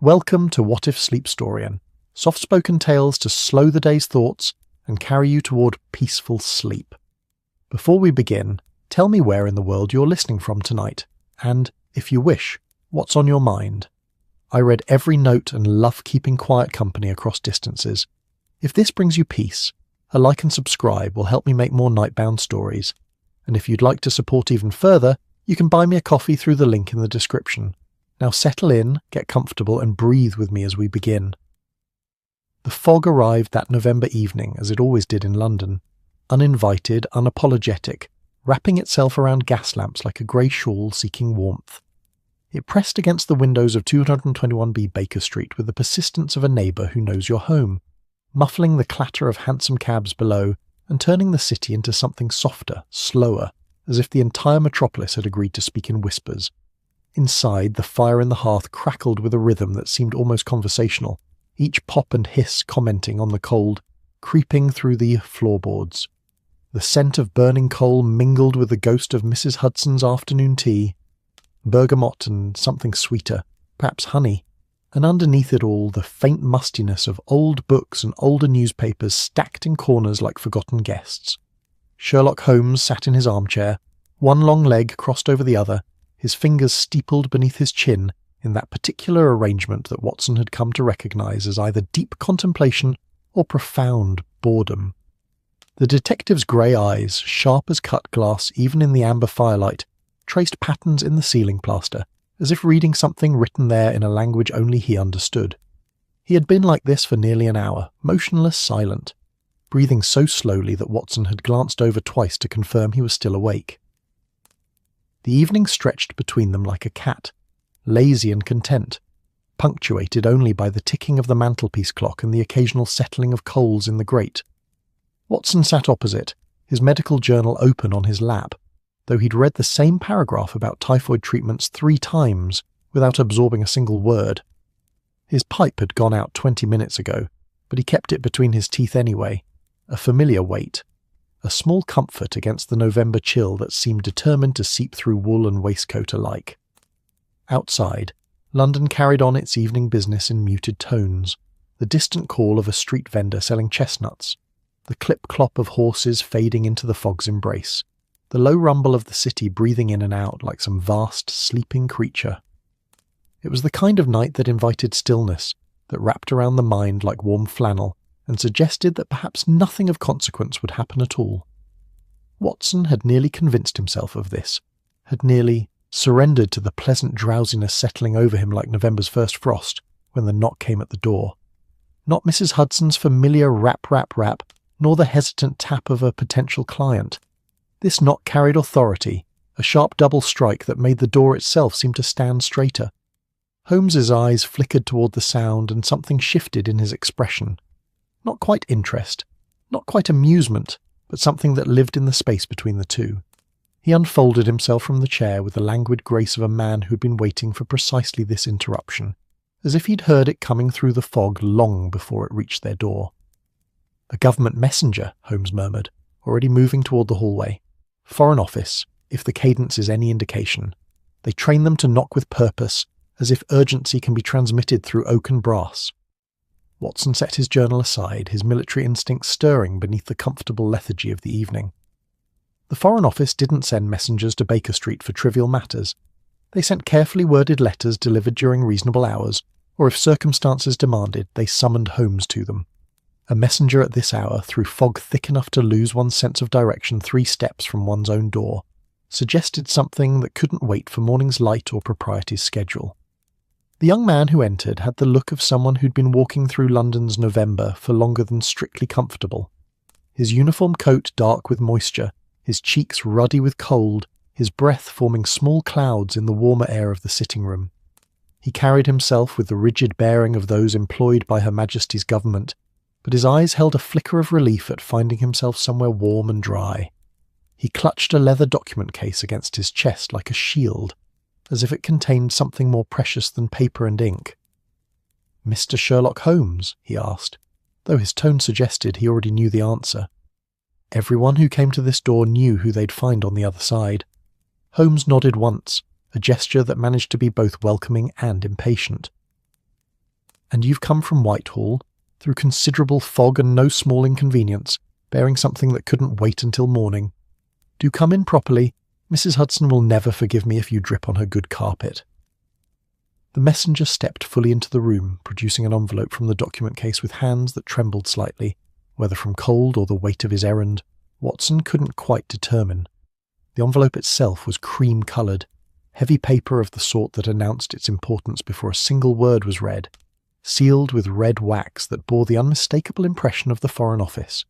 Welcome to What If Sleepstorian, soft-spoken tales to slow the day's thoughts and carry you toward peaceful sleep. Before we begin, tell me where in the world you're listening from tonight, and, if you wish, what's on your mind. I read every note and love keeping quiet company across distances. If this brings you peace, a like and subscribe will help me make more nightbound stories. And if you'd like to support even further, you can buy me a coffee through the link in the description. Now settle in, get comfortable, and breathe with me as we begin. The fog arrived that November evening, as it always did in London, uninvited, unapologetic, wrapping itself around gas lamps like a grey shawl seeking warmth. It pressed against the windows of 221B Baker Street with the persistence of a neighbour who knows your home, muffling the clatter of hansom cabs below and turning the city into something softer, slower, as if the entire metropolis had agreed to speak in whispers. Inside, the fire in the hearth crackled with a rhythm that seemed almost conversational, each pop and hiss commenting on the cold, creeping through the floorboards. The scent of burning coal mingled with the ghost of Mrs. Hudson's afternoon tea, bergamot and something sweeter, perhaps honey, and underneath it all the faint mustiness of old books and older newspapers stacked in corners like forgotten guests. Sherlock Holmes sat in his armchair, one long leg crossed over the other, his fingers steepled beneath his chin in that particular arrangement that Watson had come to recognise as either deep contemplation or profound boredom. The detective's grey eyes, sharp as cut glass even in the amber firelight, traced patterns in the ceiling plaster, as if reading something written there in a language only he understood. He had been like this for nearly an hour, motionless, silent, breathing so slowly that Watson had glanced over twice to confirm he was still awake. The evening stretched between them like a cat, lazy and content, punctuated only by the ticking of the mantelpiece clock and the occasional settling of coals in the grate. Watson sat opposite, his medical journal open on his lap, though he'd read the same paragraph about typhoid treatments 3 times without absorbing a single word. His pipe had gone out 20 minutes ago, but he kept it between his teeth anyway, a familiar weight, a small comfort against the November chill that seemed determined to seep through wool and waistcoat alike. Outside, London carried on its evening business in muted tones, the distant call of a street vendor selling chestnuts, the clip-clop of horses fading into the fog's embrace, the low rumble of the city breathing in and out like some vast, sleeping creature. It was the kind of night that invited stillness, that wrapped around the mind like warm flannel, and suggested that perhaps nothing of consequence would happen at all. Watson had nearly convinced himself of this, had nearly surrendered to the pleasant drowsiness settling over him like November's first frost when the knock came at the door. Not Mrs. Hudson's familiar rap, nor the hesitant tap of a potential client. This knock carried authority, a sharp double strike that made the door itself seem to stand straighter. Holmes's eyes flickered toward the sound and something shifted in his expression. Not quite interest, not quite amusement, but something that lived in the space between the two. He unfolded himself from the chair with the languid grace of a man who'd been waiting for precisely this interruption, as if he'd heard it coming through the fog long before it reached their door. "A government messenger," Holmes murmured, already moving toward the hallway. "Foreign Office, if the cadence is any indication. They train them to knock with purpose, as if urgency can be transmitted through oak and brass." Watson set his journal aside, his military instincts stirring beneath the comfortable lethargy of the evening. The Foreign Office didn't send messengers to Baker Street for trivial matters. They sent carefully worded letters delivered during reasonable hours, or if circumstances demanded, they summoned Holmes to them. A messenger at this hour, through fog thick enough to lose one's sense of direction 3 steps from one's own door, suggested something that couldn't wait for morning's light or propriety's schedule. The young man who entered had the look of someone who'd been walking through London's November for longer than strictly comfortable. His uniform coat dark with moisture, his cheeks ruddy with cold, his breath forming small clouds in the warmer air of the sitting room. He carried himself with the rigid bearing of those employed by Her Majesty's government, but his eyes held a flicker of relief at finding himself somewhere warm and dry. He clutched a leather document case against his chest like a shield, as if it contained something more precious than paper and ink. "Mr. Sherlock Holmes?" he asked, though his tone suggested he already knew the answer. Everyone who came to this door knew who they'd find on the other side. Holmes nodded once, a gesture that managed to be both welcoming and impatient. And you've come from Whitehall, through considerable fog and no small inconvenience, bearing something that couldn't wait until morning. Do come in properly. Mrs. Hudson will never forgive me if you drip on her good carpet." The messenger stepped fully into the room, producing an envelope from the document case with hands that trembled slightly, whether from cold or the weight of his errand. Watson couldn't quite determine. The envelope itself was cream-coloured, heavy paper of the sort that announced its importance before a single word was read, sealed with red wax that bore the unmistakable impression of the Foreign Office.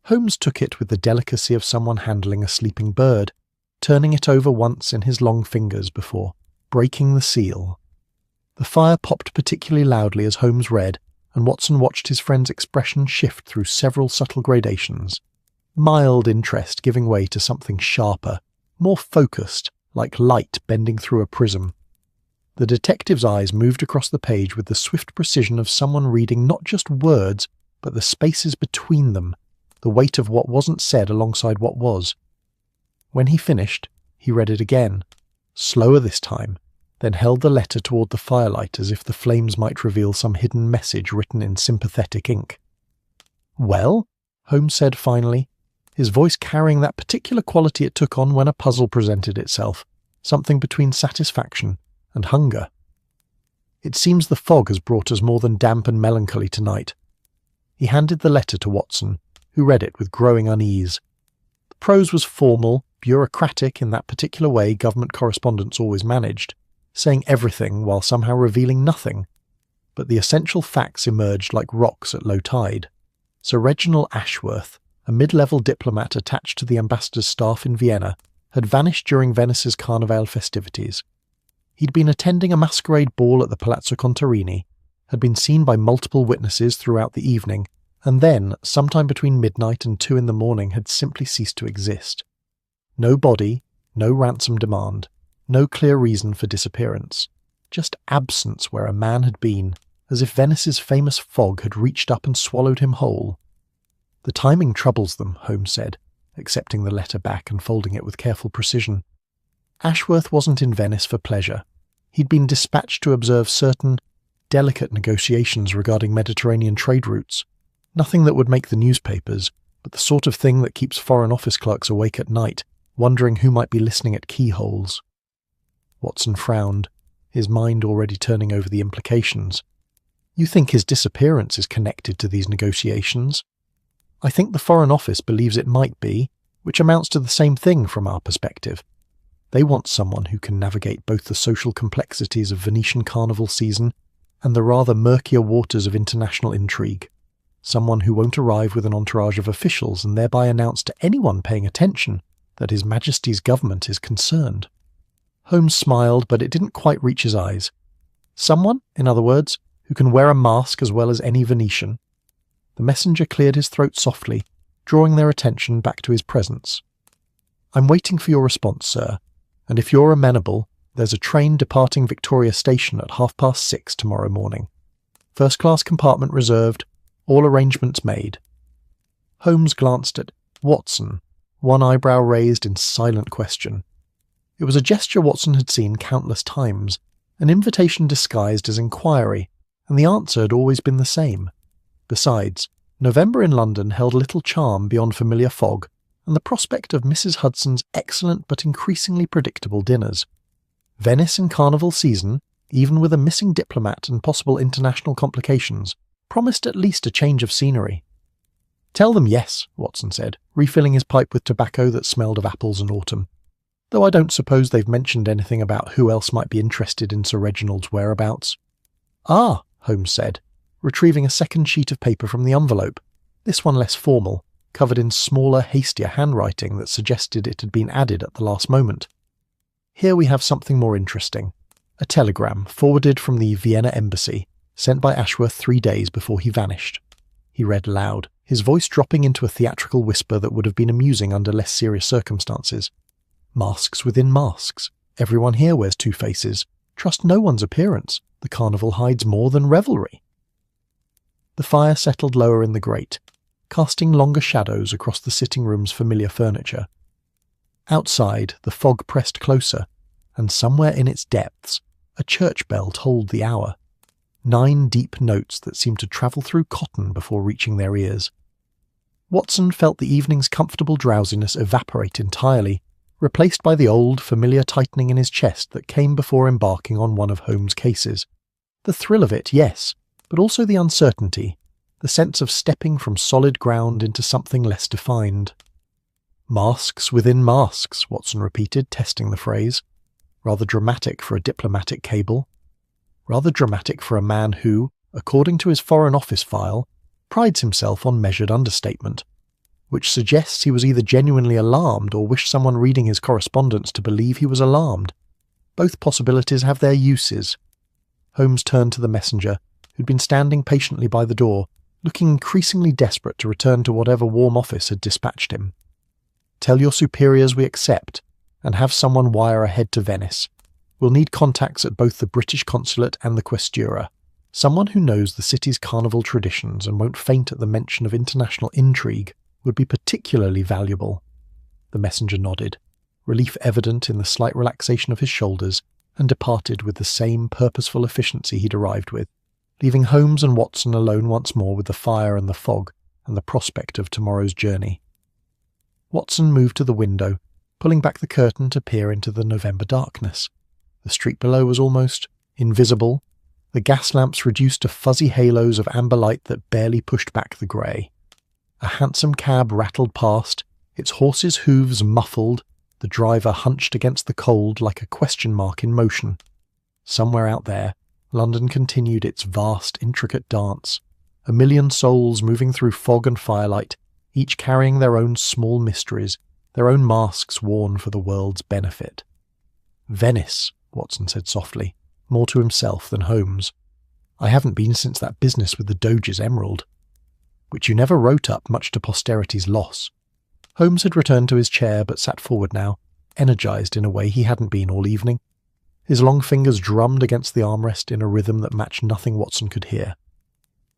Holmes took it with the delicacy of someone handling a sleeping bird, turning it over once in his long fingers before breaking the seal. The fire popped particularly loudly as Holmes read, and Watson watched his friend's expression shift through several subtle gradations. Mild interest giving way to something sharper, more focused, like light bending through a prism. The detective's eyes moved across the page with the swift precision of someone reading not just words, but the spaces between them, the weight of what wasn't said alongside what was. When he finished, he read it again, slower this time, then held the letter toward the firelight as if the flames might reveal some hidden message written in sympathetic ink. "Well?" Holmes said finally, his voice carrying that particular quality it took on when a puzzle presented itself, something between satisfaction and hunger. "It seems the fog has brought us more than damp and melancholy tonight." He handed the letter to Watson, who read it with growing unease. The prose was formal, bureaucratic in that particular way government correspondence always managed, saying everything while somehow revealing nothing, but the essential facts emerged like rocks at low tide. Sir Reginald Ashworth, a mid-level diplomat attached to the ambassador's staff in Vienna, had vanished during Venice's Carnival festivities. He'd been attending a masquerade ball at the Palazzo Contarini, had been seen by multiple witnesses throughout the evening, and then, sometime between midnight and 2 in the morning, had simply ceased to exist. No body, no ransom demand, no clear reason for disappearance, just absence where a man had been, as if Venice's famous fog had reached up and swallowed him whole. "The timing troubles them," Holmes said, accepting the letter back and folding it with careful precision. Ashworth wasn't in Venice for pleasure. He'd been dispatched to observe certain delicate negotiations regarding Mediterranean trade routes. Nothing that would make the newspapers, but the sort of thing that keeps Foreign Office clerks awake at night, wondering who might be listening at keyholes. Watson frowned, his mind already turning over the implications. "You think his disappearance is connected to these negotiations?" "I think the Foreign Office believes it might be, which amounts to the same thing from our perspective. They want someone who can navigate both the social complexities of Venetian Carnival season and the rather murkier waters of international intrigue. Someone who won't arrive with an entourage of officials and thereby announce to anyone paying attention that His Majesty's government is concerned." Holmes smiled, but it didn't quite reach his eyes. "Someone, in other words, who can wear a mask as well as any Venetian." The messenger cleared his throat softly, drawing their attention back to his presence. "I'm waiting for your response, sir, and if you're amenable, there's a train departing Victoria Station at 6:30 tomorrow morning. First-class compartment reserved, all arrangements made." Holmes glanced at Watson, one eyebrow raised in silent question. It was a gesture Watson had seen countless times, an invitation disguised as inquiry, and the answer had always been the same. Besides, November in London held little charm beyond familiar fog and the prospect of Mrs. Hudson's excellent but increasingly predictable dinners. Venice in Carnival season, even with a missing diplomat and possible international complications, promised at least a change of scenery. "Tell them yes," Watson said, refilling his pipe with tobacco that smelled of apples and autumn. "Though I don't suppose they've mentioned anything about who else might be interested in Sir Reginald's whereabouts." "Ah," Holmes said, retrieving a second sheet of paper from the envelope, this one less formal, covered in smaller, hastier handwriting that suggested it had been added at the last moment. "Here we have something more interesting. A telegram forwarded from the Vienna embassy, sent by Ashworth 3 days before he vanished." He read aloud, his voice dropping into a theatrical whisper that would have been amusing under less serious circumstances. "Masks within masks. Everyone here wears 2 faces. Trust no one's appearance. The carnival hides more than revelry." The fire settled lower in the grate, casting longer shadows across the sitting room's familiar furniture. Outside, the fog pressed closer, and somewhere in its depths, a church bell tolled the hour. 9 deep notes that seemed to travel through cotton before reaching their ears. Watson felt the evening's comfortable drowsiness evaporate entirely, replaced by the old, familiar tightening in his chest that came before embarking on one of Holmes' cases. The thrill of it, yes, but also the uncertainty, the sense of stepping from solid ground into something less defined. Masks within masks, Watson repeated, testing the phrase. Rather dramatic for a diplomatic cable. Rather dramatic for a man who, according to his Foreign Office file, prides himself on measured understatement, which suggests he was either genuinely alarmed or wished someone reading his correspondence to believe he was alarmed. Both possibilities have their uses. Holmes turned to the messenger, who'd been standing patiently by the door, looking increasingly desperate to return to whatever warm office had dispatched him. "Tell your superiors we accept, and have someone wire ahead to Venice. We'll need contacts at both the British consulate and the Questura. Someone who knows the city's carnival traditions and won't faint at the mention of international intrigue would be particularly valuable." The messenger nodded, relief evident in the slight relaxation of his shoulders, and departed with the same purposeful efficiency he'd arrived with, leaving Holmes and Watson alone once more with the fire and the fog and the prospect of tomorrow's journey. Watson moved to the window, pulling back the curtain to peer into the November darkness. The street below was almost invisible, the gas lamps reduced to fuzzy halos of amber light that barely pushed back the grey. A hansom cab rattled past, its horse's hooves muffled, the driver hunched against the cold like a question mark in motion. Somewhere out there, London continued its vast, intricate dance, a million souls moving through fog and firelight, each carrying their own small mysteries, their own masks worn for the world's benefit. "Venice," Watson said softly, more to himself than Holmes. "I haven't been since that business with the Doge's emerald," which you never wrote up, much to posterity's loss. Holmes had returned to his chair but sat forward now, energised in a way he hadn't been all evening. His long fingers drummed against the armrest in a rhythm that matched nothing Watson could hear.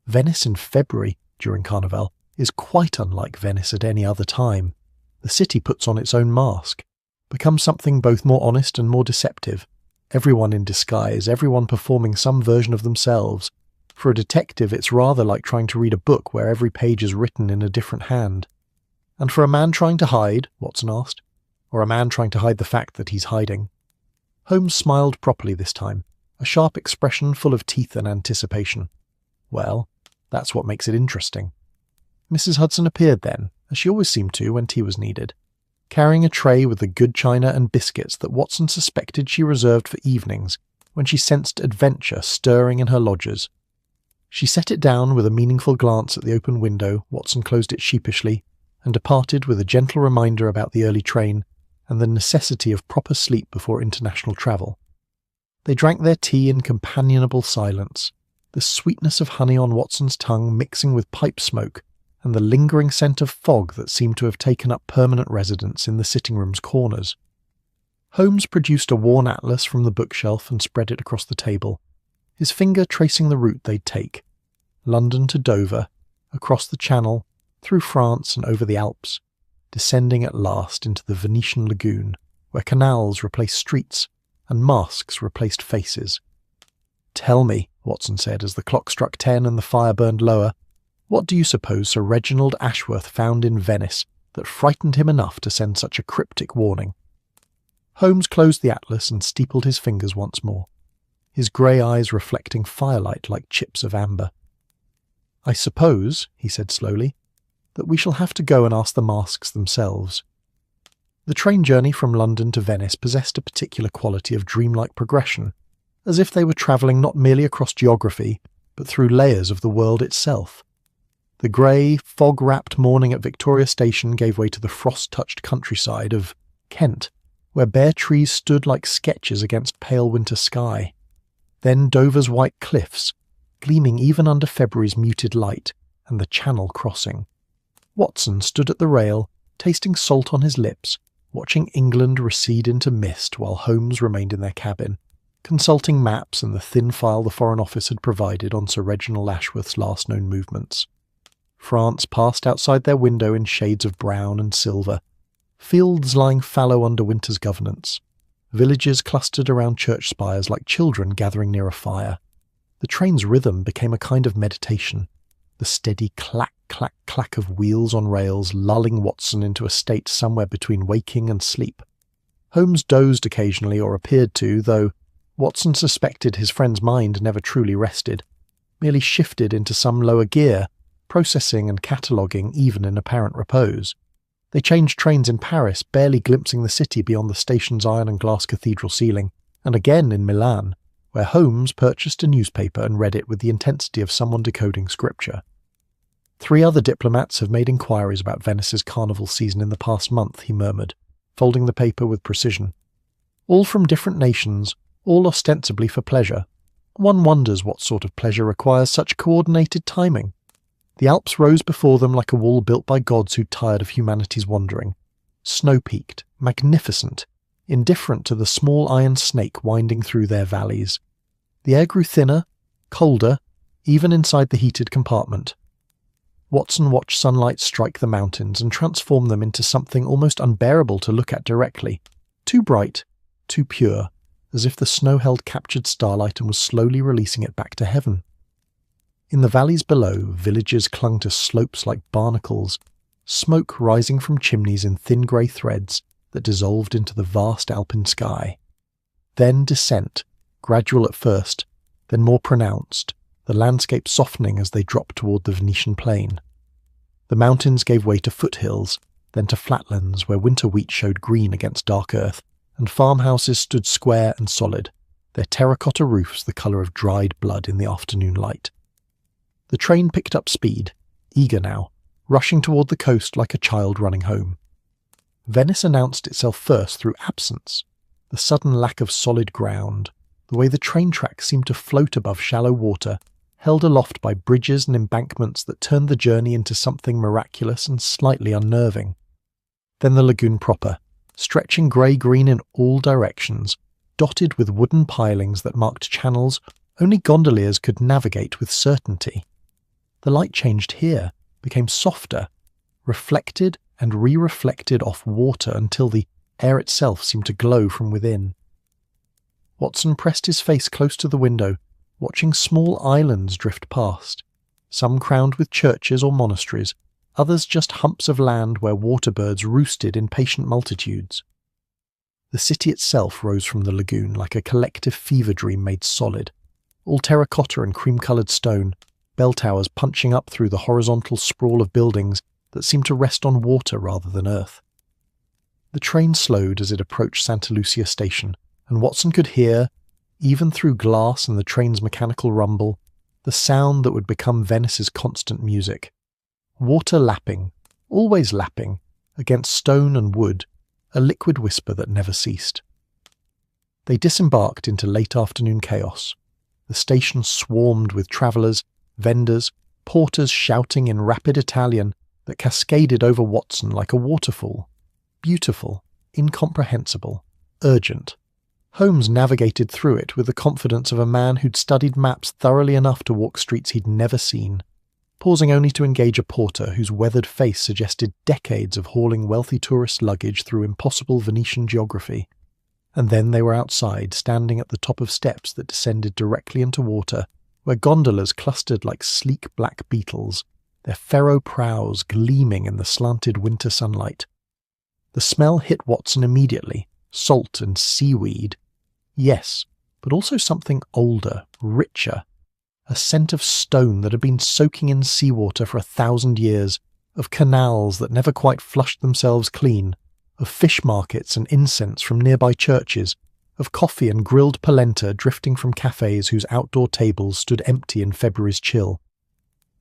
Venice in February, during Carnival, is quite unlike Venice at any other time. The city puts on its own mask, becomes something both more honest and more deceptive, everyone in disguise, everyone performing some version of themselves. For a detective, it's rather like trying to read a book where every page is written in a different hand. "And for a man trying to hide?" Watson asked. "Or a man trying to hide the fact that he's hiding?" Holmes smiled properly this time, a sharp expression full of teeth and anticipation. "Well, that's what makes it interesting." Mrs. Hudson appeared then, as she always seemed to when tea was needed, carrying a tray with the good china and biscuits that Watson suspected she reserved for evenings when she sensed adventure stirring in her lodgers. She set it down with a meaningful glance at the open window. Watson closed it sheepishly, and departed with a gentle reminder about the early train and the necessity of proper sleep before international travel. They drank their tea in companionable silence, the sweetness of honey on Watson's tongue mixing with pipe smoke and the lingering scent of fog that seemed to have taken up permanent residence in the sitting room's corners. Holmes produced a worn atlas from the bookshelf and spread it across the table, his finger tracing the route they'd take: London to Dover, across the Channel, through France and over the Alps, descending at last into the Venetian lagoon, where canals replaced streets and masks replaced faces. "Tell me," Watson said as the clock struck 10 and the fire burned lower, "what do you suppose Sir Reginald Ashworth found in Venice that frightened him enough to send such a cryptic warning?" Holmes closed the atlas and steepled his fingers once more, his grey eyes reflecting firelight like chips of amber. "I suppose," he said slowly, "that we shall have to go and ask the masks themselves." The train journey from London to Venice possessed a particular quality of dreamlike progression, as if they were travelling not merely across geography, but through layers of the world itself. The grey, fog-wrapped morning at Victoria Station gave way to the frost-touched countryside of Kent, where bare trees stood like sketches against pale winter sky. Then Dover's white cliffs, gleaming even under February's muted light, and the Channel crossing. Watson stood at the rail, tasting salt on his lips, watching England recede into mist while Holmes remained in their cabin, consulting maps and the thin file the Foreign Office had provided on Sir Reginald Ashworth's last known movements. France passed outside their window in shades of brown and silver, fields lying fallow under winter's governance, villages clustered around church spires like children gathering near a fire. The train's rhythm became a kind of meditation, the steady clack, clack, clack of wheels on rails lulling Watson into a state somewhere between waking and sleep. Holmes dozed occasionally, or appeared to, though Watson suspected his friend's mind never truly rested, merely shifted into some lower gear, processing and cataloguing even in apparent repose. They changed trains in Paris, barely glimpsing the city beyond the station's iron and glass cathedral ceiling, and again in Milan, where Holmes purchased a newspaper and read it with the intensity of someone decoding scripture. 3 other diplomats have made inquiries about Venice's carnival season in the past month, he murmured, folding the paper with precision. All from different nations, all ostensibly for pleasure. One wonders what sort of pleasure requires such coordinated timing. The Alps rose before them like a wall built by gods who'd tired of humanity's wandering. Snow-peaked, magnificent, indifferent to the small iron snake winding through their valleys. The air grew thinner, colder, even inside the heated compartment. Watson watched sunlight strike the mountains and transform them into something almost unbearable to look at directly. Too bright, too pure, as if the snow held captured starlight and was slowly releasing it back to heaven. In the valleys below, villages clung to slopes like barnacles, smoke rising from chimneys in thin grey threads that dissolved into the vast alpine sky. Then descent, gradual at first, then more pronounced, the landscape softening as they dropped toward the Venetian plain. The mountains gave way to foothills, then to flatlands where winter wheat showed green against dark earth, and farmhouses stood square and solid, their terracotta roofs the colour of dried blood in the afternoon light. The train picked up speed, eager now, rushing toward the coast like a child running home. Venice announced itself first through absence, the sudden lack of solid ground, the way the train tracks seemed to float above shallow water, held aloft by bridges and embankments that turned the journey into something miraculous and slightly unnerving. Then the lagoon proper, stretching grey-green in all directions, dotted with wooden pilings that marked channels only gondoliers could navigate with certainty. The light changed here, became softer, reflected and re-reflected off water until the air itself seemed to glow from within. Watson pressed his face close to the window, watching small islands drift past, some crowned with churches or monasteries, others just humps of land where waterbirds roosted in patient multitudes. The city itself rose from the lagoon like a collective fever dream made solid, all terracotta and cream-coloured stone, bell towers punching up through the horizontal sprawl of buildings that seemed to rest on water rather than earth. The train slowed as it approached Santa Lucia station, and Watson could hear, even through glass and the train's mechanical rumble, the sound that would become Venice's constant music. Water lapping, always lapping, against stone and wood, a liquid whisper that never ceased. They disembarked into late afternoon chaos. The station swarmed with travellers, vendors, porters shouting in rapid Italian that cascaded over Watson like a waterfall. Beautiful, incomprehensible, urgent. Holmes navigated through it with the confidence of a man who'd studied maps thoroughly enough to walk streets he'd never seen, pausing only to engage a porter whose weathered face suggested decades of hauling wealthy tourist luggage through impossible Venetian geography. And then they were outside, standing at the top of steps that descended directly into water, where gondolas clustered like sleek black beetles, their ferro prows gleaming in the slanted winter sunlight. The smell hit Watson immediately, salt and seaweed. Yes, but also something older, richer, a scent of stone that had been soaking in seawater for 1,000 years, of canals that never quite flushed themselves clean, of fish markets and incense from nearby churches, of coffee and grilled polenta drifting from cafes whose outdoor tables stood empty in February's chill.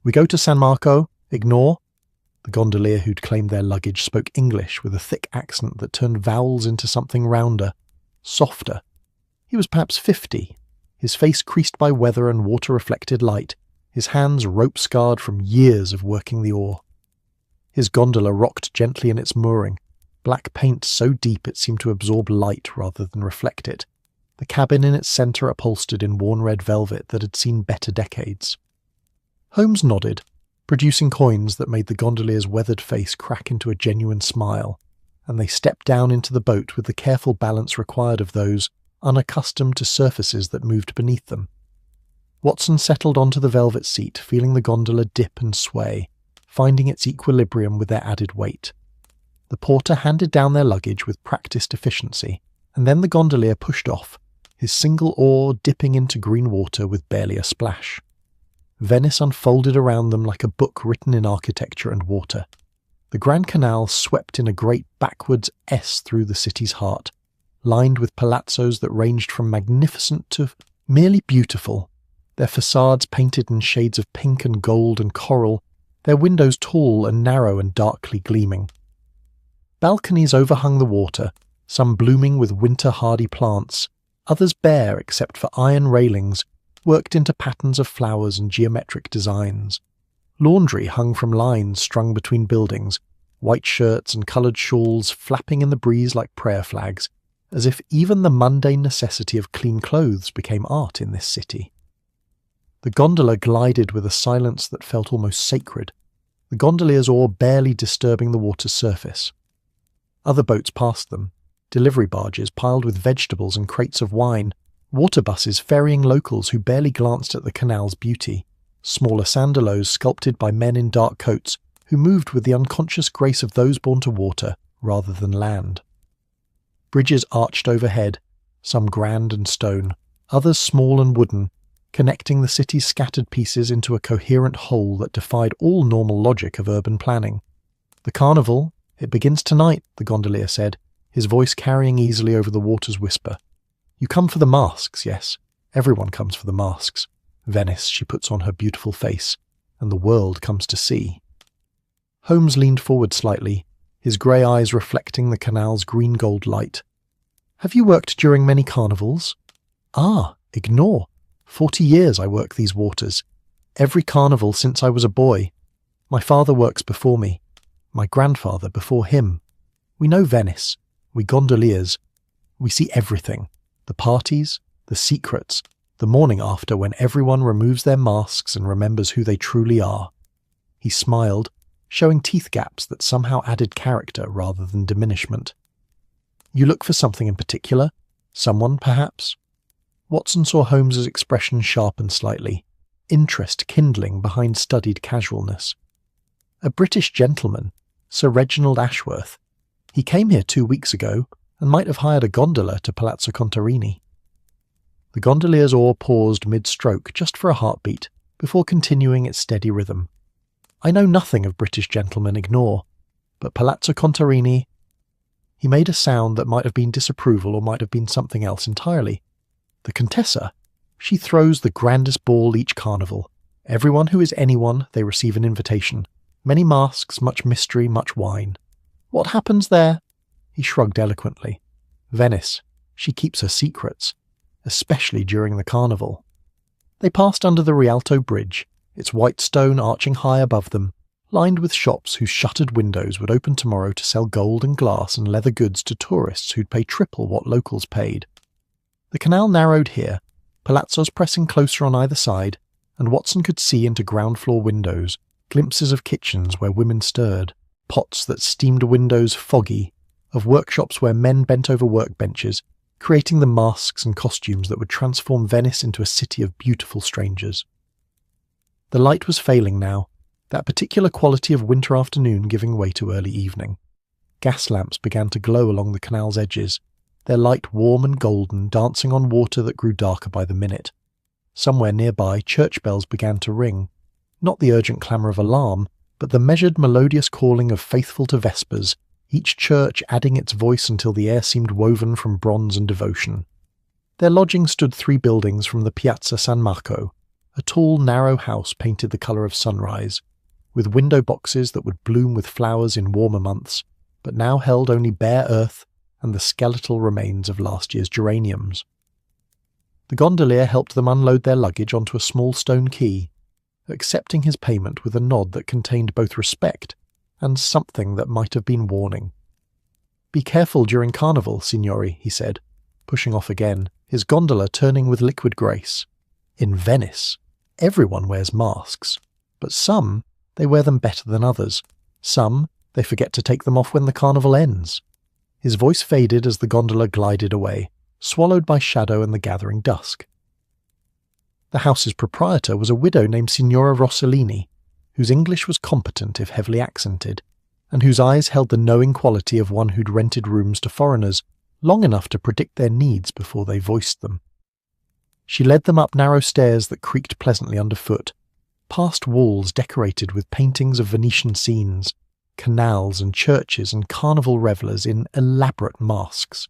"We go to San Marco? Ignore?" The gondolier who'd claimed their luggage spoke English with a thick accent that turned vowels into something rounder, softer. He was perhaps 50, his face creased by weather and water-reflected light, his hands rope-scarred from years of working the oar. His gondola rocked gently in its mooring, black paint so deep it seemed to absorb light rather than reflect it, the cabin in its centre upholstered in worn red velvet that had seen better decades. Holmes nodded, producing coins that made the gondolier's weathered face crack into a genuine smile, and they stepped down into the boat with the careful balance required of those unaccustomed to surfaces that moved beneath them. Watson settled onto the velvet seat, feeling the gondola dip and sway, finding its equilibrium with their added weight. The porter handed down their luggage with practiced efficiency, and then the gondolier pushed off, his single oar dipping into green water with barely a splash. Venice unfolded around them like a book written in architecture and water. The Grand Canal swept in a great backwards S through the city's heart, lined with palazzos that ranged from magnificent to merely beautiful, their facades painted in shades of pink and gold and coral, their windows tall and narrow and darkly gleaming. Balconies overhung the water, some blooming with winter-hardy plants, others bare except for iron railings, worked into patterns of flowers and geometric designs. Laundry hung from lines strung between buildings, white shirts and coloured shawls flapping in the breeze like prayer flags, as if even the mundane necessity of clean clothes became art in this city. The gondola glided with a silence that felt almost sacred, the gondolier's oar barely disturbing the water's surface. Other boats passed them, delivery barges piled with vegetables and crates of wine, water buses ferrying locals who barely glanced at the canal's beauty, smaller sandalos sculpted by men in dark coats who moved with the unconscious grace of those born to water rather than land. Bridges arched overhead, some grand and stone, others small and wooden, connecting the city's scattered pieces into a coherent whole that defied all normal logic of urban planning. "The Carnival, it begins tonight," the gondolier said, his voice carrying easily over the water's whisper. "You come for the masks, yes? Everyone comes for the masks. Venice, she puts on her beautiful face, and the world comes to see." Holmes leaned forward slightly, his grey eyes reflecting the canal's green-gold light. "Have you worked during many carnivals?" "Ah, ignore. 40 years I work these waters. Every carnival since I was a boy. My father works before me. My grandfather before him. We know Venice. We gondoliers. We see everything. The parties, the secrets, the morning after when everyone removes their masks and remembers who they truly are." He smiled, showing teeth gaps that somehow added character rather than diminishment. "You look for something in particular? Someone, perhaps?" Watson saw Holmes's expression sharpen slightly, interest kindling behind studied casualness. "A British gentleman, Sir Reginald Ashworth. He came here 2 weeks ago and might have hired a gondola to Palazzo Contarini." The gondolier's oar paused mid-stroke just for a heartbeat, before continuing its steady rhythm. "I know nothing of British gentlemen, ignore, but Palazzo Contarini—" He made a sound that might have been disapproval or might have been something else entirely. "The Contessa, she throws the grandest ball each carnival. Everyone who is anyone, they receive an invitation. Many masks, much mystery, much wine. What happens there?" He shrugged eloquently. "Venice, she keeps her secrets, especially during the carnival." They passed under the Rialto Bridge, its white stone arching high above them, lined with shops whose shuttered windows would open tomorrow to sell gold and glass and leather goods to tourists who'd pay triple what locals paid. The canal narrowed here, palazzos pressing closer on either side, and Watson could see into ground-floor windows, glimpses of kitchens where women stirred, pots that steamed windows foggy, of workshops where men bent over workbenches, creating the masks and costumes that would transform Venice into a city of beautiful strangers. The light was failing now, that particular quality of winter afternoon giving way to early evening. Gas lamps began to glow along the canal's edges, their light warm and golden, dancing on water that grew darker by the minute. Somewhere nearby, church bells began to ring, not the urgent clamour of alarm, but the measured melodious calling of faithful to vespers, each church adding its voice until the air seemed woven from bronze and devotion. Their lodging stood 3 buildings from the Piazza San Marco, a tall, narrow house painted the colour of sunrise, with window boxes that would bloom with flowers in warmer months, but now held only bare earth and the skeletal remains of last year's geraniums. The gondolier helped them unload their luggage onto a small stone quay, accepting his payment with a nod that contained both respect and something that might have been warning. "Be careful during Carnival, signori," he said, pushing off again, his gondola turning with liquid grace. "In Venice, everyone wears masks, but some, they wear them better than others. Some, they forget to take them off when the Carnival ends." His voice faded as the gondola glided away, swallowed by shadow and the gathering dusk. The house's proprietor was a widow named Signora Rossellini, whose English was competent if heavily accented, and whose eyes held the knowing quality of one who'd rented rooms to foreigners long enough to predict their needs before they voiced them. She led them up narrow stairs that creaked pleasantly underfoot, past walls decorated with paintings of Venetian scenes, canals and churches and carnival revellers in elaborate masks.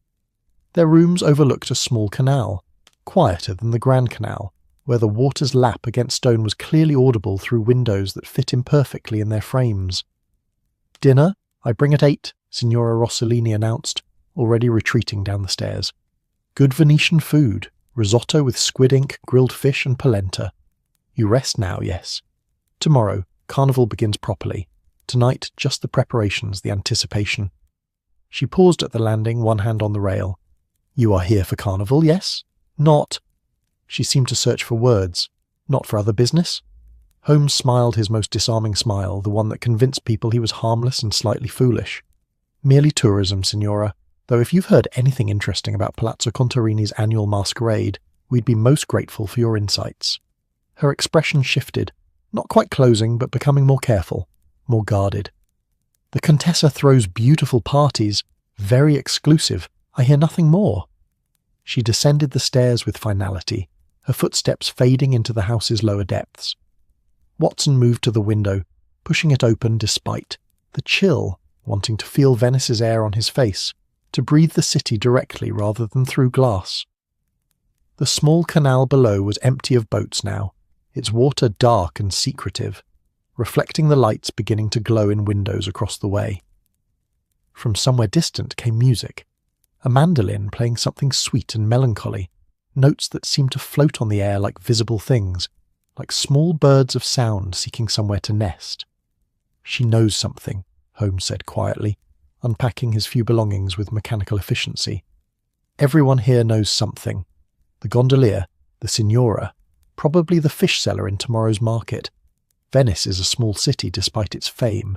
Their rooms overlooked a small canal, quieter than the Grand Canal, where the water's lap against stone was clearly audible through windows that fit imperfectly in their frames. "Dinner? I bring at 8, Signora Rossellini announced, already retreating down the stairs. "Good Venetian food, risotto with squid ink, grilled fish and polenta. You rest now, yes. Tomorrow, Carnival begins properly. Tonight, just the preparations, the anticipation." She paused at the landing, one hand on the rail. "You are here for Carnival, yes? Not—" She seemed to search for words. "Not for other business?" Holmes smiled his most disarming smile, the one that convinced people he was harmless and slightly foolish. "Merely tourism, Signora, though if you've heard anything interesting about Palazzo Contarini's annual masquerade, we'd be most grateful for your insights." Her expression shifted, not quite closing, but becoming more careful, more guarded. "The Contessa throws beautiful parties, very exclusive. I hear nothing more." She descended the stairs with finality, her footsteps fading into the house's lower depths. Watson moved to the window, pushing it open despite the chill, wanting to feel Venice's air on his face, to breathe the city directly rather than through glass. The small canal below was empty of boats now, its water dark and secretive, reflecting the lights beginning to glow in windows across the way. From somewhere distant came music, a mandolin playing something sweet and melancholy, notes that seemed to float on the air like visible things, like small birds of sound seeking somewhere to nest. "She knows something," Holmes said quietly, unpacking his few belongings with mechanical efficiency. "Everyone here knows something. The gondolier, the signora, probably the fish seller in tomorrow's market. Venice is a small city despite its fame.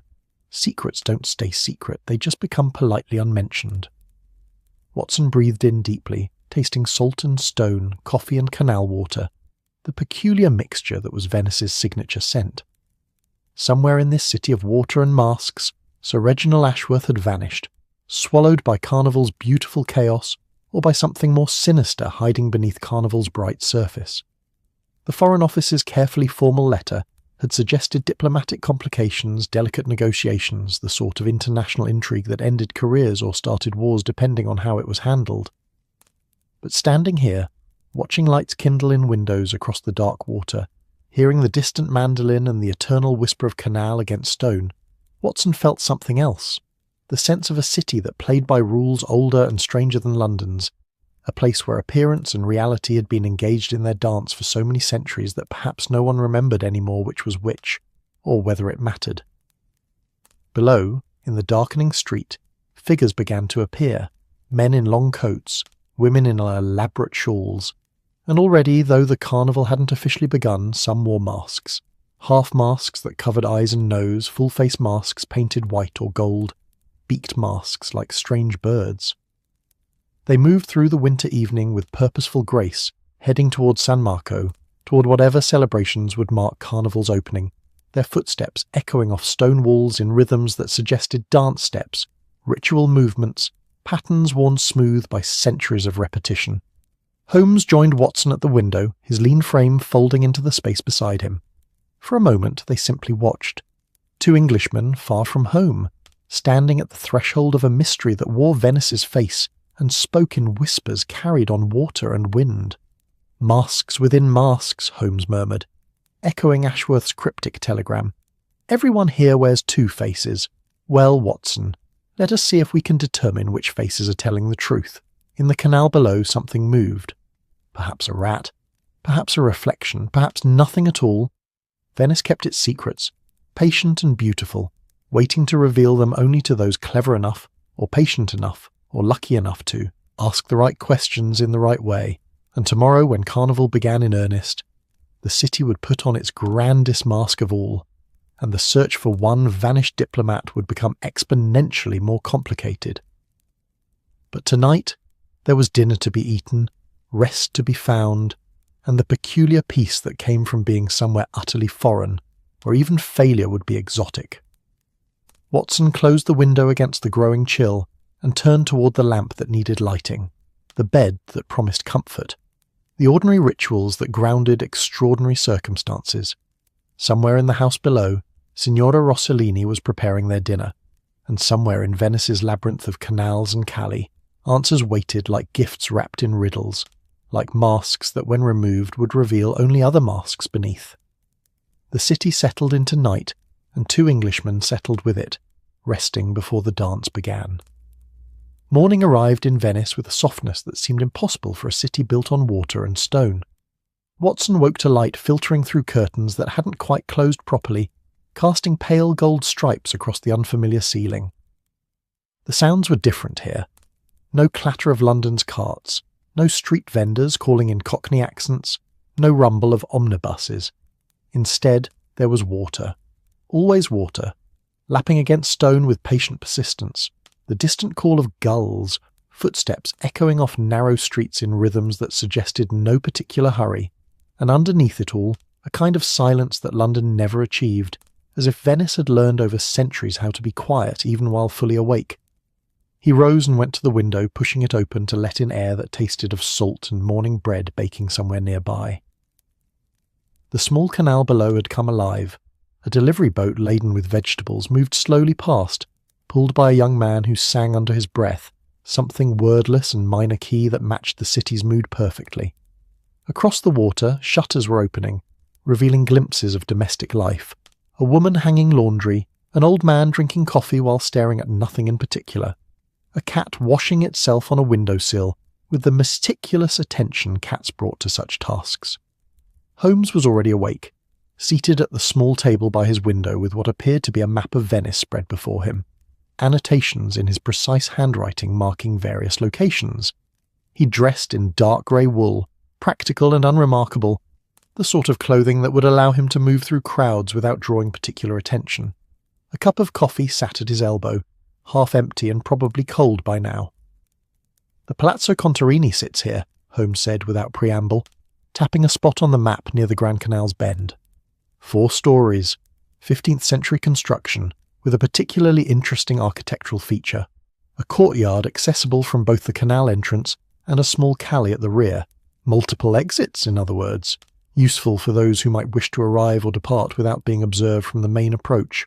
Secrets don't stay secret, they just become politely unmentioned." Watson breathed in deeply, tasting salt and stone, coffee and canal water, the peculiar mixture that was Venice's signature scent. Somewhere in this city of water and masks, Sir Reginald Ashworth had vanished, swallowed by Carnival's beautiful chaos or by something more sinister hiding beneath Carnival's bright surface. The Foreign Office's carefully formal letter had suggested diplomatic complications, delicate negotiations, the sort of international intrigue that ended careers or started wars depending on how it was handled. But standing here, watching lights kindle in windows across the dark water, hearing the distant mandolin and the eternal whisper of canal against stone, Watson felt something else, the sense of a city that played by rules older and stranger than London's, a place where appearance and reality had been engaged in their dance for so many centuries that perhaps no one remembered anymore which was which, or whether it mattered. Below, in the darkening street, figures began to appear, men in long coats, women in elaborate shawls, and already, though the carnival hadn't officially begun, some wore masks. Half masks that covered eyes and nose, full-face masks painted white or gold, beaked masks like strange birds. They moved through the winter evening with purposeful grace, heading toward San Marco, toward whatever celebrations would mark Carnival's opening, their footsteps echoing off stone walls in rhythms that suggested dance steps, ritual movements, patterns worn smooth by centuries of repetition. Holmes joined Watson at the window, his lean frame folding into the space beside him. For a moment they simply watched. Two Englishmen far from home, standing at the threshold of a mystery that wore Venice's face and spoke in whispers carried on water and wind. "Masks within masks," Holmes murmured, echoing Ashworth's cryptic telegram. "Everyone here wears two faces. Well, Watson, let us see if we can determine which faces are telling the truth." In the canal below something moved. Perhaps a rat, perhaps a reflection, perhaps nothing at all. Venice kept its secrets, patient and beautiful, waiting to reveal them only to those clever enough, or patient enough, or lucky enough to ask the right questions in the right way. And tomorrow, when Carnival began in earnest, the city would put on its grandest mask of all, and the search for one vanished diplomat would become exponentially more complicated. But tonight, there was dinner to be eaten, rest to be found, and the peculiar peace that came from being somewhere utterly foreign, where even failure would be exotic. Watson closed the window against the growing chill and turned toward the lamp that needed lighting, the bed that promised comfort, the ordinary rituals that grounded extraordinary circumstances. Somewhere in the house below, Signora Rossellini was preparing their dinner, and somewhere in Venice's labyrinth of canals and calli, answers waited like gifts wrapped in riddles, like masks that when removed would reveal only other masks beneath. The city settled into night, and two Englishmen settled with it, resting before the dance began. Morning arrived in Venice with a softness that seemed impossible for a city built on water and stone. Watson woke to light filtering through curtains that hadn't quite closed properly, casting pale gold stripes across the unfamiliar ceiling. The sounds were different here. No clatter of London's carts, no street vendors calling in Cockney accents, no rumble of omnibuses. Instead, there was water. Always water, lapping against stone with patient persistence, the distant call of gulls, footsteps echoing off narrow streets in rhythms that suggested no particular hurry, and underneath it all, a kind of silence that London never achieved, as if Venice had learned over centuries how to be quiet even while fully awake. He rose and went to the window, pushing it open to let in air that tasted of salt and morning bread baking somewhere nearby. The small canal below had come alive. A delivery boat laden with vegetables moved slowly past, pulled by a young man who sang under his breath, something wordless and minor key that matched the city's mood perfectly. Across the water, shutters were opening, revealing glimpses of domestic life. A woman hanging laundry, an old man drinking coffee while staring at nothing in particular, a cat washing itself on a windowsill with the meticulous attention cats brought to such tasks. Holmes was already awake, seated at the small table by his window with what appeared to be a map of Venice spread before him, annotations in his precise handwriting marking various locations. He dressed in dark grey wool, practical and unremarkable, the sort of clothing that would allow him to move through crowds without drawing particular attention. A cup of coffee sat at his elbow, half empty and probably cold by now. "The Palazzo Contarini sits here," Holmes said without preamble, tapping a spot on the map near the Grand Canal's bend. 4 stories, 15th century construction, with a particularly interesting architectural feature, a courtyard accessible from both the canal entrance and a small calle at the rear, multiple exits, in other words, useful for those who might wish to arrive or depart without being observed from the main approach.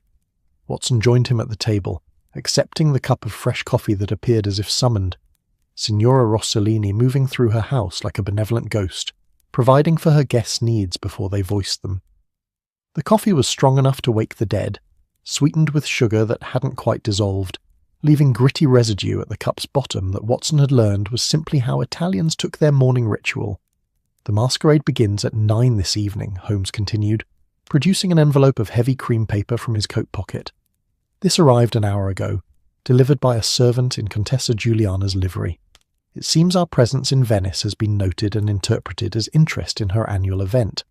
Watson joined him at the table, accepting the cup of fresh coffee that appeared as if summoned, Signora Rossellini moving through her house like a benevolent ghost, providing for her guests' needs before they voiced them. The coffee was strong enough to wake the dead, sweetened with sugar that hadn't quite dissolved, leaving gritty residue at the cup's bottom that Watson had learned was simply how Italians took their morning ritual. "The masquerade begins at 9 this evening," Holmes continued, producing an envelope of heavy cream paper from his coat pocket. "This arrived an hour ago, delivered by a servant in Contessa Giuliana's livery. It seems our presence in Venice has been noted and interpreted as interest in her annual event.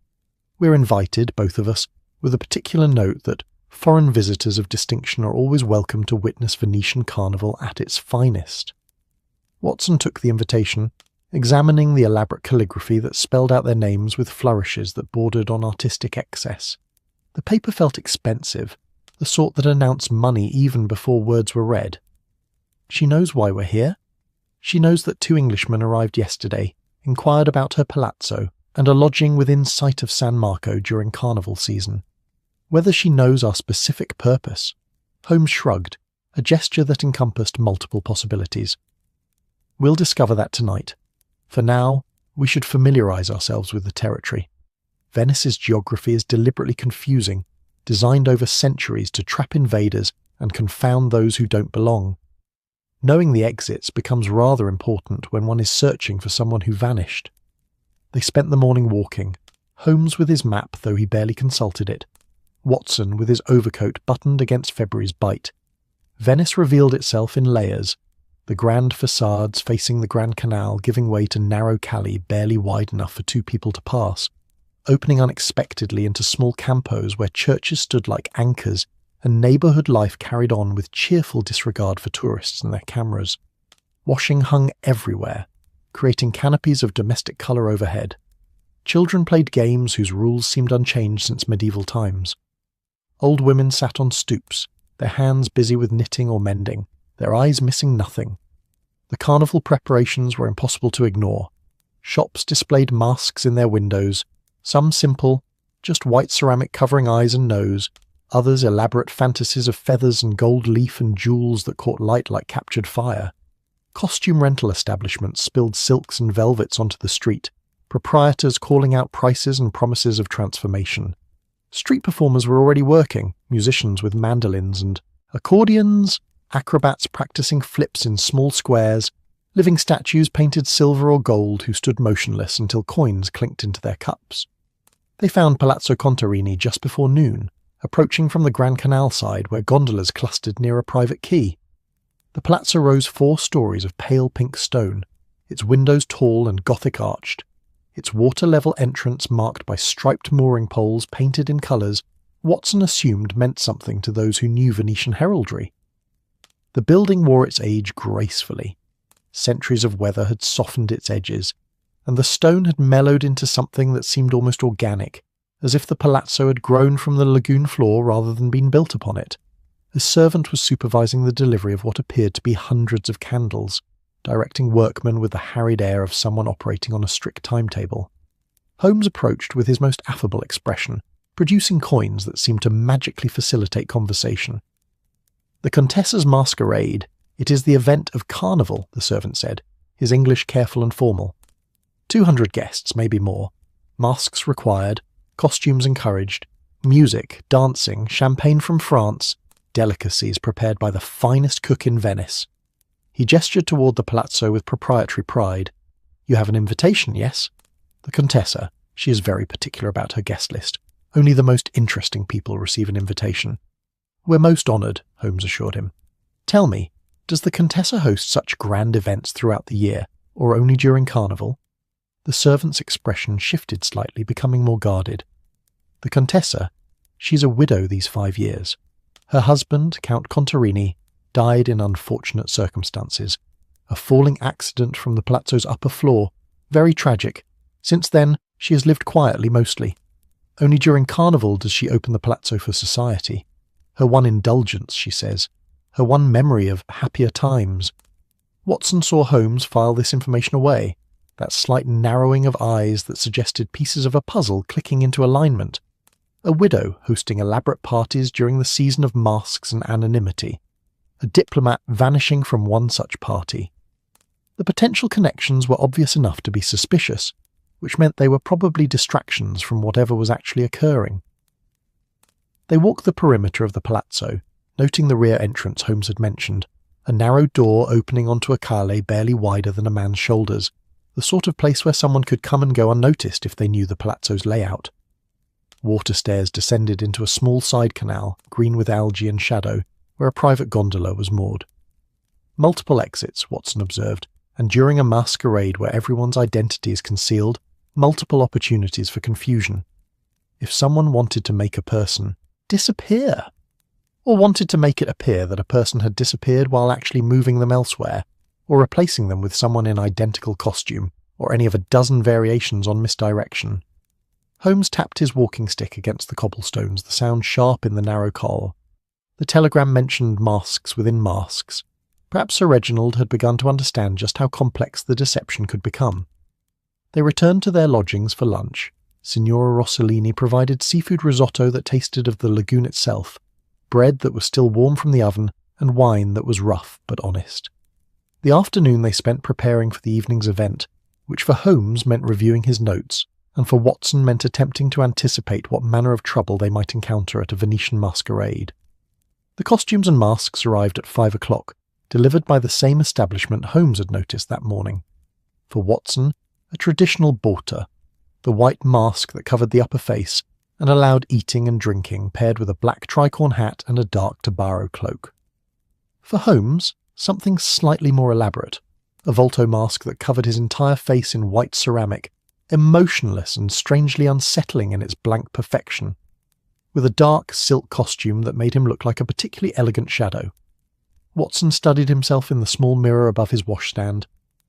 We're invited, both of us, with a particular note that foreign visitors of distinction are always welcome to witness Venetian Carnival at its finest." Watson took the invitation, examining the elaborate calligraphy that spelled out their names with flourishes that bordered on artistic excess. The paper felt expensive, the sort that announced money even before words were read. "She knows why we're here. She knows that 2 Englishmen arrived yesterday, inquired about her palazzo, and are lodging within sight of San Marco during Carnival season. Whether she knows our specific purpose." Holmes shrugged, a gesture that encompassed multiple possibilities. "We'll discover that tonight. For now, we should familiarize ourselves with the territory. Venice's geography is deliberately confusing, designed over centuries to trap invaders and confound those who don't belong. Knowing the exits becomes rather important when one is searching for someone who vanished." They spent the morning walking, Holmes with his map though he barely consulted it, Watson with his overcoat buttoned against February's bite. Venice revealed itself in layers, the grand facades facing the Grand Canal giving way to narrow calli barely wide enough for 2 people to pass, opening unexpectedly into small campos where churches stood like anchors and neighbourhood life carried on with cheerful disregard for tourists and their cameras. Washing hung everywhere, creating canopies of domestic colour overhead. Children played games whose rules seemed unchanged since medieval times. Old women sat on stoops, their hands busy with knitting or mending, their eyes missing nothing. The carnival preparations were impossible to ignore. Shops displayed masks in their windows, some simple, just white ceramic covering eyes and nose, others elaborate fantasies of feathers and gold leaf and jewels that caught light like captured fire. Costume rental establishments spilled silks and velvets onto the street, proprietors calling out prices and promises of transformation. Street performers were already working, musicians with mandolins and accordions, acrobats practicing flips in small squares, living statues painted silver or gold who stood motionless until coins clinked into their cups. They found Palazzo Contarini just before noon, approaching from the Grand Canal side where gondolas clustered near a private quay. The palazzo rose 4 stories of pale pink stone, its windows tall and Gothic arched, its water-level entrance marked by striped mooring poles painted in colours Watson assumed meant something to those who knew Venetian heraldry. The building wore its age gracefully. Centuries of weather had softened its edges, and the stone had mellowed into something that seemed almost organic, as if the palazzo had grown from the lagoon floor rather than been built upon it. A servant was supervising the delivery of what appeared to be hundreds of candles, directing workmen with the harried air of someone operating on a strict timetable. Holmes approached with his most affable expression, producing coins that seemed to magically facilitate conversation. "The Contessa's masquerade. It is the event of Carnival," the servant said, his English careful and formal. 200 guests, maybe more. Masks required, costumes encouraged, music, dancing, champagne from France, delicacies prepared by the finest cook in Venice. He gestured toward the palazzo with proprietary pride. "You have an invitation, yes?" "The Contessa. She is very particular about her guest list. Only the most interesting people receive an invitation." "We're most honoured," Holmes assured him. "Tell me, does the Contessa host such grand events throughout the year, or only during Carnival?" The servant's expression shifted slightly, becoming more guarded. "The Contessa, she's a widow these 5 years. Her husband, Count Contarini, died in unfortunate circumstances. A falling accident from the palazzo's upper floor. Very tragic. Since then, she has lived quietly mostly. Only during Carnival does she open the palazzo for society. Her one indulgence, she says. Her one memory of happier times." Watson saw Holmes file this information away, that slight narrowing of eyes that suggested pieces of a puzzle clicking into alignment. A widow hosting elaborate parties during the season of masks and anonymity. A diplomat vanishing from one such party. The potential connections were obvious enough to be suspicious, which meant they were probably distractions from whatever was actually occurring. They walked the perimeter of the palazzo, noting the rear entrance Holmes had mentioned, a narrow door opening onto a calle barely wider than a man's shoulders, the sort of place where someone could come and go unnoticed if they knew the palazzo's layout. Water stairs descended into a small side canal, green with algae and shadow, where a private gondola was moored. Multiple exits, Watson observed, and during a masquerade where everyone's identity is concealed, multiple opportunities for confusion. If someone wanted to make a person disappear, or wanted to make it appear that a person had disappeared while actually moving them elsewhere, or replacing them with someone in identical costume, or any of a dozen variations on misdirection. Holmes tapped his walking stick against the cobblestones, the sound sharp in the narrow col. The telegram mentioned masks within masks. Perhaps Sir Reginald had begun to understand just how complex the deception could become. They returned to their lodgings for lunch. Signora Rossellini provided seafood risotto that tasted of the lagoon itself, bread that was still warm from the oven, and wine that was rough but honest. The afternoon they spent preparing for the evening's event, which for Holmes meant reviewing his notes, and for Watson meant attempting to anticipate what manner of trouble they might encounter at a Venetian masquerade. The costumes and masks arrived at 5 o'clock, delivered by the same establishment Holmes had noticed that morning. For Watson, a traditional borta, the white mask that covered the upper face and allowed eating and drinking, paired with a black tricorn hat and a dark tabaro cloak. For Holmes, something slightly more elaborate, a volto mask that covered his entire face in white ceramic, emotionless and strangely unsettling in its blank perfection, with a dark silk costume that made him look like a particularly elegant shadow. Watson studied himself in the small mirror above his washstand,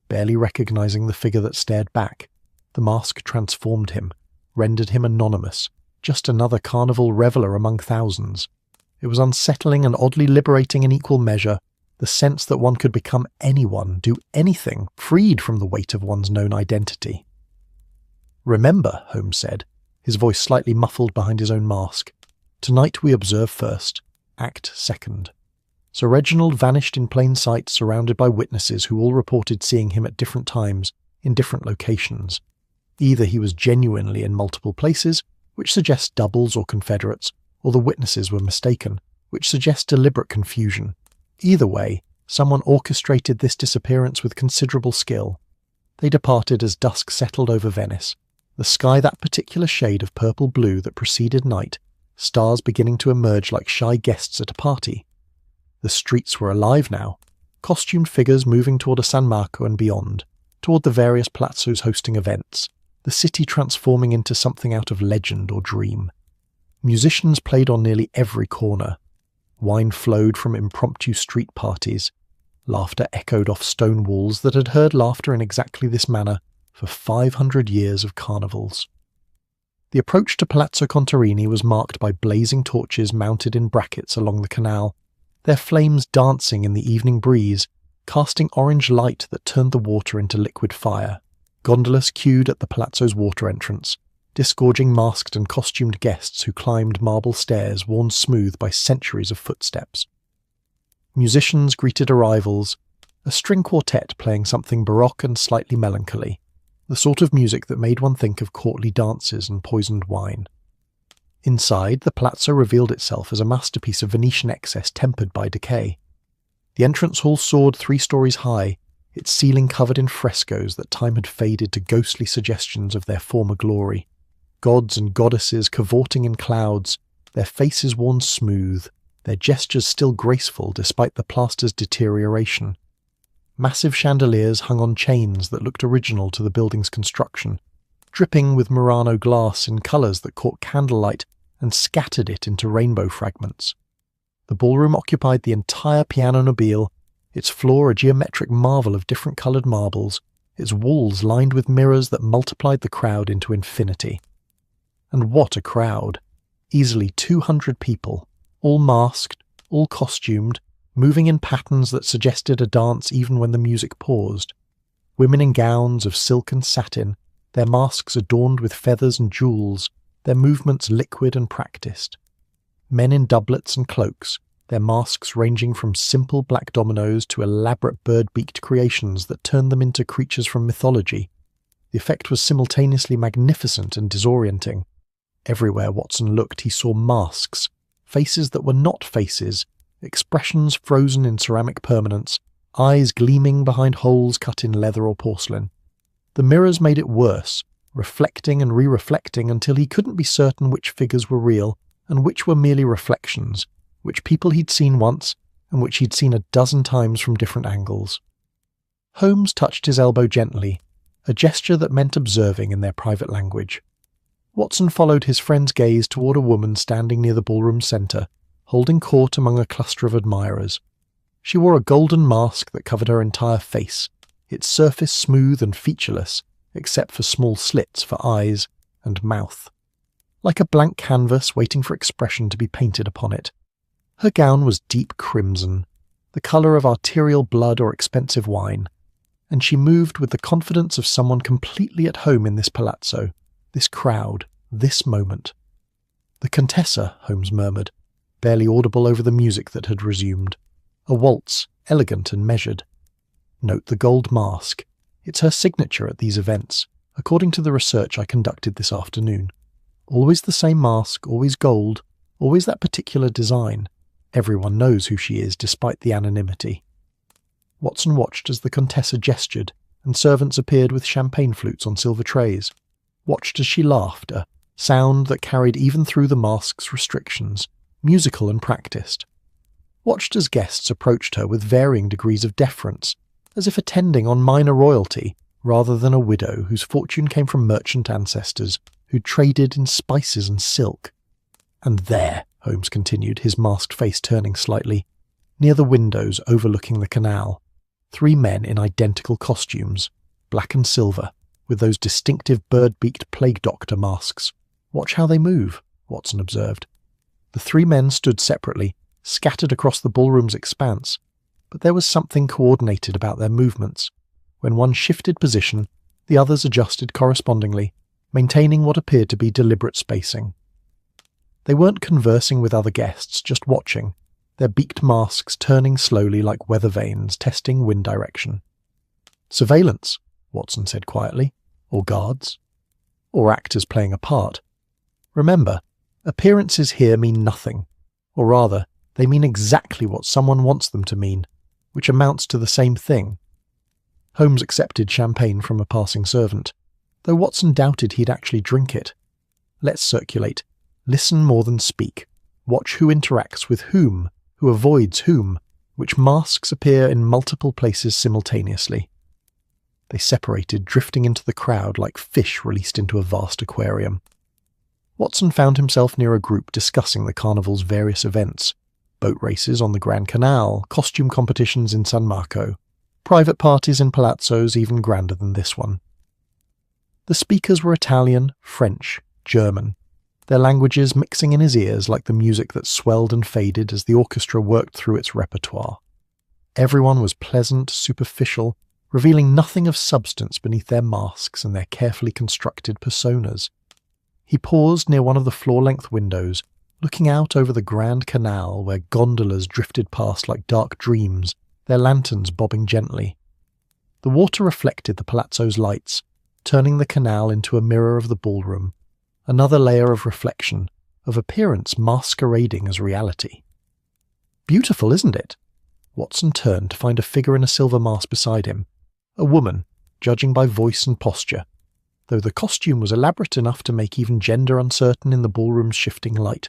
barely recognizing the figure that stared back, The mask transformed him, rendered him anonymous, just another carnival reveller among thousands. It was unsettling and oddly liberating in equal measure, the sense that one could become anyone, do anything, freed from the weight of one's known identity. "Remember," Holmes said, his voice slightly muffled behind his own mask, "tonight we observe first, act second." Sir Reginald vanished in plain sight, surrounded by witnesses who all reported seeing him at different times, in different locations. Either he was genuinely in multiple places, which suggests doubles or confederates, or the witnesses were mistaken, which suggests deliberate confusion. Either way, someone orchestrated this disappearance with considerable skill. They departed as dusk settled over Venice, the sky that particular shade of purple-blue that preceded night, stars beginning to emerge like shy guests at a party. The streets were alive now, costumed figures moving toward a San Marco and beyond, toward the various palazzos hosting events, the city transforming into something out of legend or dream. Musicians played on nearly every corner. Wine flowed from impromptu street parties. Laughter echoed off stone walls that had heard laughter in exactly this manner for 500 years of carnivals. The approach to Palazzo Contarini was marked by blazing torches mounted in brackets along the canal, their flames dancing in the evening breeze, casting orange light that turned the water into liquid fire. Gondolas queued at the palazzo's water entrance, disgorging masked and costumed guests who climbed marble stairs worn smooth by centuries of footsteps. Musicians greeted arrivals, a string quartet playing something baroque and slightly melancholy, the sort of music that made one think of courtly dances and poisoned wine. Inside, the palazzo revealed itself as a masterpiece of Venetian excess tempered by decay. The entrance hall soared 3 stories high, its ceiling covered in frescoes that time had faded to ghostly suggestions of their former glory. Gods and goddesses cavorting in clouds, their faces worn smooth, their gestures still graceful despite the plaster's deterioration. Massive chandeliers hung on chains that looked original to the building's construction, dripping with Murano glass in colours that caught candlelight and scattered it into rainbow fragments. The ballroom occupied the entire piano nobile, its floor a geometric marvel of different coloured marbles, its walls lined with mirrors that multiplied the crowd into infinity. And what a crowd! Easily 200 people, all masked, all costumed, moving in patterns that suggested a dance even when the music paused. Women in gowns of silk and satin, their masks adorned with feathers and jewels, their movements liquid and practiced. Men in doublets and cloaks, their masks ranging from simple black dominoes to elaborate bird-beaked creations that turned them into creatures from mythology. The effect was simultaneously magnificent and disorienting. Everywhere Watson looked, he saw masks, faces that were not faces, expressions frozen in ceramic permanence, eyes gleaming behind holes cut in leather or porcelain. The mirrors made it worse, reflecting and re-reflecting until he couldn't be certain which figures were real and which were merely reflections, which people he'd seen once and which he'd seen a dozen times from different angles. Holmes touched his elbow gently, a gesture that meant observing in their private language. Watson followed his friend's gaze toward a woman standing near the ballroom centre, holding court among a cluster of admirers. She wore a golden mask that covered her entire face, its surface smooth and featureless, except for small slits for eyes and mouth. Like a blank canvas waiting for expression to be painted upon it. Her gown was deep crimson, the colour of arterial blood or expensive wine, and she moved with the confidence of someone completely at home in this palazzo, this crowd, this moment. "The Contessa," Holmes murmured, barely audible over the music that had resumed. A waltz, elegant and measured. Note the gold mask. It's her signature at these events, according to the research I conducted this afternoon. Always the same mask, always gold, always that particular design. Everyone knows who she is, despite the anonymity. Watson watched as the Contessa gestured, and servants appeared with champagne flutes on silver trays. Watched as she laughed, a sound that carried even through the mask's restrictions, musical and practiced. Watched as guests approached her with varying degrees of deference, as if attending on minor royalty, rather than a widow whose fortune came from merchant ancestors who traded in spices and silk. And there, Holmes continued, his masked face turning slightly, near the windows overlooking the canal, 3 men in identical costumes, black and silver, with those distinctive bird-beaked plague doctor masks. Watch how they move, Watson observed. The three men stood separately, scattered across the ballroom's expanse, but there was something coordinated about their movements. When one shifted position, the others adjusted correspondingly, maintaining what appeared to be deliberate spacing. They weren't conversing with other guests, just watching, their beaked masks turning slowly like weather vanes, testing wind direction. "Surveillance," Watson said quietly. "Or guards. Or actors playing a part. Remember, appearances here mean nothing. Or rather, they mean exactly what someone wants them to mean, which amounts to the same thing." Holmes accepted champagne from a passing servant, though Watson doubted he'd actually drink it. "Let's circulate. Listen more than speak. Watch who interacts with whom, who avoids whom, which masks appear in multiple places simultaneously." They separated, drifting into the crowd like fish released into a vast aquarium. Watson found himself near a group discussing the carnival's various events: boat races on the Grand Canal, costume competitions in San Marco, private parties in palazzos even grander than this one. The speakers were Italian, French, German, their languages mixing in his ears like the music that swelled and faded as the orchestra worked through its repertoire. Everyone was pleasant, superficial, revealing nothing of substance beneath their masks and their carefully constructed personas. He paused near one of the floor-length windows, looking out over the Grand Canal where gondolas drifted past like dark dreams, their lanterns bobbing gently. The water reflected the palazzo's lights, turning the canal into a mirror of the ballroom, another layer of reflection, of appearance masquerading as reality. "Beautiful, isn't it?" Watson turned to find a figure in a silver mask beside him, a woman, judging by voice and posture, though the costume was elaborate enough to make even gender uncertain in the ballroom's shifting light.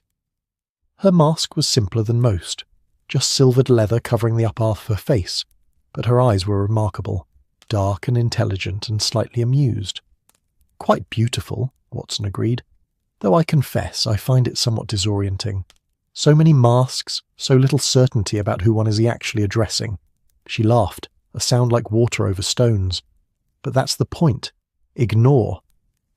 Her mask was simpler than most, just silvered leather covering the upper half of her face, but her eyes were remarkable, dark and intelligent and slightly amused. "Quite beautiful," Watson agreed, "though I confess I find it somewhat disorienting. So many masks, so little certainty about who one is actually addressing." She laughed, a sound like water over stones. "But that's the point. Ignore.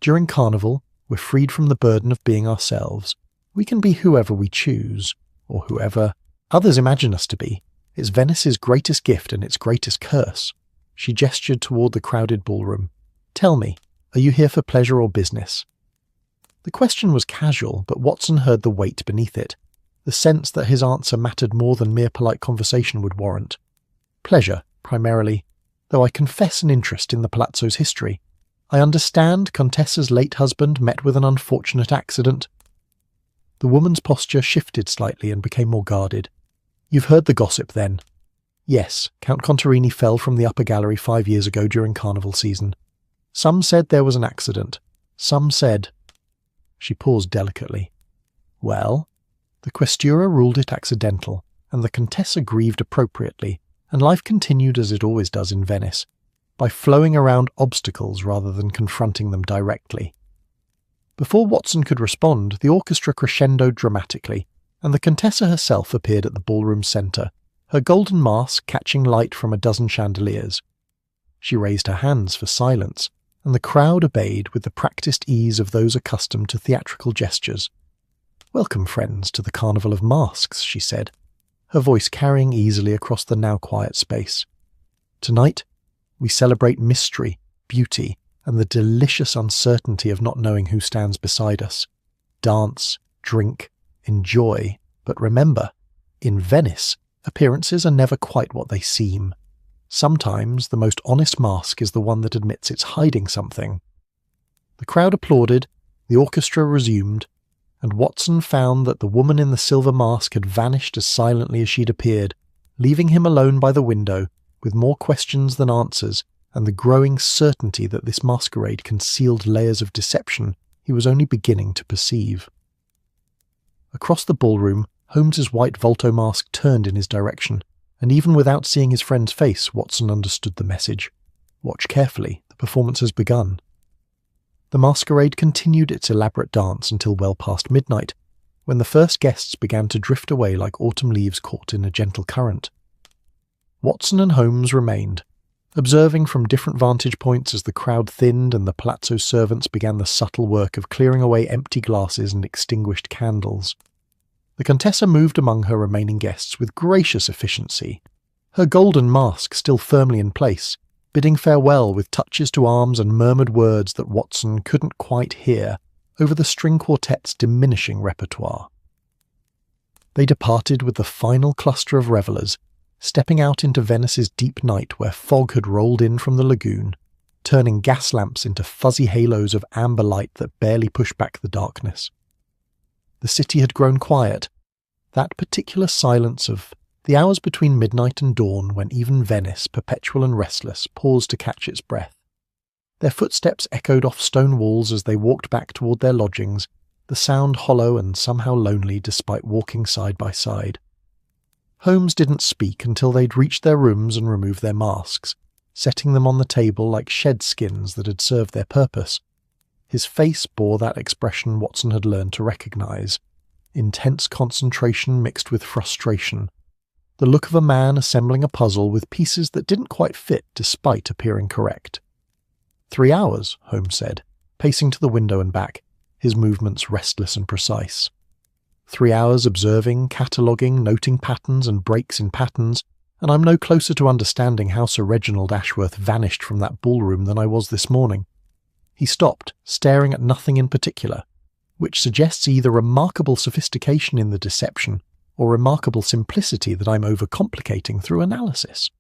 During Carnival, we're freed from the burden of being ourselves. We can be whoever we choose, or whoever others imagine us to be. It's Venice's greatest gift and its greatest curse." She gestured toward the crowded ballroom. "Tell me, are you here for pleasure or business?" The question was casual, but Watson heard the weight beneath it, the sense that his answer mattered more than mere polite conversation would warrant. "Pleasure, primarily, though I confess an interest in the palazzo's history. I understand Contessa's late husband met with an unfortunate accident." The woman's posture shifted slightly and became more guarded. "You've heard the gossip, then?" "Yes, Count Contarini fell from the upper gallery 5 years ago during Carnival season. Some said there was an accident. Some said—" She paused delicately. "Well?" The Questura ruled it accidental, and the Contessa grieved appropriately, and life continued as it always does in Venice, by flowing around obstacles rather than confronting them directly. Before Watson could respond, the orchestra crescendoed dramatically, and the Contessa herself appeared at the ballroom's centre, her golden mask catching light from a dozen chandeliers. She raised her hands for silence, and the crowd obeyed with the practised ease of those accustomed to theatrical gestures. "Welcome, friends, to the Carnival of Masks," she said, her voice carrying easily across the now quiet space. "Tonight, we celebrate mystery, beauty, and the delicious uncertainty of not knowing who stands beside us. Dance, drink, enjoy, but remember, in Venice, appearances are never quite what they seem. Sometimes the most honest mask is the one that admits it's hiding something." The crowd applauded, the orchestra resumed, and Watson found that the woman in the silver mask had vanished as silently as she'd appeared, leaving him alone by the window, with more questions than answers, and the growing certainty that this masquerade concealed layers of deception he was only beginning to perceive. Across the ballroom, Holmes's white Volto mask turned in his direction, and even without seeing his friend's face, Watson understood the message. "Watch carefully, the performance has begun." The masquerade continued its elaborate dance until well past midnight, when the first guests began to drift away like autumn leaves caught in a gentle current. Watson and Holmes remained, observing from different vantage points as the crowd thinned and the palazzo servants began the subtle work of clearing away empty glasses and extinguished candles. The Contessa moved among her remaining guests with gracious efficiency, her golden mask still firmly in place, bidding farewell with touches to arms and murmured words that Watson couldn't quite hear over the string quartet's diminishing repertoire. They departed with the final cluster of revellers, stepping out into Venice's deep night where fog had rolled in from the lagoon, turning gas lamps into fuzzy halos of amber light that barely pushed back the darkness. The city had grown quiet, that particular silence of the hours between midnight and dawn when even Venice, perpetual and restless, paused to catch its breath. Their footsteps echoed off stone walls as they walked back toward their lodgings, the sound hollow and somehow lonely despite walking side by side. Holmes didn't speak until they'd reached their rooms and removed their masks, setting them on the table like shed skins that had served their purpose. His face bore that expression Watson had learned to recognize, intense concentration mixed with frustration, the look of a man assembling a puzzle with pieces that didn't quite fit despite appearing correct. 3 hours, Holmes said, pacing to the window and back, his movements restless and precise. 3 hours observing, cataloguing, noting patterns and breaks in patterns, and I'm no closer to understanding how Sir Reginald Ashworth vanished from that ballroom than I was this morning. He stopped, staring at nothing in particular, which suggests either remarkable sophistication in the deception or remarkable simplicity that I'm overcomplicating through analysis.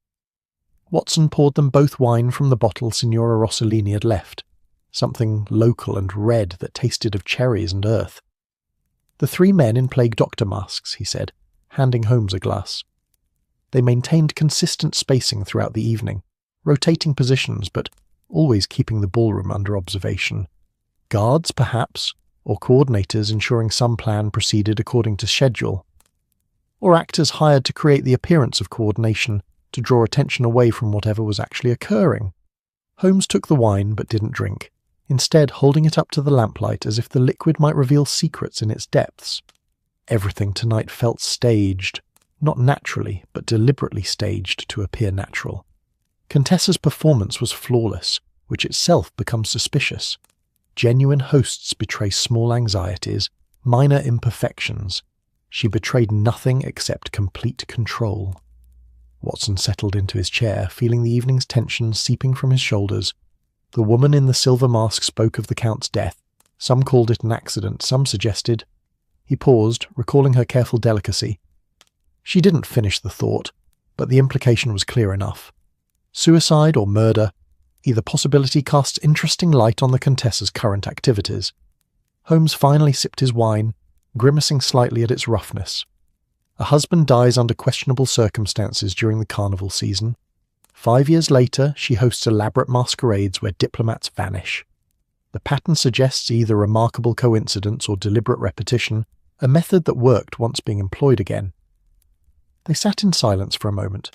Watson poured them both wine from the bottle Signora Rossellini had left, something local and red that tasted of cherries and earth. The 3 men in plague doctor masks, he said, handing Holmes a glass. They maintained consistent spacing throughout the evening, rotating positions but always keeping the ballroom under observation. Guards, perhaps, or coordinators ensuring some plan proceeded according to schedule, or actors hired to create the appearance of coordination to draw attention away from whatever was actually occurring. Holmes took the wine but didn't drink, instead holding it up to the lamplight as if the liquid might reveal secrets in its depths. Everything tonight felt staged, not naturally, but deliberately staged to appear natural. Contessa's performance was flawless, which itself becomes suspicious. Genuine hosts betray small anxieties, minor imperfections. She betrayed nothing except complete control. Watson settled into his chair, feeling the evening's tension seeping from his shoulders. The woman in the silver mask spoke of the Count's death. Some called it an accident, some suggested. He paused, recalling her careful delicacy. She didn't finish the thought, but the implication was clear enough. Suicide or murder, either possibility casts interesting light on the Contessa's current activities. Holmes finally sipped his wine, grimacing slightly at its roughness. A husband dies under questionable circumstances during the Carnival season. 5 years later, she hosts elaborate masquerades where diplomats vanish. The pattern suggests either remarkable coincidence or deliberate repetition, a method that worked once being employed again. They sat in silence for a moment,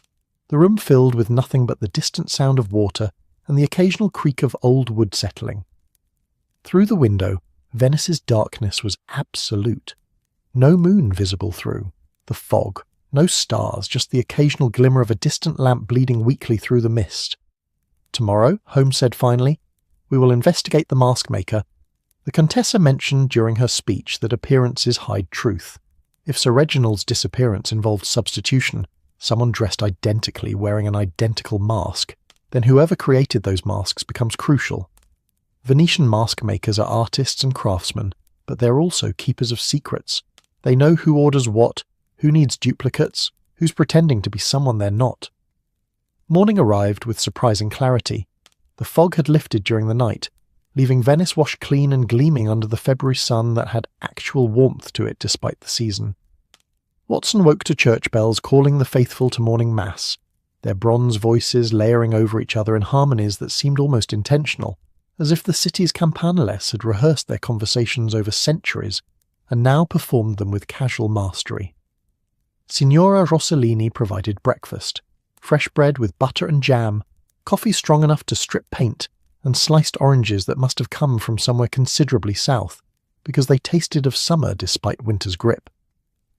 the room filled with nothing but the distant sound of water and the occasional creak of old wood settling. Through the window, Venice's darkness was absolute. No moon visible through. The fog. No stars, just the occasional glimmer of a distant lamp bleeding weakly through the mist. Tomorrow, Holmes said finally, we will investigate the mask maker. The Contessa mentioned during her speech that appearances hide truth. If Sir Reginald's disappearance involved substitution, someone dressed identically wearing an identical mask, then whoever created those masks becomes crucial. Venetian mask makers are artists and craftsmen, but they're also keepers of secrets. They know who orders what, who needs duplicates, who's pretending to be someone they're not. Morning arrived with surprising clarity. The fog had lifted during the night, leaving Venice washed clean and gleaming under the February sun that had actual warmth to it despite the season. Watson woke to church bells calling the faithful to morning mass, their bronze voices layering over each other in harmonies that seemed almost intentional, as if the city's campaniless had rehearsed their conversations over centuries and now performed them with casual mastery. Signora Rossellini provided breakfast, fresh bread with butter and jam, coffee strong enough to strip paint, and sliced oranges that must have come from somewhere considerably south, because they tasted of summer despite winter's grip.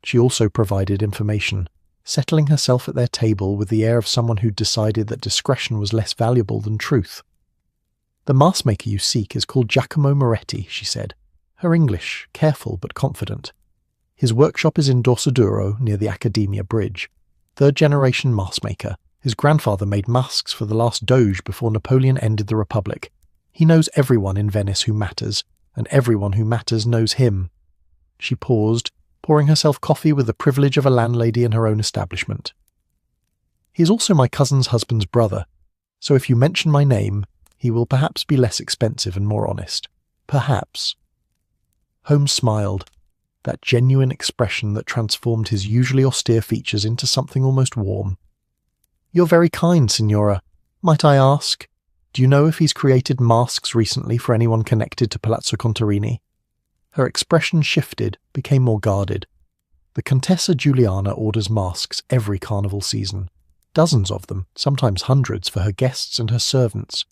She also provided information, settling herself at their table with the air of someone who'd decided that discretion was less valuable than truth. "The mask-maker you seek is called Giacomo Moretti," she said, her English careful but confident. "His workshop is in Dorsoduro, near the Accademia Bridge. Third-generation mask-maker. His grandfather made masks for the last Doge before Napoleon ended the Republic. He knows everyone in Venice who matters, and everyone who matters knows him." She paused, pouring herself coffee with the privilege of a landlady in her own establishment. "He is also my cousin's husband's brother, so if you mention my name, he will perhaps be less expensive and more honest. Perhaps." Holmes smiled, that genuine expression that transformed his usually austere features into something almost warm. "You're very kind, Signora. Might I ask, do you know if he's created masks recently for anyone connected to Palazzo Contarini?" Her expression shifted, became more guarded. "The Contessa Giuliana orders masks every carnival season. Dozens of them, sometimes hundreds, for her guests and her servants.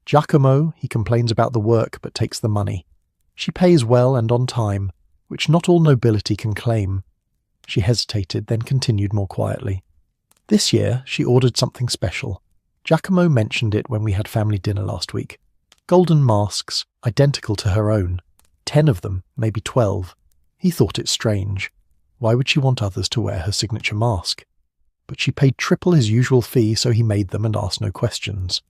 Giacomo, he complains about the work but takes the money. She pays well and on time, which not all nobility can claim." She hesitated, then continued more quietly. "This year she ordered something special. Giacomo mentioned it when we had family dinner last week. Golden masks, identical to her own. 10 of them, maybe 12. He thought it strange. Why would she want others to wear her signature mask? But she paid triple his usual fee, so he made them and asked no questions."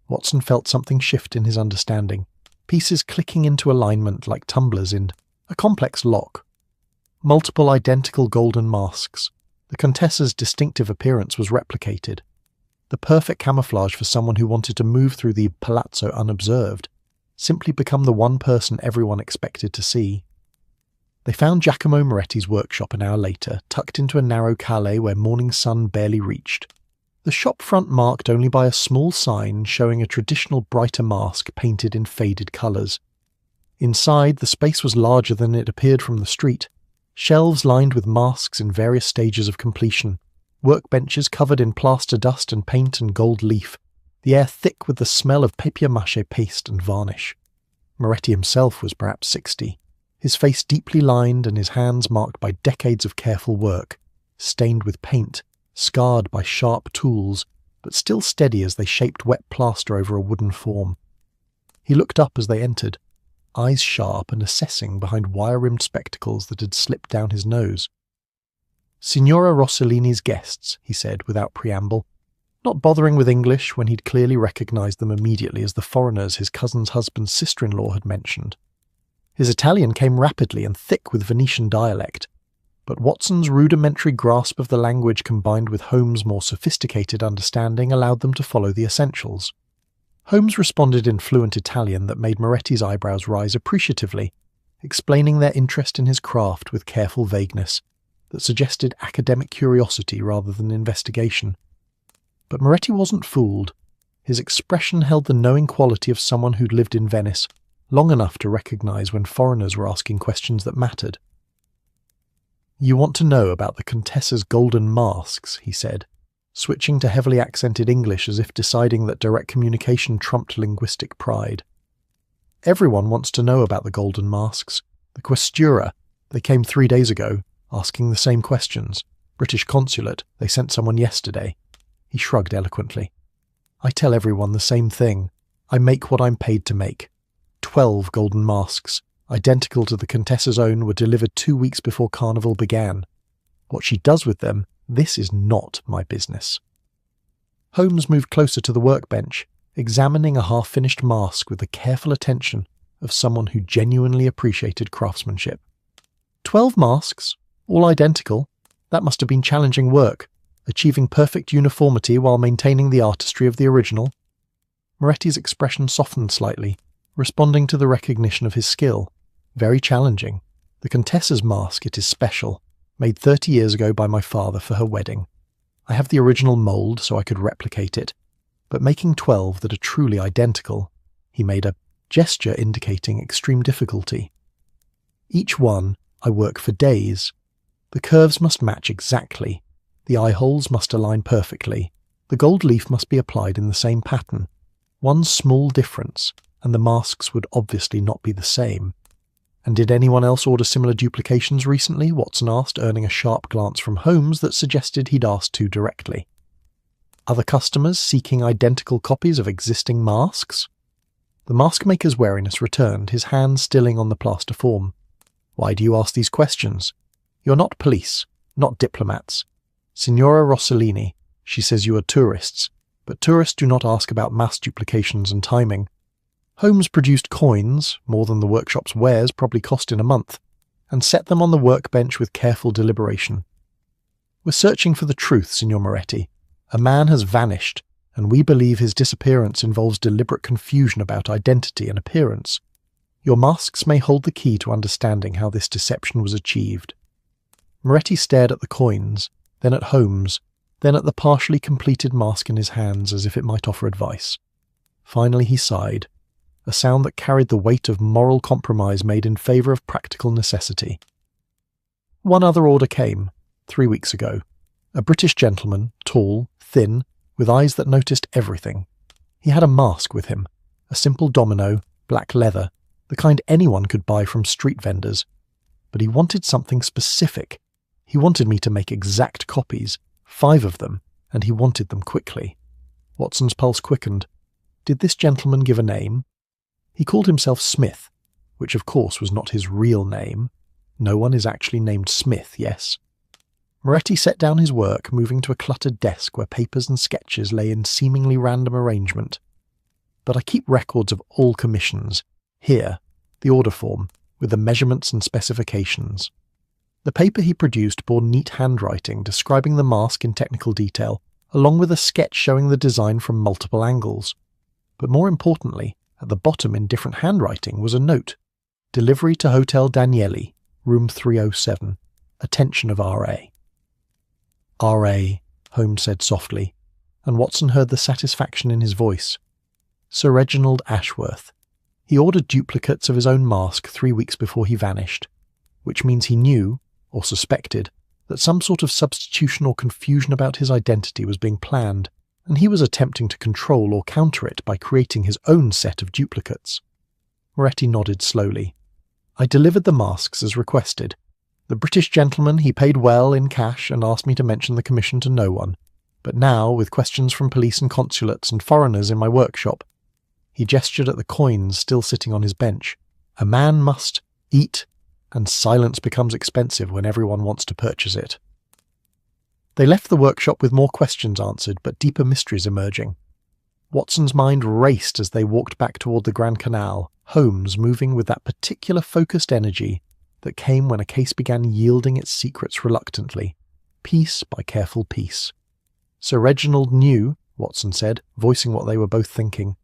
Watson felt something shift in his understanding, pieces clicking into alignment like tumblers in a complex lock. Multiple identical golden masks. The Contessa's distinctive appearance was replicated. The perfect camouflage for someone who wanted to move through the palazzo unobserved, simply become the one person everyone expected to see. They found Giacomo Moretti's workshop an hour later, tucked into a narrow calle where morning sun barely reached. The shop front marked only by a small sign showing a traditional brighter mask painted in faded colours. Inside, the space was larger than it appeared from the street. Shelves lined with masks in various stages of completion. Workbenches covered in plaster dust and paint and gold leaf. The air thick with the smell of papier-mâché paste and varnish. Moretti himself was perhaps 60, his face deeply lined and his hands marked by decades of careful work, stained with paint, scarred by sharp tools, but still steady as they shaped wet plaster over a wooden form. He looked up as they entered, eyes sharp and assessing behind wire-rimmed spectacles that had slipped down his nose. "Signora Rossellini's guests," he said without preamble, not bothering with English when he'd clearly recognised them immediately as the foreigners his cousin's husband's sister-in-law had mentioned. His Italian came rapidly and thick with Venetian dialect, but Watson's rudimentary grasp of the language combined with Holmes' more sophisticated understanding allowed them to follow the essentials. Holmes responded in fluent Italian that made Moretti's eyebrows rise appreciatively, explaining their interest in his craft with careful vagueness that suggested academic curiosity rather than investigation. But Moretti wasn't fooled. His expression held the knowing quality of someone who'd lived in Venice long enough to recognise when foreigners were asking questions that mattered. "You want to know about the Contessa's golden masks," he said, switching to heavily accented English as if deciding that direct communication trumped linguistic pride. "Everyone wants to know about the golden masks. The Questura, they came 3 days ago, asking the same questions. British consulate, they sent someone yesterday." He shrugged eloquently. "I tell everyone the same thing. I make what I'm paid to make. 12 golden masks, identical to the Contessa's own, were delivered 2 weeks before Carnival began. What she does with them, this is not my business." Holmes moved closer to the workbench, examining a half-finished mask with the careful attention of someone who genuinely appreciated craftsmanship. 12 masks? All identical? That must have been challenging work, achieving perfect uniformity while maintaining the artistry of the original. Moretti's expression softened slightly, responding to the recognition of his skill. Very challenging. The Contessa's mask, it is special, made 30 years ago by my father for her wedding. I have the original mould so I could replicate it, but making 12 that are truly identical, he made a gesture indicating extreme difficulty. Each one, I work for days. The curves must match exactly. The eye holes must align perfectly. The gold leaf must be applied in the same pattern. One small difference, and the masks would obviously not be the same. "And did anyone else order similar duplications recently?" Watson asked, earning a sharp glance from Holmes that suggested he'd asked too directly. "Other customers seeking identical copies of existing masks?" The mask maker's wariness returned, his hand stilling on the plaster form. "Why do you ask these questions? You're not police, not diplomats. Signora Rossellini, she says you are tourists, but tourists do not ask about mass duplications and timing." Holmes produced coins, more than the workshop's wares probably cost in a month, and set them on the workbench with careful deliberation. "We're searching for the truth, Signor Moretti. A man has vanished, and we believe his disappearance involves deliberate confusion about identity and appearance. Your masks may hold the key to understanding how this deception was achieved." Moretti stared at the coins, then at Holmes, then at the partially completed mask in his hands as if it might offer advice. Finally he sighed, a sound that carried the weight of moral compromise made in favour of practical necessity. One other order came, 3 weeks ago. A British gentleman, tall, thin, with eyes that noticed everything. He had a mask with him, a simple domino, black leather, the kind anyone could buy from street vendors. But he wanted something specific. He wanted me to make exact copies, 5 of them, and he wanted them quickly. Watson's pulse quickened. Did this gentleman give a name? He called himself Smith, which of course was not his real name. No one is actually named Smith, yes? Moretti set down his work, moving to a cluttered desk where papers and sketches lay in seemingly random arrangement. "But I keep records of all commissions. Here, the order form, with the measurements and specifications." The paper he produced bore neat handwriting describing the mask in technical detail, along with a sketch showing the design from multiple angles. But more importantly, at the bottom in different handwriting was a note. "Delivery to Hotel Danieli, room 307. Attention of R.A." "R.A.," Holmes said softly, and Watson heard the satisfaction in his voice. "Sir Reginald Ashworth. He ordered duplicates of his own mask 3 weeks before he vanished, which means he knew, or suspected, that some sort of substitution or confusion about his identity was being planned, and he was attempting to control or counter it by creating his own set of duplicates." Moretti nodded slowly. "I delivered the masks as requested. The British gentleman, he paid well in cash and asked me to mention the commission to no one. But now, with questions from police and consulates and foreigners in my workshop," he gestured at the coins still sitting on his bench, "a man must eat, and silence becomes expensive when everyone wants to purchase it." They left the workshop with more questions answered, but deeper mysteries emerging. Watson's mind raced as they walked back toward the Grand Canal, Holmes moving with that particular focused energy that came when a case began yielding its secrets reluctantly, piece by careful piece. Sir Reginald knew, Watson said, voicing what they were both thinking.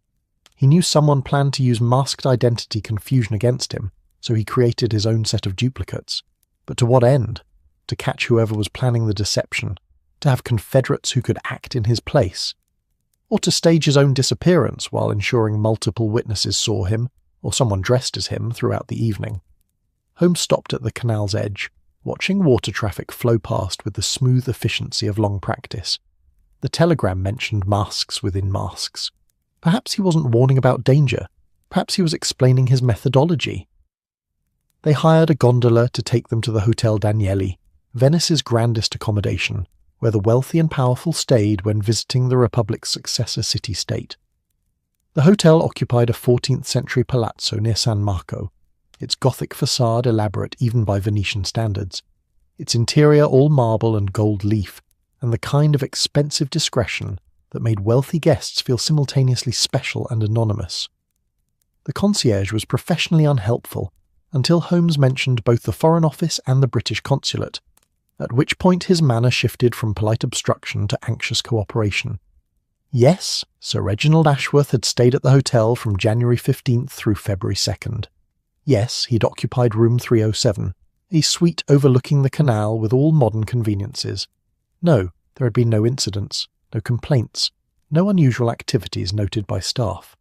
He knew someone planned to use masked identity confusion against him, so he created his own set of duplicates. But to what end? To catch whoever was planning the deception? To have confederates who could act in his place? Or to stage his own disappearance while ensuring multiple witnesses saw him, or someone dressed as him, throughout the evening? Holmes stopped at the canal's edge, watching water traffic flow past with the smooth efficiency of long practice. The telegram mentioned masks within masks. Perhaps he wasn't warning about danger. Perhaps he was explaining his methodology. They hired a gondola to take them to the Hotel Danieli, Venice's grandest accommodation, where the wealthy and powerful stayed when visiting the Republic's successor city-state. The hotel occupied a 14th-century palazzo near San Marco, its Gothic facade elaborate even by Venetian standards, its interior all marble and gold leaf, and the kind of expensive discretion that made wealthy guests feel simultaneously special and anonymous. The concierge was professionally unhelpful until Holmes mentioned both the Foreign Office and the British consulate, at which point his manner shifted from polite obstruction to anxious cooperation. Yes, Sir Reginald Ashworth had stayed at the hotel from January 15th through February 2nd. Yes, he'd occupied room 307, a suite overlooking the canal with all modern conveniences. No, there had been no incidents, no complaints, no unusual activities noted by staff.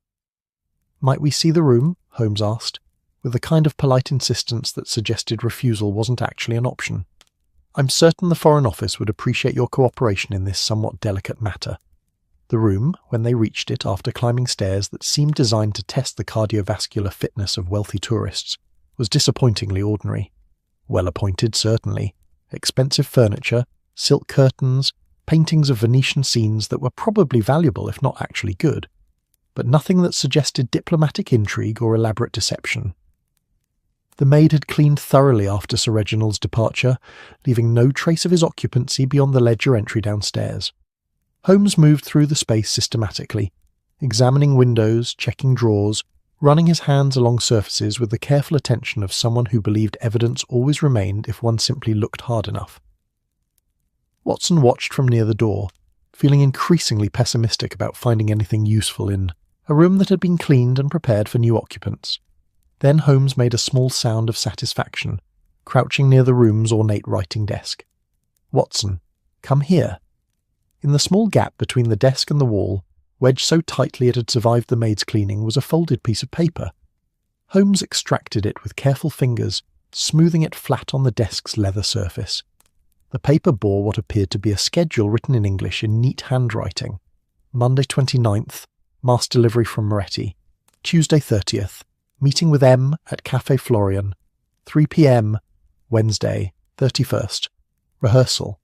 "Might we see the room?" Holmes asked, with the kind of polite insistence that suggested refusal wasn't actually an option. "I'm certain the Foreign Office would appreciate your cooperation in this somewhat delicate matter." The room, when they reached it after climbing stairs that seemed designed to test the cardiovascular fitness of wealthy tourists, was disappointingly ordinary. Well-appointed, certainly. Expensive furniture, silk curtains, paintings of Venetian scenes that were probably valuable if not actually good, but nothing that suggested diplomatic intrigue or elaborate deception. The maid had cleaned thoroughly after Sir Reginald's departure, leaving no trace of his occupancy beyond the ledger entry downstairs. Holmes moved through the space systematically, examining windows, checking drawers, running his hands along surfaces with the careful attention of someone who believed evidence always remained if one simply looked hard enough. Watson watched from near the door, feeling increasingly pessimistic about finding anything useful in a room that had been cleaned and prepared for new occupants. Then Holmes made a small sound of satisfaction, crouching near the room's ornate writing desk. "Watson, come here." In the small gap between the desk and the wall, wedged so tightly it had survived the maid's cleaning, was a folded piece of paper. Holmes extracted it with careful fingers, smoothing it flat on the desk's leather surface. The paper bore what appeared to be a schedule written in English in neat handwriting. Monday 29th, mass delivery from Moretti. Tuesday 30th, meeting with M at Café Florian. 3 p.m. Wednesday 31st, rehearsal.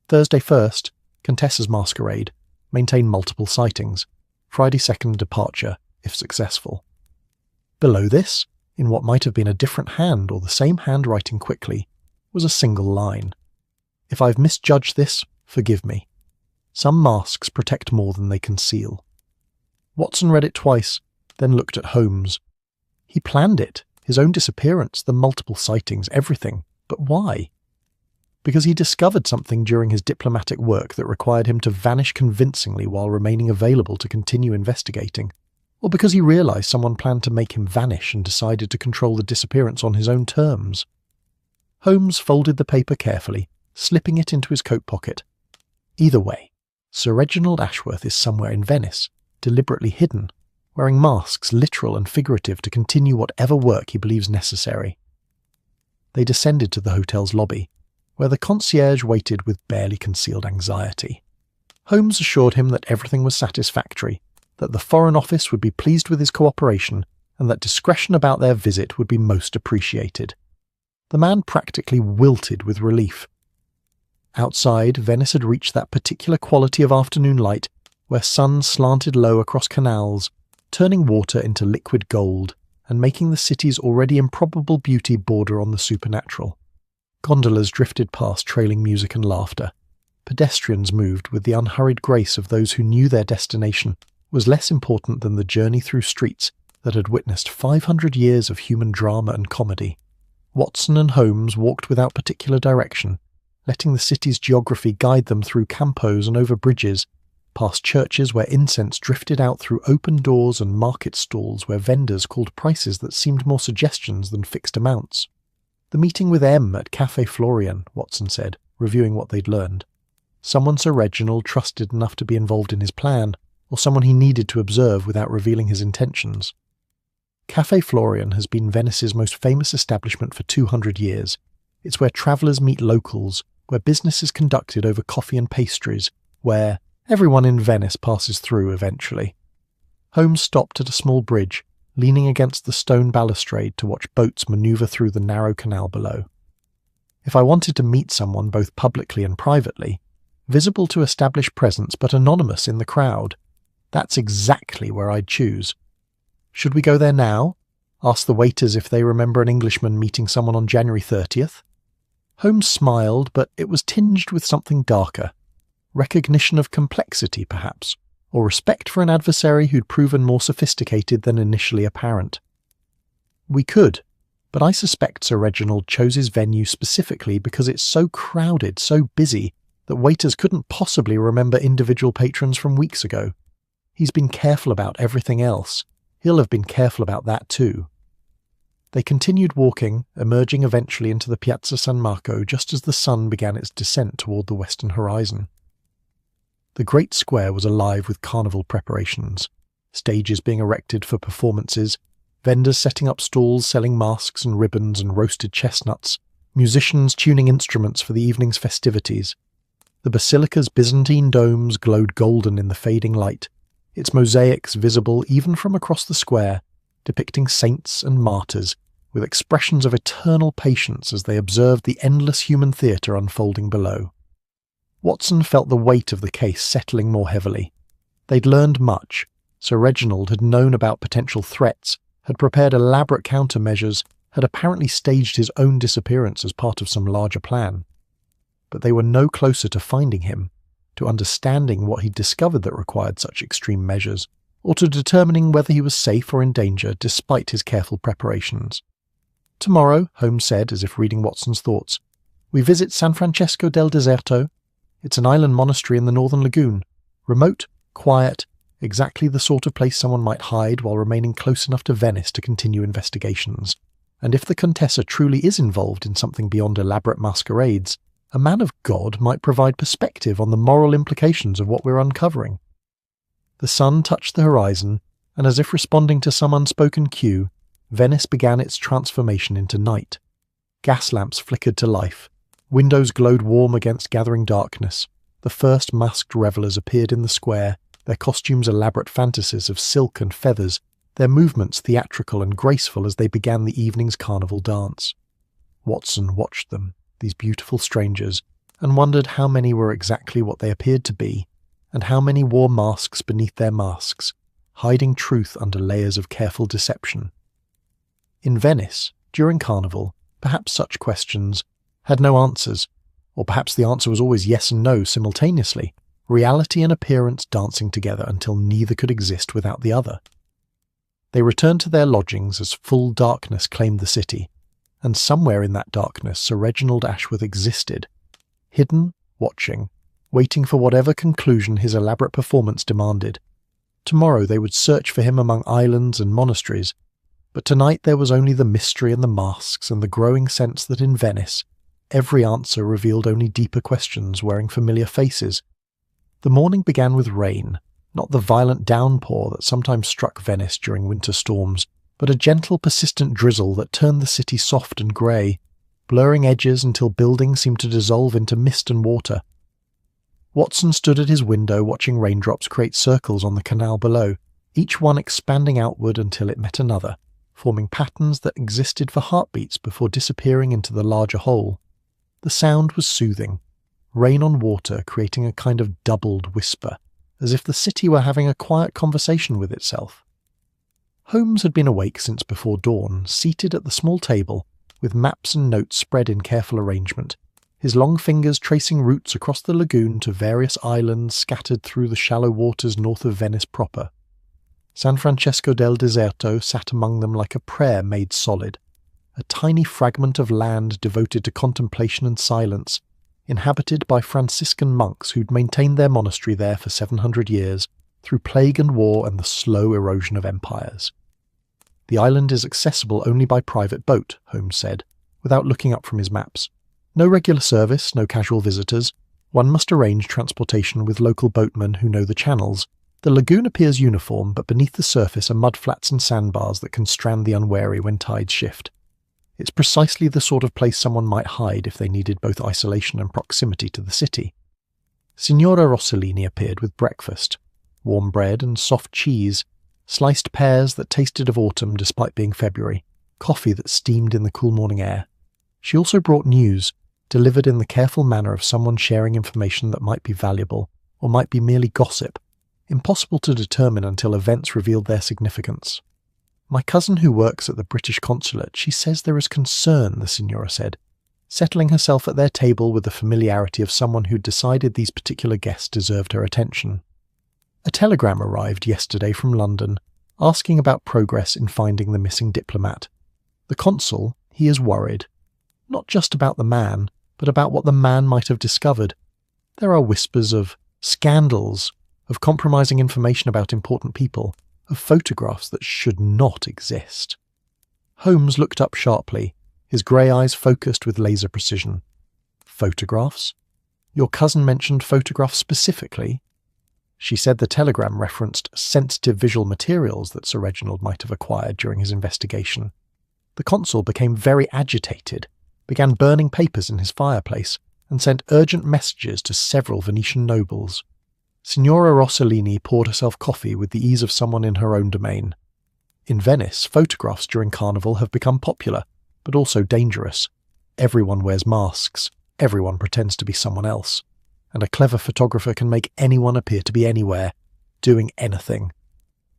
Thursday 1st, Contessa's masquerade. Maintain multiple sightings. Friday 2nd, departure, if successful. Below this, in what might have been a different hand or the same handwriting quickly, was a single line. "If I've misjudged this, forgive me. Some masks protect more than they conceal." Watson read it twice, then looked at Holmes. He planned it, his own disappearance, the multiple sightings, everything. But why? Because he discovered something during his diplomatic work that required him to vanish convincingly while remaining available to continue investigating? Or because he realized someone planned to make him vanish and decided to control the disappearance on his own terms? Holmes folded the paper carefully, slipping it into his coat pocket. Either way, Sir Reginald Ashworth is somewhere in Venice, deliberately hidden, wearing masks, literal and figurative, to continue whatever work he believes necessary. They descended to the hotel's lobby, where the concierge waited with barely concealed anxiety. Holmes assured him that everything was satisfactory, that the Foreign Office would be pleased with his cooperation, and that discretion about their visit would be most appreciated. The man practically wilted with relief. Outside, Venice had reached that particular quality of afternoon light where sun slanted low across canals, turning water into liquid gold and making the city's already improbable beauty border on the supernatural. Gondolas drifted past, trailing music and laughter. Pedestrians moved with the unhurried grace of those who knew their destination was less important than the journey through streets that had witnessed 500 years of human drama and comedy. Watson and Holmes walked without particular direction, letting the city's geography guide them through campos and over bridges, past churches where incense drifted out through open doors and market stalls where vendors called prices that seemed more suggestions than fixed amounts. "The meeting with M at Café Florian," Watson said, reviewing what they'd learned. Someone Sir Reginald trusted enough to be involved in his plan, or someone he needed to observe without revealing his intentions. Café Florian has been Venice's most famous establishment for 200 years. It's where travellers meet locals, where business is conducted over coffee and pastries, where everyone in Venice passes through eventually. Holmes stopped at a small bridge, leaning against the stone balustrade to watch boats manoeuvre through the narrow canal below. If I wanted to meet someone both publicly and privately, visible to established presence but anonymous in the crowd, that's exactly where I'd choose. "Should we go there now?" asked the waiters if they remember an Englishman meeting someone on January 30th. Holmes smiled, but it was tinged with something darker. Recognition of complexity, perhaps, or respect for an adversary who'd proven more sophisticated than initially apparent. "We could, but I suspect Sir Reginald chose his venue specifically because it's so crowded, so busy, that waiters couldn't possibly remember individual patrons from weeks ago. He's been careful about everything else. He'll have been careful about that too." They continued walking, emerging eventually into the Piazza San Marco just as the sun began its descent toward the western horizon. The great square was alive with carnival preparations, stages being erected for performances, vendors setting up stalls selling masks and ribbons and roasted chestnuts, musicians tuning instruments for the evening's festivities. The basilica's Byzantine domes glowed golden in the fading light, its mosaics visible even from across the square, depicting saints and martyrs, with expressions of eternal patience as they observed the endless human theatre unfolding below. Watson felt the weight of the case settling more heavily. They'd learned much. Sir Reginald had known about potential threats, had prepared elaborate countermeasures, had apparently staged his own disappearance as part of some larger plan. But they were no closer to finding him, to understanding what he'd discovered that required such extreme measures, or to determining whether he was safe or in danger despite his careful preparations. "Tomorrow," Holmes said, as if reading Watson's thoughts, "we visit San Francesco del Deserto. It's an island monastery in the northern lagoon. Remote, quiet, exactly the sort of place someone might hide while remaining close enough to Venice to continue investigations. And if the Contessa truly is involved in something beyond elaborate masquerades, a man of God might provide perspective on the moral implications of what we're uncovering." The sun touched the horizon, and as if responding to some unspoken cue, Venice began its transformation into night. Gas lamps flickered to life. Windows glowed warm against gathering darkness. The first masked revellers appeared in the square, their costumes elaborate fantasies of silk and feathers, their movements theatrical and graceful as they began the evening's carnival dance. Watson watched them, these beautiful strangers, and wondered how many were exactly what they appeared to be, and how many wore masks beneath their masks, hiding truth under layers of careful deception. In Venice, during Carnival, perhaps such questions had no answers, or perhaps the answer was always yes and no simultaneously, reality and appearance dancing together until neither could exist without the other. They returned to their lodgings as full darkness claimed the city, and somewhere in that darkness Sir Reginald Ashworth existed, hidden, watching, waiting for whatever conclusion his elaborate performance demanded. Tomorrow they would search for him among islands and monasteries, but tonight there was only the mystery and the masks and the growing sense that in Venice, every answer revealed only deeper questions wearing familiar faces. The morning began with rain, not the violent downpour that sometimes struck Venice during winter storms, but a gentle, persistent drizzle that turned the city soft and grey, blurring edges until buildings seemed to dissolve into mist and water. Watson stood at his window watching raindrops create circles on the canal below, each one expanding outward until it met another, forming patterns that existed for heartbeats before disappearing into the larger whole. The sound was soothing, rain on water creating a kind of doubled whisper, as if the city were having a quiet conversation with itself. Holmes had been awake since before dawn, seated at the small table, with maps and notes spread in careful arrangement, his long fingers tracing routes across the lagoon to various islands scattered through the shallow waters north of Venice proper. San Francesco del Deserto sat among them like a prayer made solid, a tiny fragment of land devoted to contemplation and silence, inhabited by Franciscan monks who'd maintained their monastery there for 700 years, through plague and war and the slow erosion of empires. The island is accessible only by private boat, Holmes said, without looking up from his maps. No regular service, no casual visitors. One must arrange transportation with local boatmen who know the channels. The lagoon appears uniform, but beneath the surface are mudflats and sandbars that can strand the unwary when tides shift. It's precisely the sort of place someone might hide if they needed both isolation and proximity to the city. Signora Rossellini appeared with breakfast, warm bread and soft cheese, sliced pears that tasted of autumn despite being February, coffee that steamed in the cool morning air. She also brought news, delivered in the careful manner of someone sharing information that might be valuable, or might be merely gossip, impossible to determine until events revealed their significance. "My cousin who works at the British consulate, she says there is concern," the signora said, settling herself at their table with the familiarity of someone who'd decided these particular guests deserved her attention. "A telegram arrived yesterday from London, asking about progress in finding the missing diplomat. The consul, he is worried. Not just about the man, but about what the man might have discovered. There are whispers of scandals, of compromising information about important people, of photographs that should not exist." Holmes looked up sharply, his grey eyes focused with laser precision. "Photographs? Your cousin mentioned photographs specifically?" She said the telegram referenced sensitive visual materials that Sir Reginald might have acquired during his investigation. The consul became very agitated, began burning papers in his fireplace, and sent urgent messages to several Venetian nobles. Signora Rossellini poured herself coffee with the ease of someone in her own domain. In Venice, photographs during Carnival have become popular, but also dangerous. Everyone wears masks, everyone pretends to be someone else, and a clever photographer can make anyone appear to be anywhere, doing anything.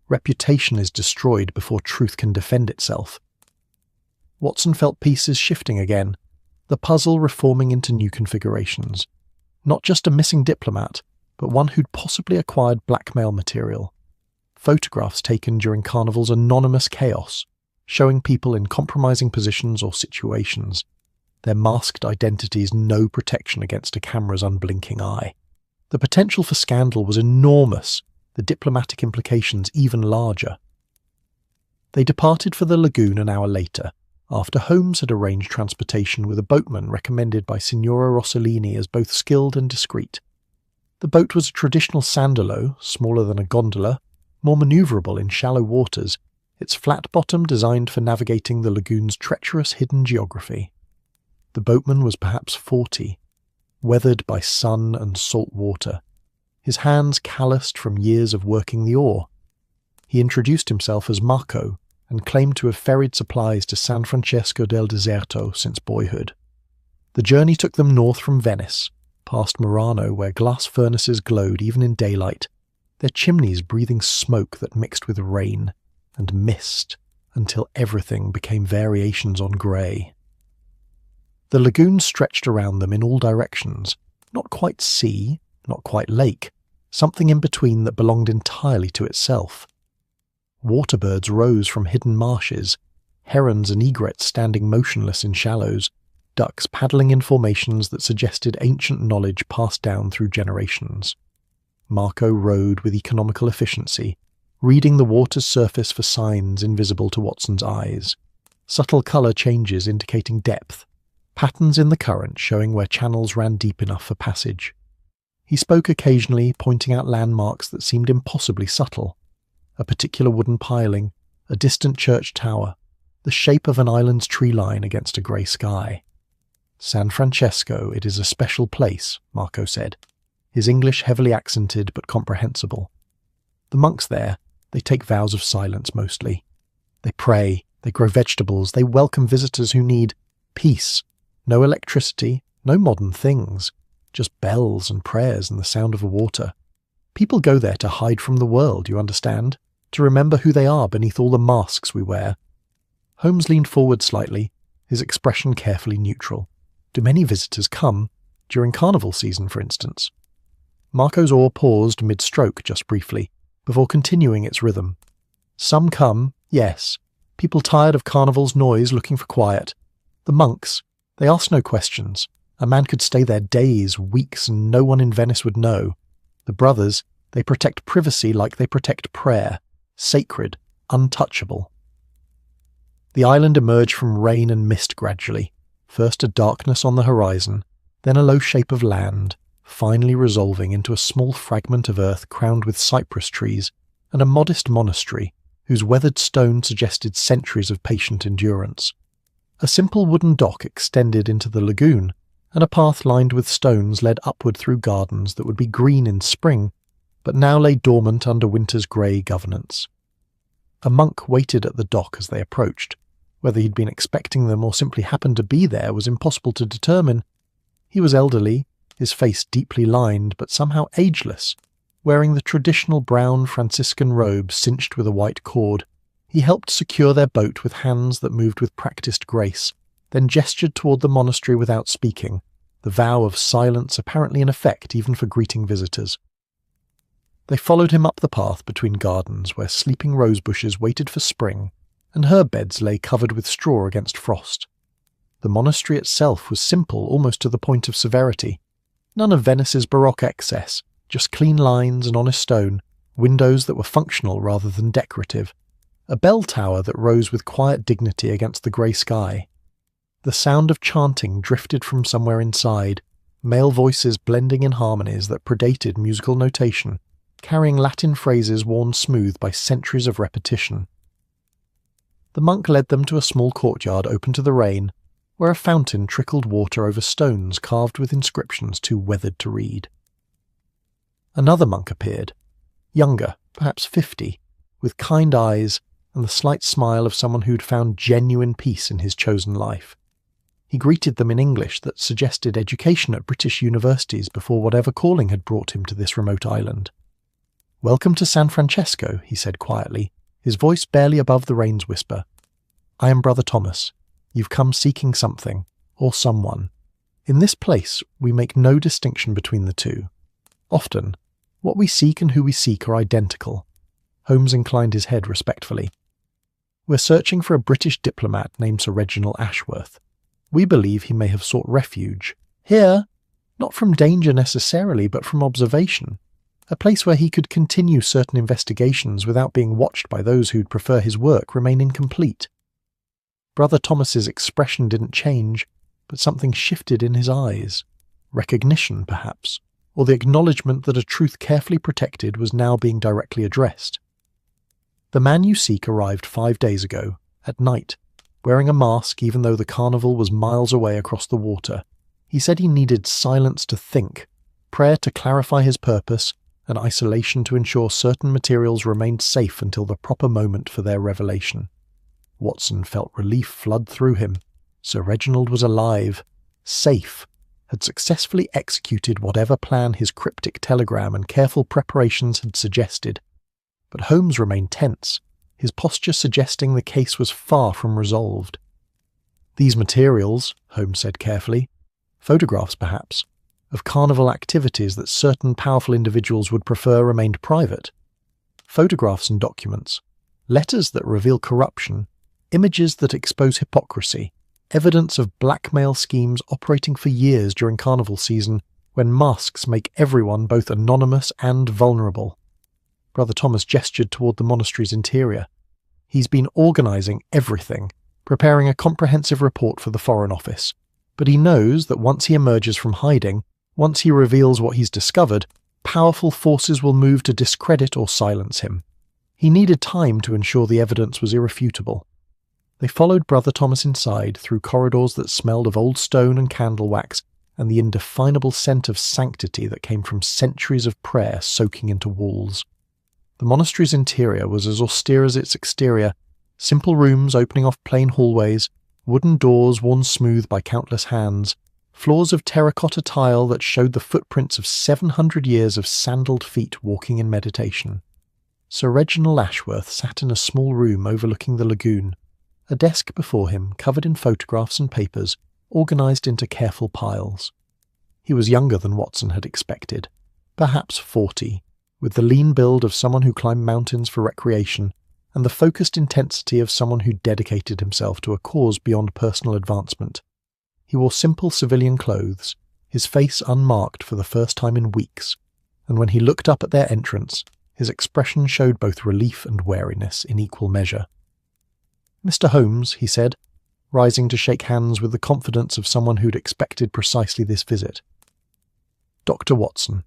Reputation is destroyed before truth can defend itself. Watson felt pieces shifting again, the puzzle reforming into new configurations. Not just a missing diplomat, but one who'd possibly acquired blackmail material. Photographs taken during Carnival's anonymous chaos, showing people in compromising positions or situations. Their masked identities no protection against a camera's unblinking eye. The potential for scandal was enormous, the diplomatic implications even larger. They departed for the lagoon an hour later, after Holmes had arranged transportation with a boatman recommended by Signora Rossellini as both skilled and discreet. The boat was a traditional sandalo, smaller than a gondola, more manoeuvrable in shallow waters, its flat bottom designed for navigating the lagoon's treacherous hidden geography. The boatman was perhaps 40, weathered by sun and salt water, his hands calloused from years of working the oar. He introduced himself as Marco and claimed to have ferried supplies to San Francesco del Deserto since boyhood. The journey took them north from Venice, past Murano where glass furnaces glowed even in daylight, their chimneys breathing smoke that mixed with rain and mist until everything became variations on grey. The lagoon stretched around them in all directions, not quite sea, not quite lake, something in between that belonged entirely to itself. Waterbirds rose from hidden marshes, herons and egrets standing motionless in shallows, ducks paddling in formations that suggested ancient knowledge passed down through generations. Marco rowed with economical efficiency, reading the water's surface for signs invisible to Watson's eyes. Subtle colour changes indicating depth, patterns in the current showing where channels ran deep enough for passage. He spoke occasionally, pointing out landmarks that seemed impossibly subtle. A particular wooden piling, a distant church tower, the shape of an island's tree line against a grey sky. San Francesco, it is a special place, Marco said, his English heavily accented but comprehensible. The monks there, they take vows of silence mostly. They pray, they grow vegetables, they welcome visitors who need peace. No electricity, no modern things, just bells and prayers and the sound of the water. People go there to hide from the world, you understand? To remember who they are beneath all the masks we wear. Holmes leaned forward slightly, his expression carefully neutral. Do many visitors come? During Carnival season, for instance? Marco's oar paused mid-stroke just briefly, before continuing its rhythm. Some come, yes. People tired of Carnival's noise looking for quiet. The monks, they ask no questions. A man could stay there days, weeks, and no one in Venice would know. The brothers, they protect privacy like they protect prayer. Sacred, untouchable. The island emerged from rain and mist gradually. First a darkness on the horizon, then a low shape of land, finally resolving into a small fragment of earth crowned with cypress trees and a modest monastery whose weathered stone suggested centuries of patient endurance. A simple wooden dock extended into the lagoon, and a path lined with stones led upward through gardens that would be green in spring, but now lay dormant under winter's grey governance. A monk waited at the dock as they approached. Whether he'd been expecting them or simply happened to be there was impossible to determine. He was elderly, his face deeply lined but somehow ageless, wearing the traditional brown Franciscan robe cinched with a white cord. He helped secure their boat with hands that moved with practiced grace, then gestured toward the monastery without speaking, the vow of silence apparently in effect even for greeting visitors. They followed him up the path between gardens where sleeping rose bushes waited for spring, and herb beds lay covered with straw against frost. The monastery itself was simple almost to the point of severity. None of Venice's Baroque excess, just clean lines and honest stone, windows that were functional rather than decorative, a bell tower that rose with quiet dignity against the grey sky. The sound of chanting drifted from somewhere inside, male voices blending in harmonies that predated musical notation, carrying Latin phrases worn smooth by centuries of repetition. The monk led them to a small courtyard open to the rain, where a fountain trickled water over stones carved with inscriptions too weathered to read. Another monk appeared, younger, perhaps 50, with kind eyes, and the slight smile of someone who'd found genuine peace in his chosen life. He greeted them in English that suggested education at British universities before whatever calling had brought him to this remote island. "Welcome to San Francesco," he said quietly, his voice barely above the rain's whisper. "I am Brother Thomas. You've come seeking something, or someone. In this place, we make no distinction between the two. Often, what we seek and who we seek are identical." Holmes inclined his head respectfully. "We're searching for a British diplomat named Sir Reginald Ashworth. We believe he may have sought refuge here, not from danger necessarily, but from observation, a place where he could continue certain investigations without being watched by those who'd prefer his work remain incomplete." Brother Thomas's expression didn't change, but something shifted in his eyes. Recognition, perhaps, or the acknowledgement that a truth carefully protected was now being directly addressed. "The man you seek arrived 5 days ago, at night, wearing a mask even though the Carnival was miles away across the water. He said he needed silence to think, prayer to clarify his purpose, and isolation to ensure certain materials remained safe until the proper moment for their revelation." Watson felt relief flood through him. Sir Reginald was alive, safe, had successfully executed whatever plan his cryptic telegram and careful preparations had suggested. But Holmes remained tense, his posture suggesting the case was far from resolved. "These materials," Holmes said carefully, "photographs perhaps, of Carnival activities that certain powerful individuals would prefer remained private. Photographs and documents, letters that reveal corruption, images that expose hypocrisy, evidence of blackmail schemes operating for years during Carnival season when masks make everyone both anonymous and vulnerable." Brother Thomas gestured toward the monastery's interior. "He's been organising everything, preparing a comprehensive report for the Foreign Office. But he knows that once he emerges from hiding, once he reveals what he's discovered, powerful forces will move to discredit or silence him. He needed time to ensure the evidence was irrefutable." They followed Brother Thomas inside through corridors that smelled of old stone and candle wax and the indefinable scent of sanctity that came from centuries of prayer soaking into walls. The monastery's interior was as austere as its exterior, simple rooms opening off plain hallways, wooden doors worn smooth by countless hands, floors of terracotta tile that showed the footprints of 700 years of sandaled feet walking in meditation. Sir Reginald Ashworth sat in a small room overlooking the lagoon, a desk before him covered in photographs and papers, organised into careful piles. He was younger than Watson had expected, perhaps 40, with the lean build of someone who climbed mountains for recreation and the focused intensity of someone who dedicated himself to a cause beyond personal advancement. He wore simple civilian clothes, his face unmarked for the first time in weeks, and when he looked up at their entrance, his expression showed both relief and wariness in equal measure. "Mr. Holmes," he said, rising to shake hands with the confidence of someone who'd expected precisely this visit. "Dr. Watson,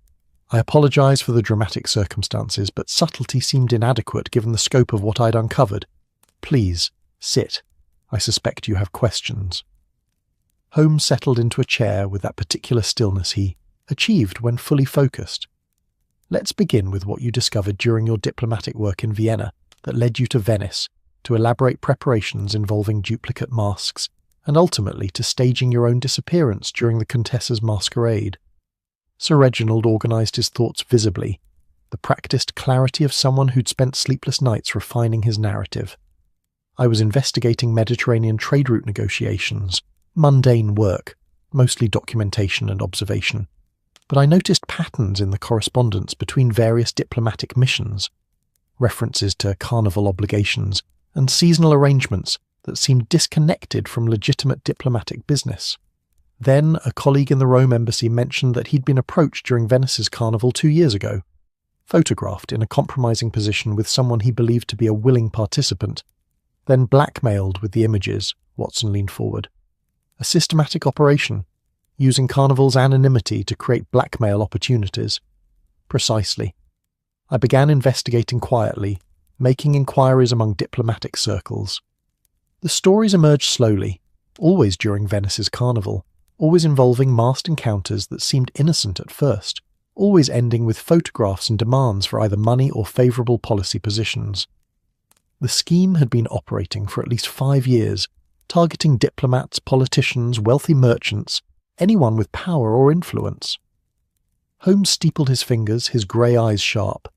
I apologise for the dramatic circumstances, but subtlety seemed inadequate given the scope of what I'd uncovered. Please, sit. I suspect you have questions." Holmes settled into a chair with that particular stillness he achieved when fully focused. "Let's begin with what you discovered during your diplomatic work in Vienna that led you to Venice, to elaborate preparations involving duplicate masks, and ultimately to staging your own disappearance during the Contessa's masquerade." Sir Reginald organised his thoughts visibly, the practised clarity of someone who'd spent sleepless nights refining his narrative. "I was investigating Mediterranean trade route negotiations, mundane work, mostly documentation and observation. But I noticed patterns in the correspondence between various diplomatic missions, references to Carnival obligations, and seasonal arrangements that seemed disconnected from legitimate diplomatic business. Then a colleague in the Rome embassy mentioned that he'd been approached during Venice's Carnival 2 years ago, photographed in a compromising position with someone he believed to be a willing participant, then blackmailed with the images." Watson leaned forward. "A systematic operation, using Carnival's anonymity to create blackmail opportunities." "Precisely. I began investigating quietly, making inquiries among diplomatic circles. The stories emerged slowly, always during Venice's Carnival, always involving masked encounters that seemed innocent at first, always ending with photographs and demands for either money or favourable policy positions. The scheme had been operating for at least 5 years, targeting diplomats, politicians, wealthy merchants, anyone with power or influence. Holmes steepled his fingers, his grey eyes sharp.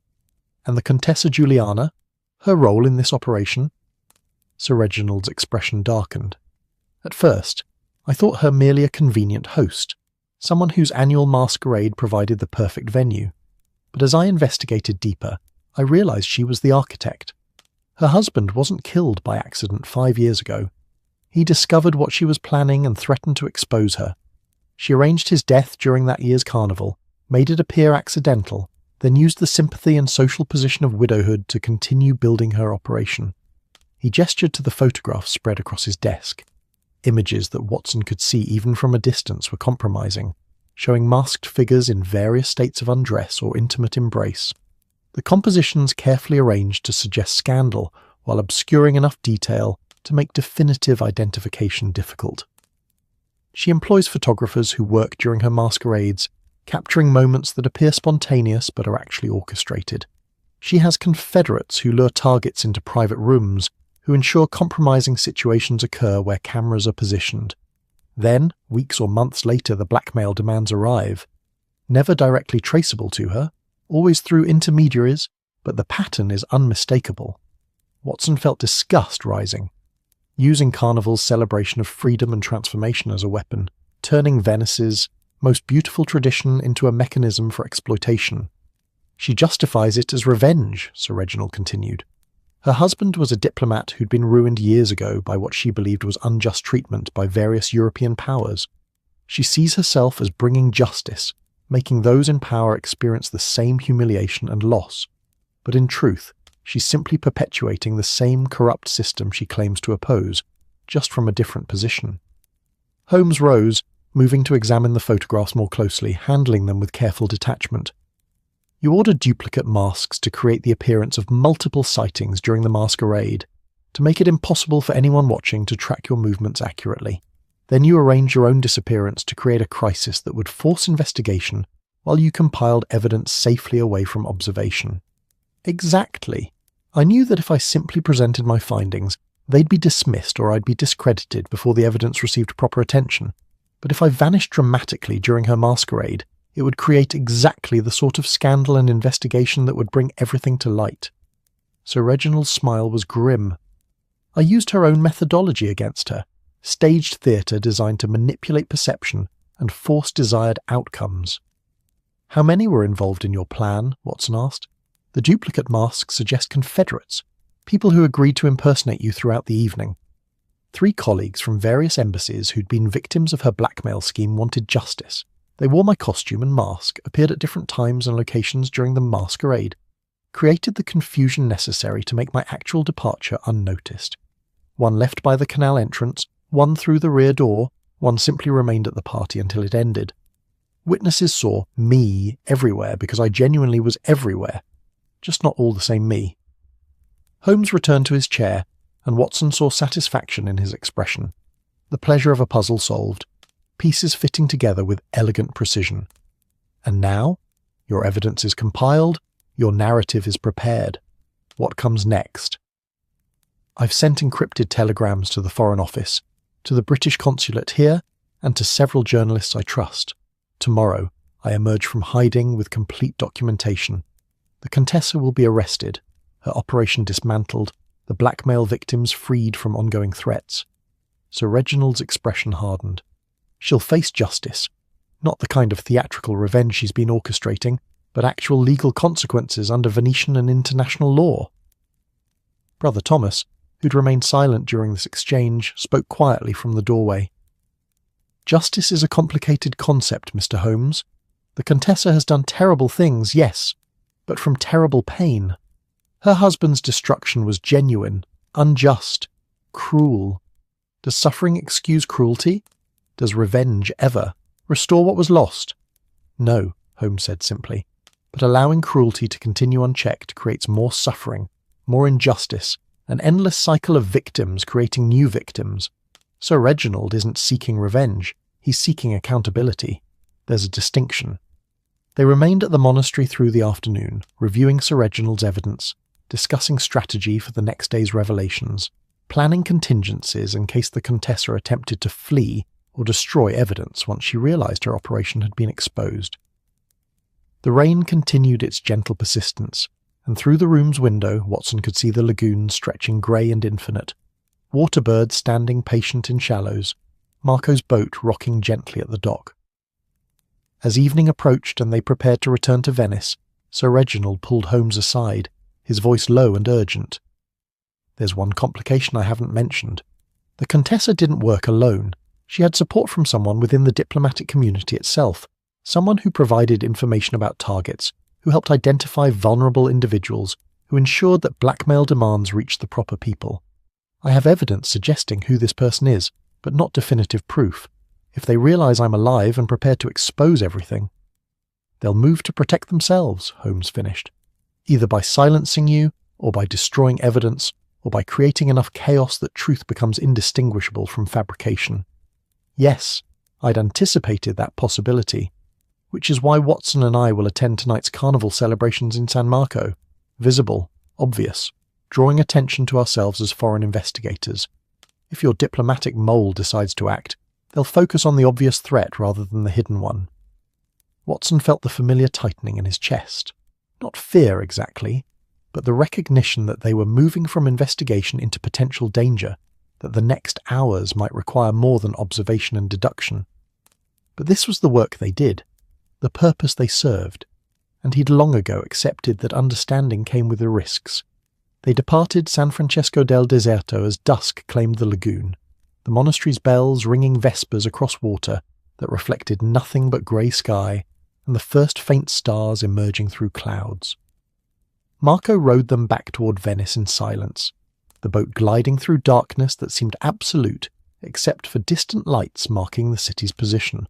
And the Contessa Juliana? Her role in this operation? Sir Reginald's expression darkened. At first, I thought her merely a convenient host, someone whose annual masquerade provided the perfect venue. But as I investigated deeper, I realised she was the architect. Her husband wasn't killed by accident 5 years ago. He discovered what she was planning and threatened to expose her. She arranged his death during that year's carnival, made it appear accidental, then used the sympathy and social position of widowhood to continue building her operation. He gestured to the photographs spread across his desk. Images that Watson could see even from a distance were compromising, showing masked figures in various states of undress or intimate embrace. The compositions carefully arranged to suggest scandal while obscuring enough detail to make definitive identification difficult. She employs photographers who work during her masquerades, capturing moments that appear spontaneous but are actually orchestrated. She has confederates who lure targets into private rooms, who ensure compromising situations occur where cameras are positioned. Then, weeks or months later, the blackmail demands arrive. Never directly traceable to her, always through intermediaries, but the pattern is unmistakable. Watson felt disgust rising. Using Carnival's celebration of freedom and transformation as a weapon, turning Venice's most beautiful tradition into a mechanism for exploitation. She justifies it as revenge, Sir Reginald continued. Her husband was a diplomat who'd been ruined years ago by what she believed was unjust treatment by various European powers. She sees herself as bringing justice, making those in power experience the same humiliation and loss. But in truth, she's simply perpetuating the same corrupt system she claims to oppose, just from a different position. Holmes rose, moving to examine the photographs more closely, handling them with careful detachment. You ordered duplicate masks to create the appearance of multiple sightings during the masquerade, to make it impossible for anyone watching to track your movements accurately. Then you arranged your own disappearance to create a crisis that would force investigation while you compiled evidence safely away from observation. Exactly. I knew that if I simply presented my findings, they'd be dismissed or I'd be discredited before the evidence received proper attention. But if I vanished dramatically during her masquerade, it would create exactly the sort of scandal and investigation that would bring everything to light. Sir Reginald's smile was grim. I used her own methodology against her, staged theatre designed to manipulate perception and force desired outcomes. How many were involved in your plan? Watson asked. The duplicate masks suggest confederates, people who agreed to impersonate you throughout the evening. 3 colleagues from various embassies who'd been victims of her blackmail scheme wanted justice. They wore my costume and mask, appeared at different times and locations during the masquerade, created the confusion necessary to make my actual departure unnoticed. One left by the canal entrance, one through the rear door, one simply remained at the party until it ended. Witnesses saw me everywhere because I genuinely was everywhere, just not all the same me. Holmes returned to his chair, and Watson saw satisfaction in his expression, the pleasure of a puzzle solved, pieces fitting together with elegant precision. And now, your evidence is compiled, your narrative is prepared. What comes next? I've sent encrypted telegrams to the Foreign Office, to the British consulate here, and to several journalists I trust. Tomorrow, I emerge from hiding with complete documentation. The Contessa will be arrested, her operation dismantled, the blackmail victims freed from ongoing threats. Sir Reginald's expression hardened. She'll face justice, not the kind of theatrical revenge she's been orchestrating, but actual legal consequences under Venetian and international law. Brother Thomas, who'd remained silent during this exchange, spoke quietly from the doorway. Justice is a complicated concept, Mr. Holmes. The Contessa has done terrible things, yes, but from terrible pain. Her husband's destruction was genuine, unjust, cruel. Does suffering excuse cruelty? Does revenge ever restore what was lost? No, Holmes said simply, but allowing cruelty to continue unchecked creates more suffering, more injustice, an endless cycle of victims creating new victims. Sir Reginald isn't seeking revenge, he's seeking accountability. There's a distinction. They remained at the monastery through the afternoon, reviewing Sir Reginald's evidence, discussing strategy for the next day's revelations, planning contingencies in case the Contessa attempted to flee or destroy evidence once she realized her operation had been exposed. The rain continued its gentle persistence, and through the room's window Watson could see the lagoon stretching grey and infinite, waterbirds standing patient in shallows, Marco's boat rocking gently at the dock. As evening approached and they prepared to return to Venice, Sir Reginald pulled Holmes aside, his voice low and urgent. "There's one complication I haven't mentioned. The Contessa didn't work alone. She had support from someone within the diplomatic community itself, someone who provided information about targets, who helped identify vulnerable individuals, who ensured that blackmail demands reached the proper people. I have evidence suggesting who this person is, but not definitive proof. If they realize I'm alive and prepared to expose everything—" "They'll move to protect themselves," Holmes finished. "Either by silencing you, or by destroying evidence, or by creating enough chaos that truth becomes indistinguishable from fabrication. Yes, I'd anticipated that possibility, which is why Watson and I will attend tonight's Carnival celebrations in San Marco. Visible, obvious, drawing attention to ourselves as foreign investigators. If your diplomatic mole decides to act, they'll focus on the obvious threat rather than the hidden one." Watson felt the familiar tightening in his chest. Not fear exactly, but the recognition that they were moving from investigation into potential danger, that the next hours might require more than observation and deduction. But this was the work they did, the purpose they served, and he'd long ago accepted that understanding came with the risks. They departed San Francesco del Deserto as dusk claimed the lagoon, the monastery's bells ringing vespers across water that reflected nothing but grey sky, and the first faint stars emerging through clouds. Marco rowed them back toward Venice in silence, the boat gliding through darkness that seemed absolute except for distant lights marking the city's position,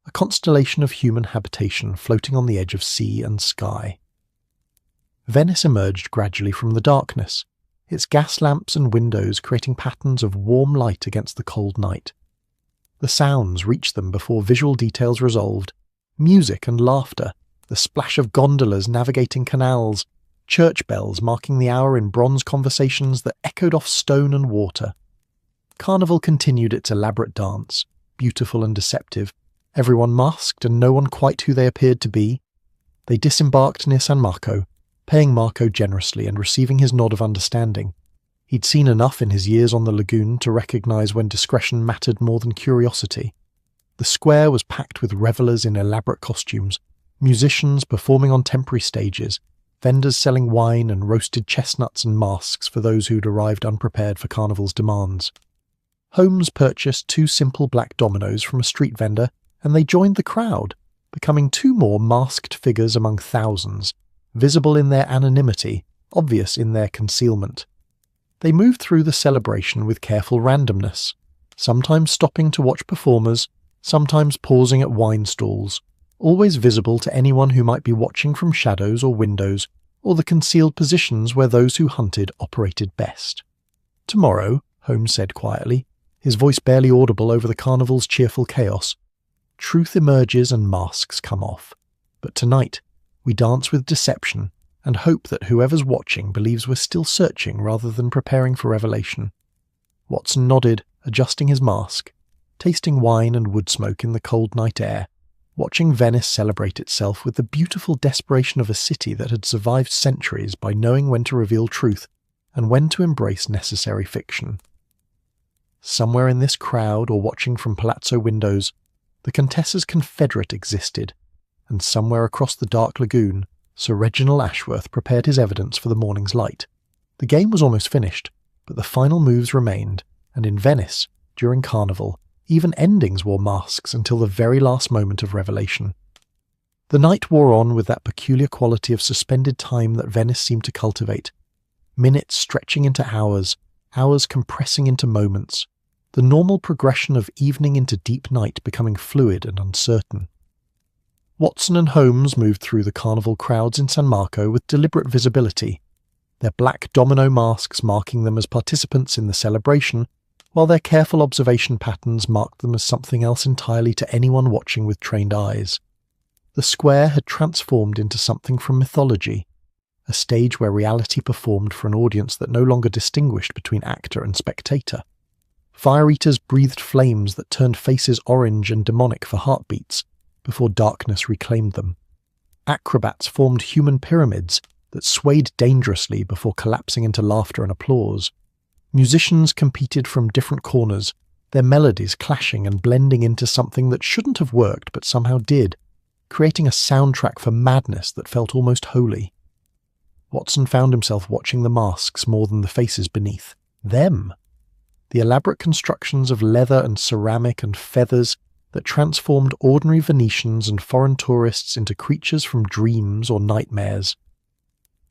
a constellation of human habitation floating on the edge of sea and sky. Venice emerged gradually from the darkness, its gas lamps and windows creating patterns of warm light against the cold night. The sounds reached them before visual details resolved: music and laughter, the splash of gondolas navigating canals, church bells marking the hour in bronze conversations that echoed off stone and water. Carnival continued its elaborate dance, beautiful and deceptive, everyone masked and no one quite who they appeared to be. They disembarked near San Marco, paying Marco generously and receiving his nod of understanding. He'd seen enough in his years on the lagoon to recognize when discretion mattered more than curiosity. The square was packed with revellers in elaborate costumes, musicians performing on temporary stages, vendors selling wine and roasted chestnuts and masks for those who'd arrived unprepared for Carnival's demands. Holmes purchased 2 simple black dominoes from a street vendor, and they joined the crowd, becoming 2 more masked figures among thousands, visible in their anonymity, obvious in their concealment. They moved through the celebration with careful randomness, sometimes stopping to watch performers, sometimes pausing at wine stalls, always visible to anyone who might be watching from shadows or windows, or the concealed positions where those who hunted operated best. "Tomorrow," Holmes said quietly, his voice barely audible over the Carnival's cheerful chaos, "truth emerges and masks come off. But tonight, we dance with deception and hope that whoever's watching believes we're still searching rather than preparing for revelation." Watson nodded, adjusting his mask, tasting wine and wood smoke in the cold night air, watching Venice celebrate itself with the beautiful desperation of a city that had survived centuries by knowing when to reveal truth and when to embrace necessary fiction. Somewhere in this crowd, or watching from palazzo windows, the Contessa's confederate existed, and somewhere across the dark lagoon, Sir Reginald Ashworth prepared his evidence for the morning's light. The game was almost finished, but the final moves remained, and in Venice, during Carnival, even endings wore masks until the very last moment of revelation. The night wore on with that peculiar quality of suspended time that Venice seemed to cultivate, minutes stretching into hours, hours compressing into moments, the normal progression of evening into deep night becoming fluid and uncertain. Watson and Holmes moved through the Carnival crowds in San Marco with deliberate visibility, their black domino masks marking them as participants in the celebration, while their careful observation patterns marked them as something else entirely to anyone watching with trained eyes. The square had transformed into something from mythology, a stage where reality performed for an audience that no longer distinguished between actor and spectator. Fire eaters breathed flames that turned faces orange and demonic for heartbeats before darkness reclaimed them. Acrobats formed human pyramids that swayed dangerously before collapsing into laughter and applause. Musicians competed from different corners, their melodies clashing and blending into something that shouldn't have worked but somehow did, creating a soundtrack for madness that felt almost holy. Watson found himself watching the masks more than the faces beneath. Them! The elaborate constructions of leather and ceramic and feathers that transformed ordinary Venetians and foreign tourists into creatures from dreams or nightmares.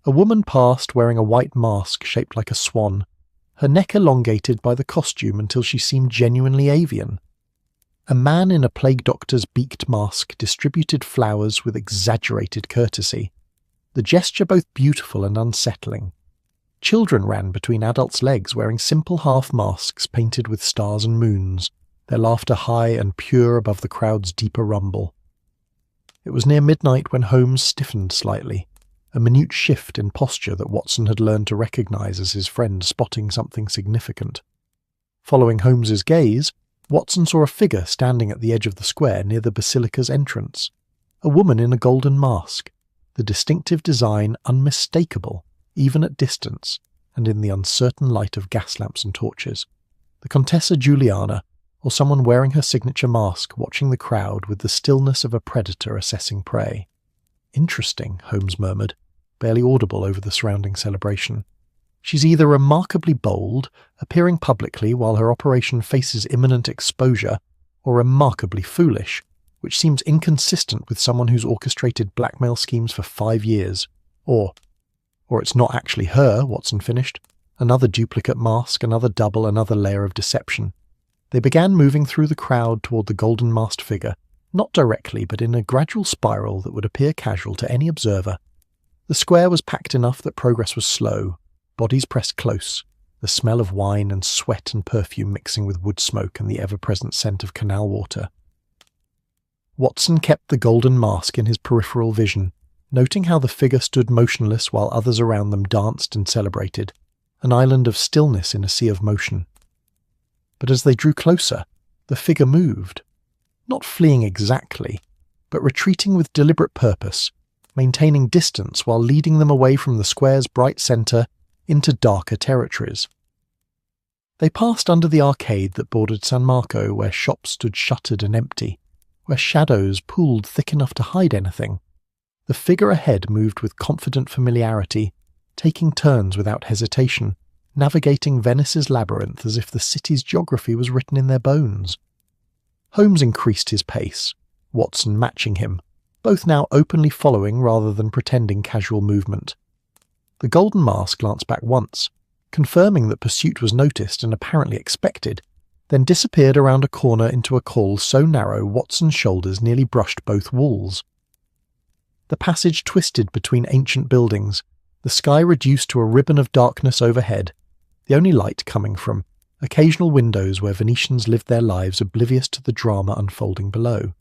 A woman passed wearing a white mask shaped like a swan, her neck elongated by the costume until she seemed genuinely avian. A man in a plague doctor's beaked mask distributed flowers with exaggerated courtesy, the gesture both beautiful and unsettling. Children ran between adults' legs wearing simple half masks painted with stars and moons, their laughter high and pure above the crowd's deeper rumble. It was near midnight when Holmes stiffened slightly, a minute shift in posture that Watson had learned to recognize as his friend spotting something significant. Following Holmes's gaze, Watson saw a figure standing at the edge of the square near the basilica's entrance, a woman in a golden mask, the distinctive design unmistakable even at distance and in the uncertain light of gas lamps and torches. The Contessa Juliana, or someone wearing her signature mask watching the crowd with the stillness of a predator assessing prey. Interesting, Holmes murmured, barely audible over the surrounding celebration. She's either remarkably bold, appearing publicly while her operation faces imminent exposure, or remarkably foolish, which seems inconsistent with someone who's orchestrated blackmail schemes for 5 years. Or it's not actually her, Watson finished. Another duplicate mask, another double, another layer of deception. They began moving through the crowd toward the golden-masked figure, not directly but in a gradual spiral that would appear casual to any observer. The square was packed enough that progress was slow, bodies pressed close, the smell of wine and sweat and perfume mixing with wood smoke and the ever-present scent of canal water. Watson kept the golden mask in his peripheral vision, noting how the figure stood motionless while others around them danced and celebrated, an island of stillness in a sea of motion. But as they drew closer, the figure moved, not fleeing exactly, but retreating with deliberate purpose, maintaining distance while leading them away from the square's bright centre into darker territories. They passed under the arcade that bordered San Marco, where shops stood shuttered and empty, where shadows pooled thick enough to hide anything. The figure ahead moved with confident familiarity, taking turns without hesitation, navigating Venice's labyrinth as if the city's geography was written in their bones. Holmes increased his pace, Watson matching him, both now openly following rather than pretending casual movement. The golden mask glanced back once, confirming that pursuit was noticed and apparently expected, then disappeared around a corner into a call so narrow Watson's shoulders nearly brushed both walls. The passage twisted between ancient buildings, the sky reduced to a ribbon of darkness overhead, the only light coming from occasional windows where Venetians lived their lives oblivious to the drama unfolding below.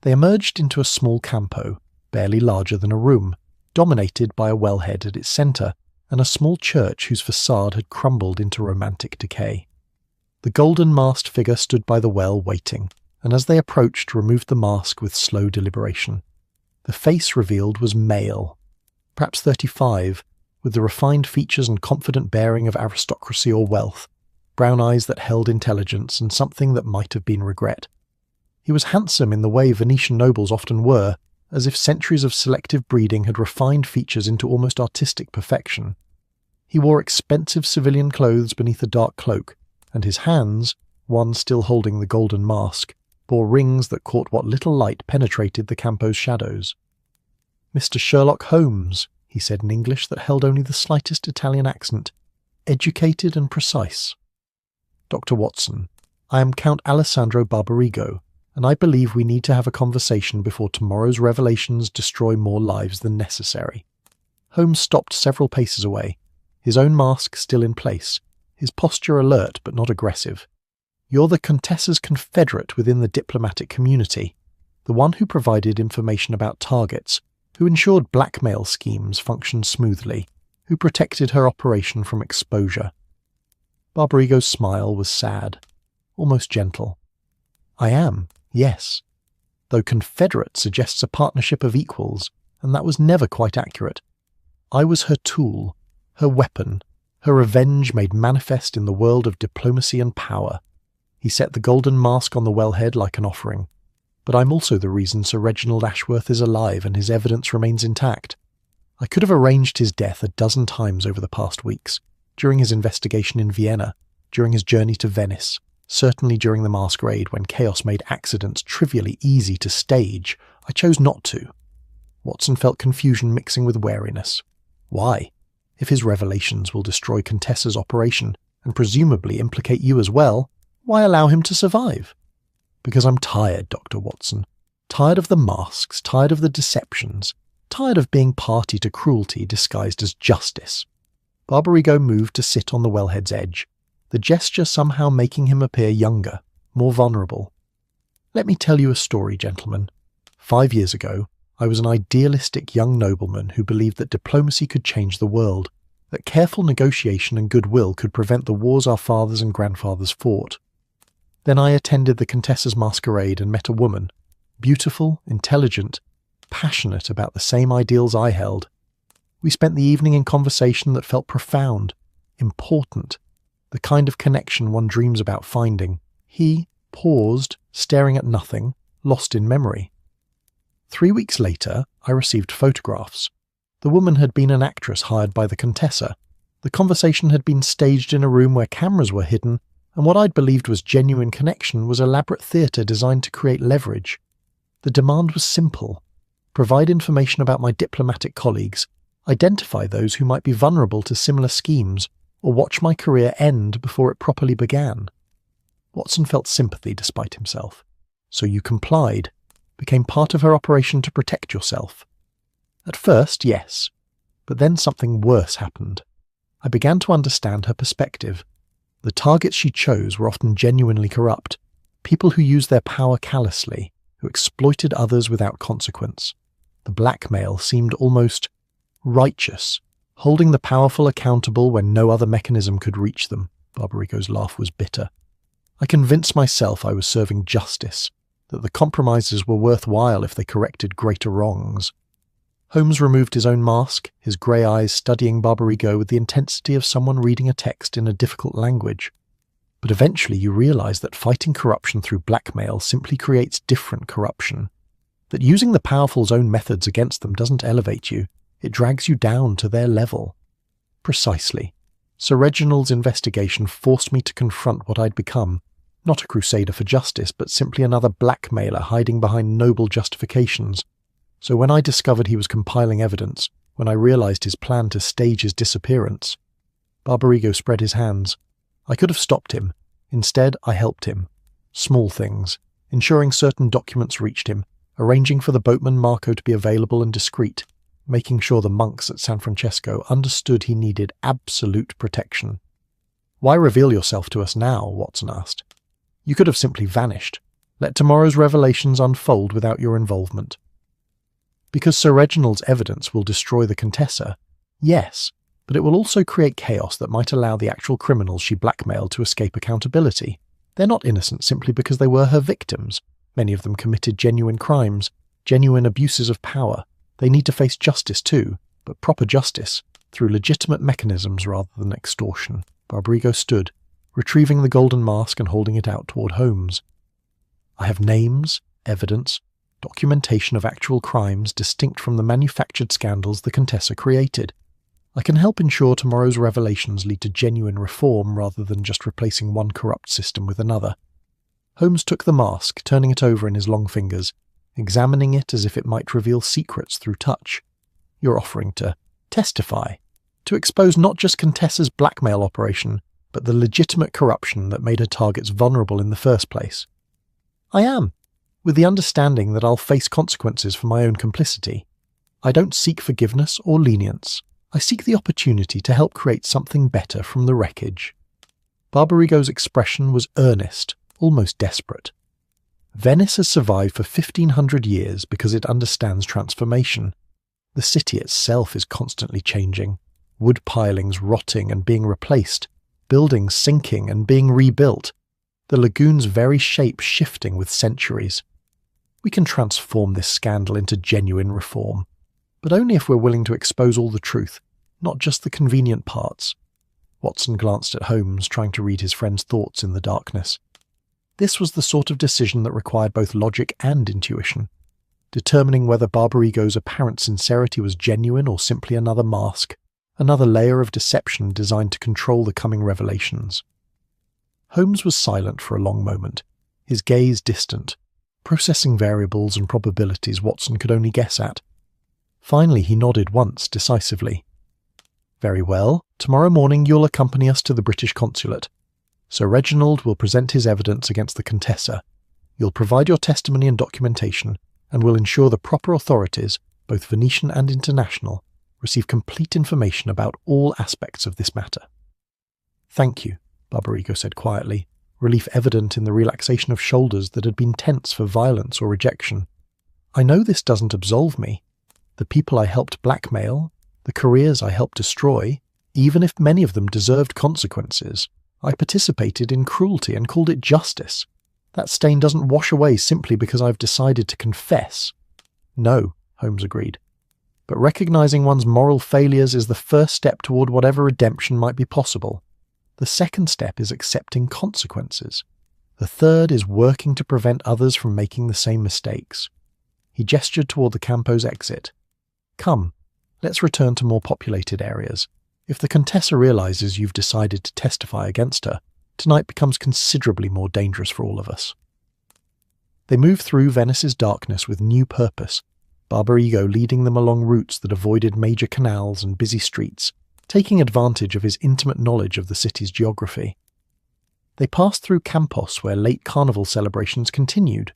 They emerged into a small campo, barely larger than a room, dominated by a wellhead at its centre and a small church whose facade had crumbled into romantic decay. The golden-masked figure stood by the well waiting, and as they approached removed the mask with slow deliberation. The face revealed was male, perhaps 35, with the refined features and confident bearing of aristocracy or wealth, brown eyes that held intelligence and something that might have been regret. He was handsome in the way Venetian nobles often were, as if centuries of selective breeding had refined features into almost artistic perfection. He wore expensive civilian clothes beneath a dark cloak, and his hands, one still holding the golden mask, bore rings that caught what little light penetrated the campo's shadows. "Mr. Sherlock Holmes," he said in English that held only the slightest Italian accent, educated and precise. "Dr. Watson, I am Count Alessandro Barbarigo, and I believe we need to have a conversation before tomorrow's revelations destroy more lives than necessary." Holmes stopped several paces away, his own mask still in place, his posture alert but not aggressive. "You're the Contessa's confederate within the diplomatic community, the one who provided information about targets, who ensured blackmail schemes functioned smoothly, who protected her operation from exposure. Barbarigo's smile was sad, almost gentle. I am, yes, though Confederate suggests a partnership of equals, and that was never quite accurate. I was her tool, her weapon, her revenge made manifest in the world of diplomacy and power. He set the golden mask on the wellhead like an offering. But I'm also the reason Sir Reginald Ashworth is alive and his evidence remains intact. I could have arranged his death a dozen times over the past weeks, during his investigation in Vienna, during his journey to Venice, certainly during the masquerade when chaos made accidents trivially easy to stage. I chose not to. Watson felt confusion mixing with wariness. Why? If his revelations will destroy Contessa's operation and presumably implicate you as well, why allow him to survive? Because I'm tired, Dr. Watson. Tired of the masks, tired of the deceptions, tired of being party to cruelty disguised as justice. Barbarigo moved to sit on the wellhead's edge, the gesture somehow making him appear younger, more vulnerable. Let me tell you a story, gentlemen. 5 years ago, I was an idealistic young nobleman who believed that diplomacy could change the world, that careful negotiation and goodwill could prevent the wars our fathers and grandfathers fought. Then I attended the Contessa's masquerade and met a woman, beautiful, intelligent, passionate about the same ideals I held. We spent the evening in conversation that felt profound, important, the kind of connection one dreams about finding. He paused, staring at nothing, lost in memory. 3 weeks later, I received photographs. The woman had been an actress hired by the Contessa. The conversation had been staged in a room where cameras were hidden, and what I'd believed was genuine connection was elaborate theatre designed to create leverage. The demand was simple. Provide information about my diplomatic colleagues, identify those who might be vulnerable to similar schemes, or watch my career end before it properly began. Watson felt sympathy despite himself. So you complied, became part of her operation to protect yourself. At first, yes, but then something worse happened. I began to understand her perspective. The targets she chose were often genuinely corrupt, people who used their power callously, who exploited others without consequence. The blackmail seemed almost righteous, holding the powerful accountable when no other mechanism could reach them. Barbarigo's laugh was bitter. I convinced myself I was serving justice, that the compromises were worthwhile if they corrected greater wrongs. Holmes removed his own mask, his grey eyes studying Barbarigo with the intensity of someone reading a text in a difficult language. But eventually you realize that fighting corruption through blackmail simply creates different corruption. That using the powerful's own methods against them doesn't elevate you, it drags you down to their level. Precisely. Sir Reginald's investigation forced me to confront what I'd become, not a crusader for justice, but simply another blackmailer hiding behind noble justifications. So when I discovered he was compiling evidence, when I realized his plan to stage his disappearance, Barbarigo spread his hands. I could have stopped him. Instead, I helped him. Small things, ensuring certain documents reached him, arranging for the boatman Marco to be available and discreet, making sure the monks at San Francesco understood he needed absolute protection. Why reveal yourself to us now? Watson asked. You could have simply vanished. Let tomorrow's revelations unfold without your involvement. Because Sir Reginald's evidence will destroy the Contessa, yes, but it will also create chaos that might allow the actual criminals she blackmailed to escape accountability. They're not innocent simply because they were her victims. Many of them committed genuine crimes, genuine abuses of power. They need to face justice too, but proper justice, through legitimate mechanisms rather than extortion. Barbarigo stood, retrieving the golden mask and holding it out toward Holmes. I have names, evidence, documentation of actual crimes distinct from the manufactured scandals the Contessa created. I can help ensure tomorrow's revelations lead to genuine reform rather than just replacing one corrupt system with another. Holmes took the mask, turning it over in his long fingers, examining it as if it might reveal secrets through touch. You're offering to testify, to expose not just Contessa's blackmail operation, but the legitimate corruption that made her targets vulnerable in the first place. I am, with the understanding that I'll face consequences for my own complicity. I don't seek forgiveness or lenience. I seek the opportunity to help create something better from the wreckage. Barbarigo's expression was earnest, almost desperate. Venice has survived for 1,500 years because it understands transformation. The city itself is constantly changing. Wood pilings rotting and being replaced, buildings sinking and being rebuilt, the lagoon's very shape shifting with centuries. We can transform this scandal into genuine reform, but only if we're willing to expose all the truth, not just the convenient parts. Watson glanced at Holmes, trying to read his friend's thoughts in the darkness. This was the sort of decision that required both logic and intuition, determining whether Barbarigo's apparent sincerity was genuine or simply another mask, another layer of deception designed to control the coming revelations. Holmes was silent for a long moment, his gaze distant, processing variables and probabilities Watson could only guess at. Finally he nodded once, decisively. "Very well. Tomorrow morning you'll accompany us to the British consulate. Sir Reginald will present his evidence against the Contessa. You'll provide your testimony and documentation, and will ensure the proper authorities, both Venetian and international, receive complete information about all aspects of this matter." "Thank you," Barbarigo said quietly, relief evident in the relaxation of shoulders that had been tense for violence or rejection. "I know this doesn't absolve me. The people I helped blackmail, the careers I helped destroy, even if many of them deserved consequences, I participated in cruelty and called it justice. That stain doesn't wash away simply because I've decided to confess." "No," Holmes agreed. "But recognizing one's moral failures is the first step toward whatever redemption might be possible. The second step is accepting consequences. The third is working to prevent others from making the same mistakes." He gestured toward the Campo's exit. "Come, let's return to more populated areas. If the Contessa realizes you've decided to testify against her, tonight becomes considerably more dangerous for all of us." They moved through Venice's darkness with new purpose, Barbarigo leading them along routes that avoided major canals and busy streets, taking advantage of his intimate knowledge of the city's geography. They passed through Campos, where late Carnival celebrations continued.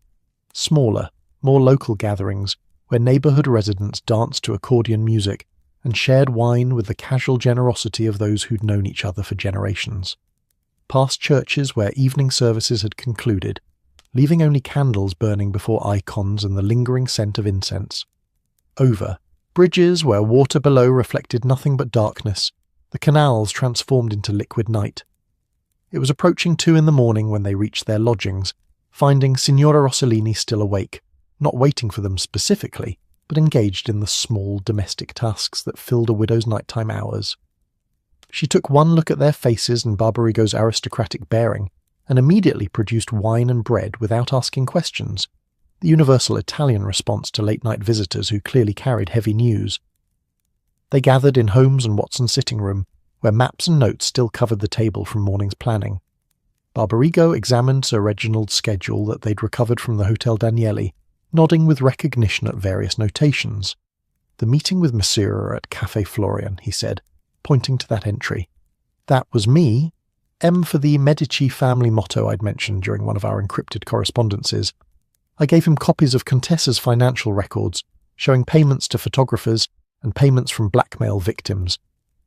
Smaller, more local gatherings, where neighbourhood residents danced to accordion music and shared wine with the casual generosity of those who'd known each other for generations. Past churches where evening services had concluded, leaving only candles burning before icons and the lingering scent of incense. Over bridges where water below reflected nothing but darkness, the canals transformed into liquid night. It was approaching 2 a.m. when they reached their lodgings, finding Signora Rossellini still awake, not waiting for them specifically, but engaged in the small domestic tasks that filled a widow's nighttime hours. She took one look at their faces and Barbarigo's aristocratic bearing, and immediately produced wine and bread without asking questions, the universal Italian response to late-night visitors who clearly carried heavy news. They gathered in Holmes and Watson's sitting room, where maps and notes still covered the table from morning's planning. Barbarigo examined Sir Reginald's schedule that they'd recovered from the Hotel Danieli, nodding with recognition at various notations. "The meeting with Monsieur at Café Florian," he said, pointing to that entry. "That was me. M for the Medici family motto I'd mentioned during one of our encrypted correspondences. I gave him copies of Contessa's financial records, showing payments to photographers and payments from blackmail victims.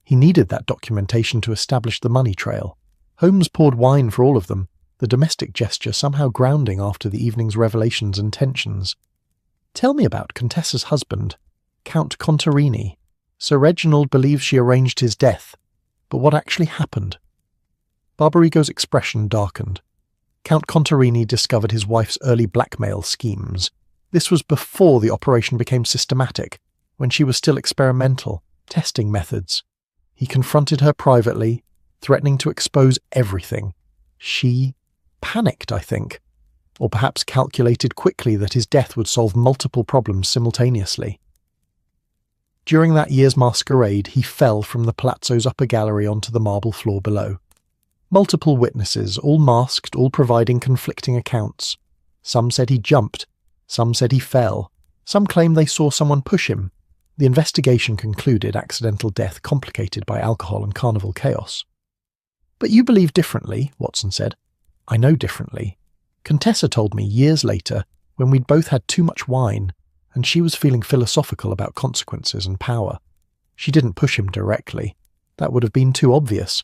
He needed that documentation to establish the money trail. Holmes poured wine for all of them, the domestic gesture somehow grounding after the evening's revelations and tensions. "Tell me about Contessa's husband, Count Contarini. Sir Reginald believes she arranged his death, but what actually happened?" Barbarigo's expression darkened. Count Contarini discovered his wife's early blackmail schemes. This was before the operation became systematic, when she was still experimental, testing methods. He confronted her privately, threatening to expose everything. She panicked, I think, or perhaps calculated quickly that his death would solve multiple problems simultaneously. During that year's masquerade, he fell from the palazzo's upper gallery onto the marble floor below. Multiple witnesses, all masked, all providing conflicting accounts. Some said he jumped, some said he fell, some claimed they saw someone push him. The investigation concluded accidental death complicated by alcohol and carnival chaos. "But you believe differently," Watson said. "I know differently. Contessa told me years later, when we'd both had too much wine, and she was feeling philosophical about consequences and power. She didn't push him directly. That would have been too obvious.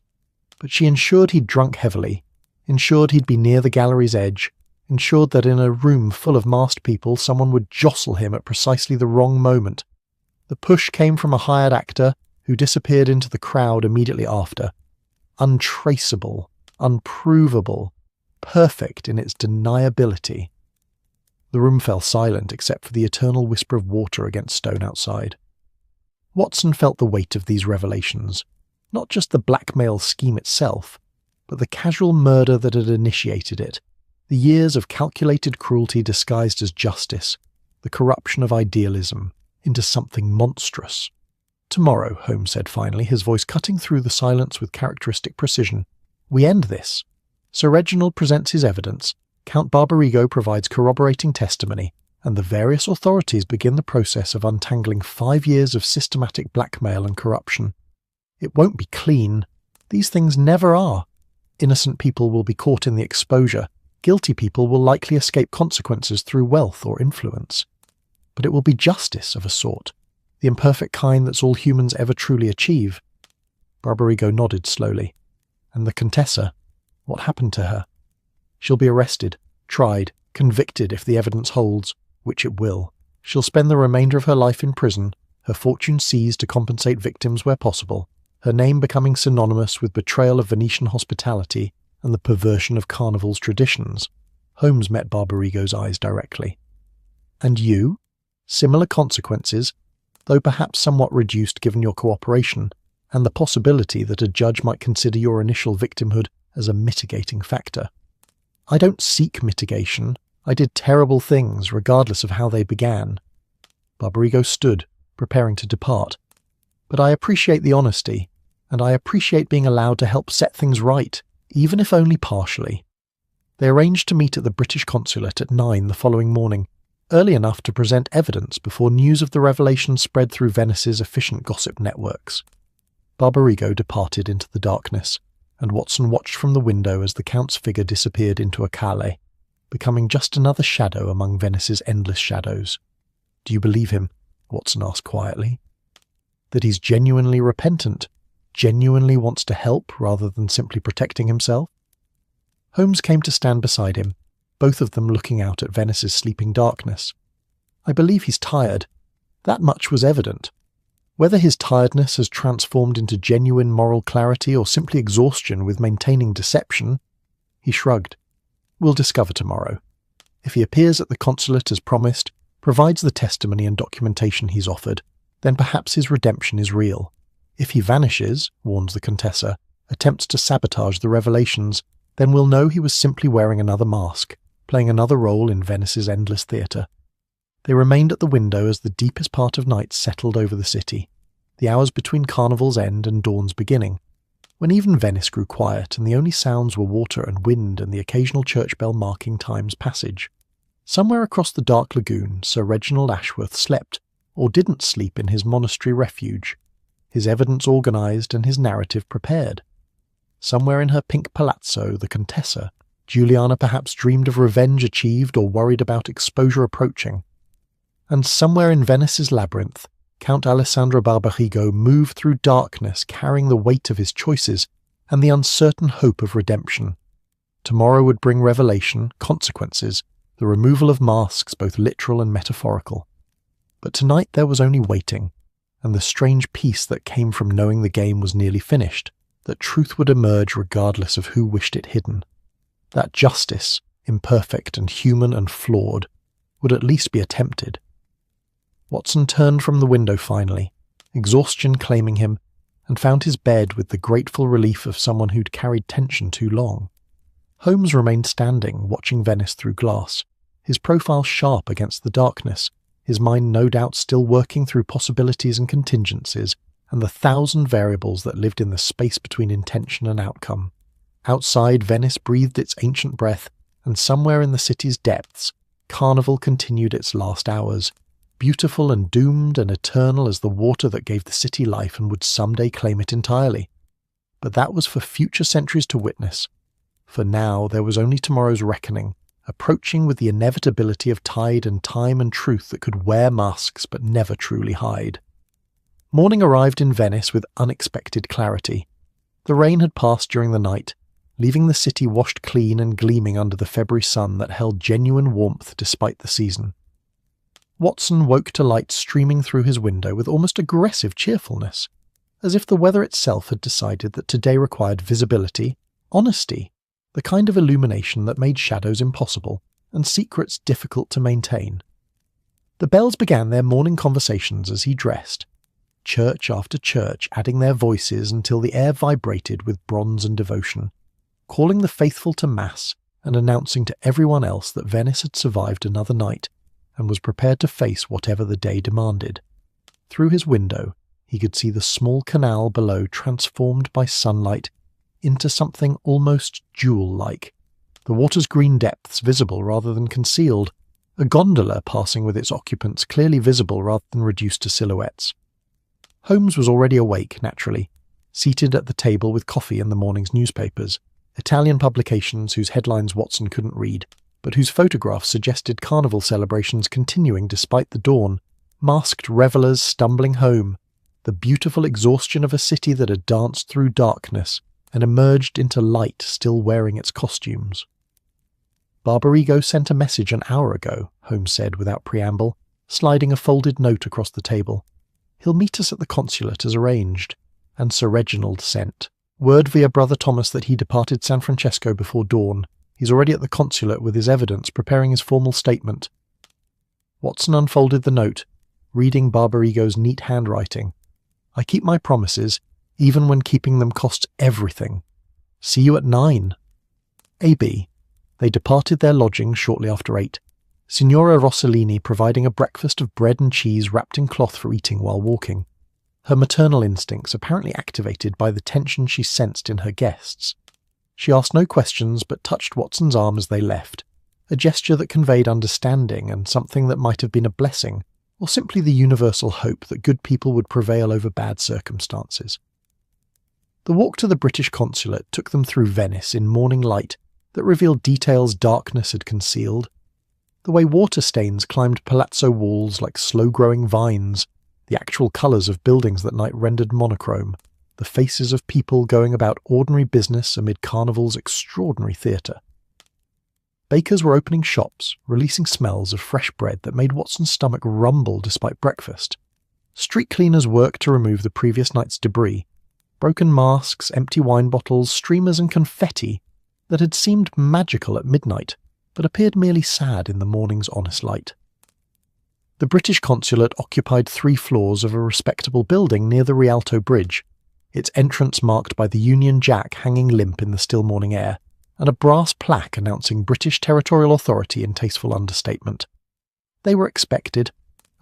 But she ensured he'd drunk heavily, ensured he'd be near the gallery's edge, ensured that in a room full of masked people someone would jostle him at precisely the wrong moment. The push came from a hired actor who disappeared into the crowd immediately after. Untraceable, unprovable, perfect in its deniability. The room fell silent except for the eternal whisper of water against stone outside. Watson felt the weight of these revelations, not just the blackmail scheme itself, but the casual murder that had initiated it, the years of calculated cruelty disguised as justice, the corruption of idealism into something monstrous. "Tomorrow," Holmes said finally, his voice cutting through the silence with characteristic precision, "we end this. Sir Reginald presents his evidence, Count Barbarigo provides corroborating testimony, and the various authorities begin the process of untangling 5 years of systematic blackmail and corruption. It won't be clean. These things never are. Innocent people will be caught in the exposure. Guilty people will likely escape consequences through wealth or influence. But it will be justice of a sort, the imperfect kind that's all humans ever truly achieve." Barbarigo nodded slowly. "And the Contessa? What happened to her?" "She'll be arrested, tried, convicted if the evidence holds, which it will. She'll spend the remainder of her life in prison, her fortune seized to compensate victims where possible, her name becoming synonymous with betrayal of Venetian hospitality and the perversion of Carnival's traditions." Holmes met Barbarigo's eyes directly. "And you? Similar consequences, though perhaps somewhat reduced given your cooperation, and the possibility that a judge might consider your initial victimhood as a mitigating factor." "I don't seek mitigation. I did terrible things, regardless of how they began." Barbarigo stood, preparing to depart. "But I appreciate the honesty, and I appreciate being allowed to help set things right, even if only partially." They arranged to meet at the British consulate at 9 the following morning, early enough to present evidence before news of the revelation spread through Venice's efficient gossip networks. Barbarigo departed into the darkness, and Watson watched from the window as the Count's figure disappeared into a calle, becoming just another shadow among Venice's endless shadows. "Do you believe him?" Watson asked quietly. "That he's genuinely repentant, genuinely wants to help rather than simply protecting himself?" Holmes came to stand beside him, both of them looking out at Venice's sleeping darkness. "I believe he's tired. That much was evident. Whether his tiredness has transformed into genuine moral clarity or simply exhaustion with maintaining deception," he shrugged, "we'll discover tomorrow. If he appears at the consulate as promised, provides the testimony and documentation he's offered, then perhaps his redemption is real. If he vanishes," warns the Contessa, "attempts to sabotage the revelations, then we'll know he was simply wearing another mask, playing another role in Venice's endless theatre." They remained at the window as the deepest part of night settled over the city, the hours between Carnival's end and dawn's beginning, when even Venice grew quiet and the only sounds were water and wind and the occasional church bell marking time's passage. Somewhere across the dark lagoon, Sir Reginald Ashworth slept, or didn't sleep, in his monastery refuge, his evidence organised and his narrative prepared. Somewhere in her pink palazzo, the Contessa, Juliana perhaps dreamed of revenge achieved or worried about exposure approaching. And somewhere in Venice's labyrinth, Count Alessandro Barbarigo moved through darkness carrying the weight of his choices and the uncertain hope of redemption. Tomorrow would bring revelation, consequences, the removal of masks both literal and metaphorical. But tonight there was only waiting, and the strange peace that came from knowing the game was nearly finished, that truth would emerge regardless of who wished it hidden. That justice, imperfect and human and flawed, would at least be attempted. Watson turned from the window finally, exhaustion claiming him, and found his bed with the grateful relief of someone who'd carried tension too long. Holmes remained standing, watching Venice through glass, his profile sharp against the darkness, his mind no doubt still working through possibilities and contingencies, and the 1,000 variables that lived in the space between intention and outcome. Outside, Venice breathed its ancient breath, and somewhere in the city's depths, Carnival continued its last hours, beautiful and doomed and eternal as the water that gave the city life and would someday claim it entirely. But that was for future centuries to witness. For now, there was only tomorrow's reckoning, approaching with the inevitability of tide and time and truth that could wear masks but never truly hide. Morning arrived in Venice with unexpected clarity. The rain had passed during the night, leaving the city washed clean and gleaming under the February sun that held genuine warmth despite the season. Watson woke to light streaming through his window with almost aggressive cheerfulness, as if the weather itself had decided that today required visibility, honesty, the kind of illumination that made shadows impossible and secrets difficult to maintain. The bells began their morning conversations as he dressed, church after church adding their voices until the air vibrated with bronze and devotion, calling the faithful to Mass and announcing to everyone else that Venice had survived another night and was prepared to face whatever the day demanded. Through his window, he could see the small canal below transformed by sunlight into something almost jewel-like, the water's green depths visible rather than concealed, a gondola passing with its occupants clearly visible rather than reduced to silhouettes. Holmes was already awake, naturally, seated at the table with coffee and the morning's newspapers, Italian publications whose headlines Watson couldn't read, but whose photographs suggested Carnival celebrations continuing despite the dawn, masked revellers stumbling home, the beautiful exhaustion of a city that had danced through darkness and emerged into light still wearing its costumes. "Barbarigo sent a message an hour ago," Holmes said without preamble, sliding a folded note across the table. "He'll meet us at the consulate as arranged." And Sir Reginald sent word via Brother Thomas that he departed San Francesco before dawn. He's already at the consulate with his evidence, preparing his formal statement. Watson unfolded the note, reading Barbarigo's neat handwriting. "I keep my promises, even when keeping them costs everything. See you at 9. A.B. They departed their lodgings shortly after 8. Signora Rossellini providing a breakfast of bread and cheese wrapped in cloth for eating while walking. Her maternal instincts apparently activated by the tension she sensed in her guests. She asked no questions but touched Watson's arm as they left, a gesture that conveyed understanding and something that might have been a blessing, or simply the universal hope that good people would prevail over bad circumstances. The walk to the British consulate took them through Venice in morning light that revealed details darkness had concealed. The way water stains climbed palazzo walls like slow-growing vines, the actual colours of buildings that night rendered monochrome, the faces of people going about ordinary business amid Carnival's extraordinary theatre. Bakers were opening shops, releasing smells of fresh bread that made Watson's stomach rumble despite breakfast. Street cleaners worked to remove the previous night's debris, broken masks, empty wine bottles, streamers and confetti that had seemed magical at midnight, but appeared merely sad in the morning's honest light. The British consulate occupied 3 floors of a respectable building near the Rialto Bridge, its entrance marked by the Union Jack hanging limp in the still morning air, and a brass plaque announcing British territorial authority in tasteful understatement. They were expected.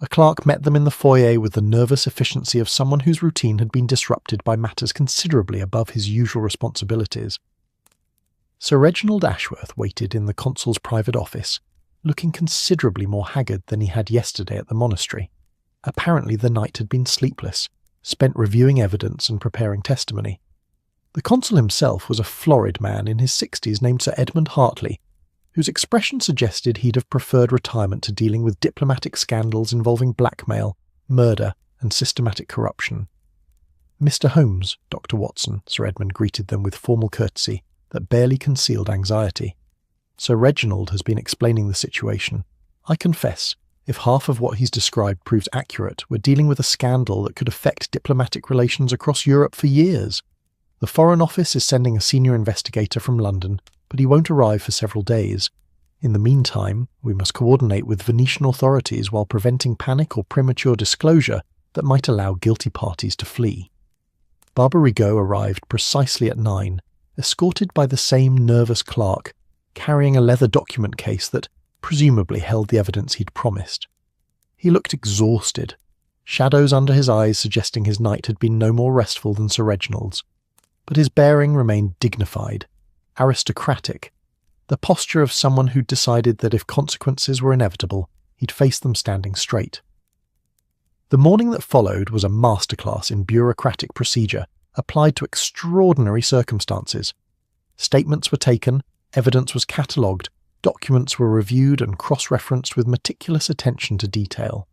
A clerk met them in the foyer with the nervous efficiency of someone whose routine had been disrupted by matters considerably above his usual responsibilities. Sir Reginald Ashworth waited in the consul's private office, looking considerably more haggard than he had yesterday at the monastery. Apparently the night had been sleepless, spent reviewing evidence and preparing testimony. The consul himself was a florid man in his 60s named Sir Edmund Hartley, whose expression suggested he'd have preferred retirement to dealing with diplomatic scandals involving blackmail, murder, and systematic corruption. "Mr. Holmes, Dr. Watson," Sir Edmund greeted them with formal courtesy that barely concealed anxiety. "Sir Reginald has been explaining the situation. I confess, if half of what he's described proves accurate, we're dealing with a scandal that could affect diplomatic relations across Europe for years. The Foreign Office is sending a senior investigator from London, but he won't arrive for several days. In the meantime, we must coordinate with Venetian authorities while preventing panic or premature disclosure that might allow guilty parties to flee." Barbarigo arrived precisely at 9, escorted by the same nervous clerk, carrying a leather document case that presumably held the evidence he'd promised. He looked exhausted, shadows under his eyes suggesting his night had been no more restful than Sir Reginald's, but his bearing remained dignified, aristocratic, the posture of someone who'd decided that if consequences were inevitable, he'd face them standing straight. The morning that followed was a masterclass in bureaucratic procedure applied to extraordinary circumstances. Statements were taken, evidence was catalogued, documents were reviewed and cross-referenced with meticulous attention to detail.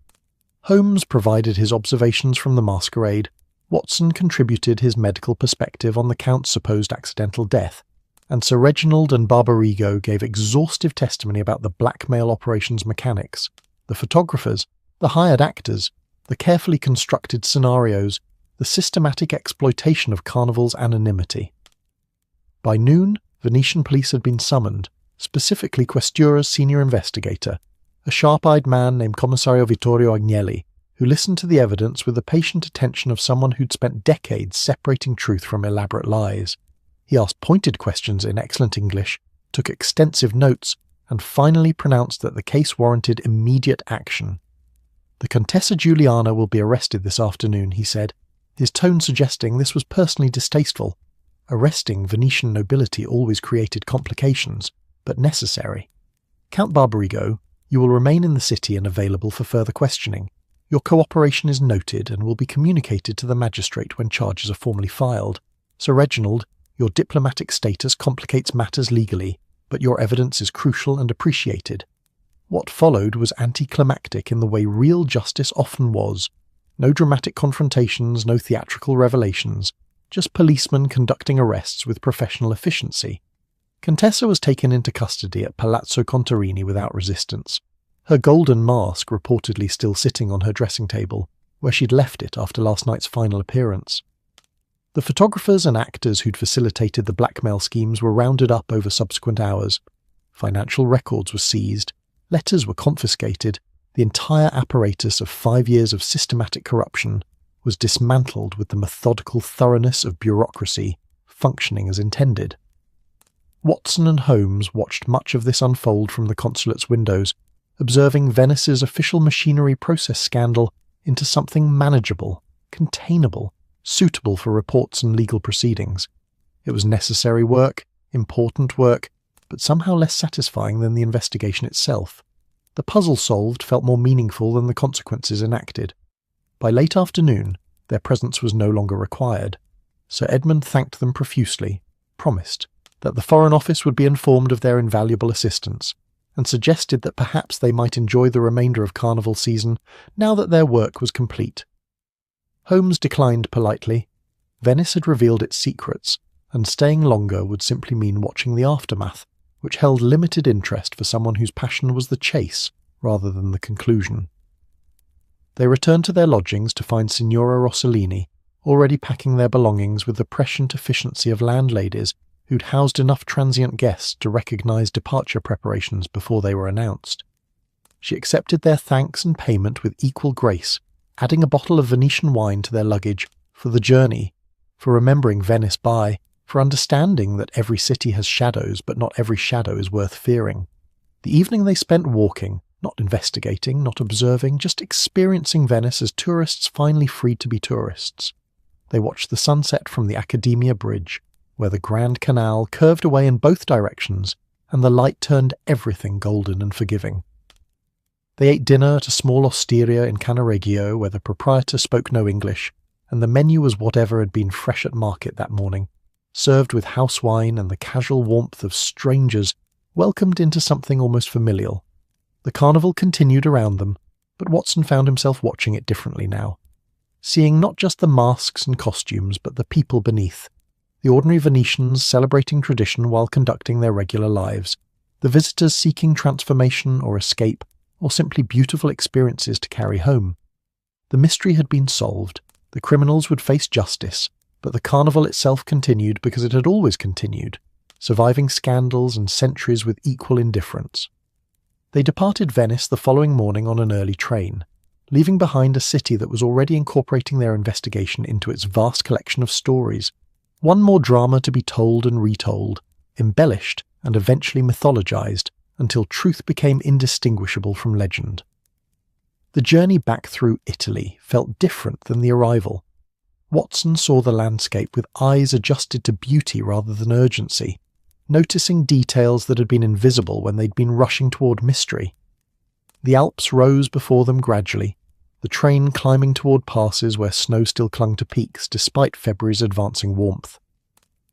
Holmes provided his observations from the masquerade, Watson contributed his medical perspective on the Count's supposed accidental death, and Sir Reginald and Barbarigo gave exhaustive testimony about the blackmail operation's mechanics, the photographers, The hired actors, the carefully constructed scenarios, the systematic exploitation of Carnival's anonymity. By noon, Venetian police had been summoned, specifically Questura's senior investigator, a sharp-eyed man named Commissario Vittorio Agnelli, who listened to the evidence with the patient attention of someone who'd spent decades separating truth from elaborate lies. He asked pointed questions in excellent English, took extensive notes, and finally pronounced that the case warranted immediate action. "The Contessa Giuliana will be arrested this afternoon," he said, his tone suggesting this was personally distasteful. Arresting Venetian nobility always created complications, but necessary. "Count Barbarigo, you will remain in the city and available for further questioning. Your cooperation is noted and will be communicated to the magistrate when charges are formally filed. Sir Reginald, your diplomatic status complicates matters legally, but your evidence is crucial and appreciated." What followed was anticlimactic in the way real justice often was. No dramatic confrontations, no theatrical revelations, just policemen conducting arrests with professional efficiency. Contessa was taken into custody at Palazzo Contarini without resistance, her golden mask reportedly still sitting on her dressing table, where she'd left it after last night's final appearance. The photographers and actors who'd facilitated the blackmail schemes were rounded up over subsequent hours. Financial records were seized, letters were confiscated, the entire apparatus of 5 years of systematic corruption was dismantled with the methodical thoroughness of bureaucracy functioning as intended. Watson and Holmes watched much of this unfold from the consulate's windows, observing Venice's official machinery process scandal into something manageable, containable, suitable for reports and legal proceedings. It was necessary work, important work, but somehow less satisfying than the investigation itself. The puzzle solved felt more meaningful than the consequences enacted. By late afternoon, their presence was no longer required. Sir Edmund thanked them profusely, promised that the Foreign Office would be informed of their invaluable assistance, and suggested that perhaps they might enjoy the remainder of Carnival season now that their work was complete. Holmes declined politely. Venice had revealed its secrets, and staying longer would simply mean watching the aftermath, which held limited interest for someone whose passion was the chase rather than the conclusion. They returned to their lodgings to find Signora Rossellini already packing their belongings with the prescient efficiency of landladies who'd housed enough transient guests to recognise departure preparations before they were announced. She accepted their thanks and payment with equal grace, adding a bottle of Venetian wine to their luggage for the journey, for remembering Venice by, for understanding that every city has shadows, but not every shadow is worth fearing. The evening they spent walking, not investigating, not observing, just experiencing Venice as tourists finally freed to be tourists. They watched the sunset from the Accademia Bridge, where the Grand Canal curved away in both directions and the light turned everything golden and forgiving. They ate dinner at a small osteria in Cannaregio where the proprietor spoke no English, and the menu was whatever had been fresh at market that morning, served with house wine and the casual warmth of strangers welcomed into something almost familial. The carnival continued around them, but Watson found himself watching it differently now, seeing not just the masks and costumes but the people beneath, the ordinary Venetians celebrating tradition while conducting their regular lives, the visitors seeking transformation or escape, or simply beautiful experiences to carry home. The mystery had been solved, the criminals would face justice, but the carnival itself continued because it had always continued, surviving scandals and centuries with equal indifference. They departed Venice the following morning on an early train, leaving behind a city that was already incorporating their investigation into its vast collection of stories, one more drama to be told and retold, embellished and eventually mythologized until truth became indistinguishable from legend. The journey back through Italy felt different than the arrival. Watson saw the landscape with eyes adjusted to beauty rather than urgency, noticing details that had been invisible when they'd been rushing toward mystery. The Alps rose before them gradually, the train climbing toward passes where snow still clung to peaks despite February's advancing warmth.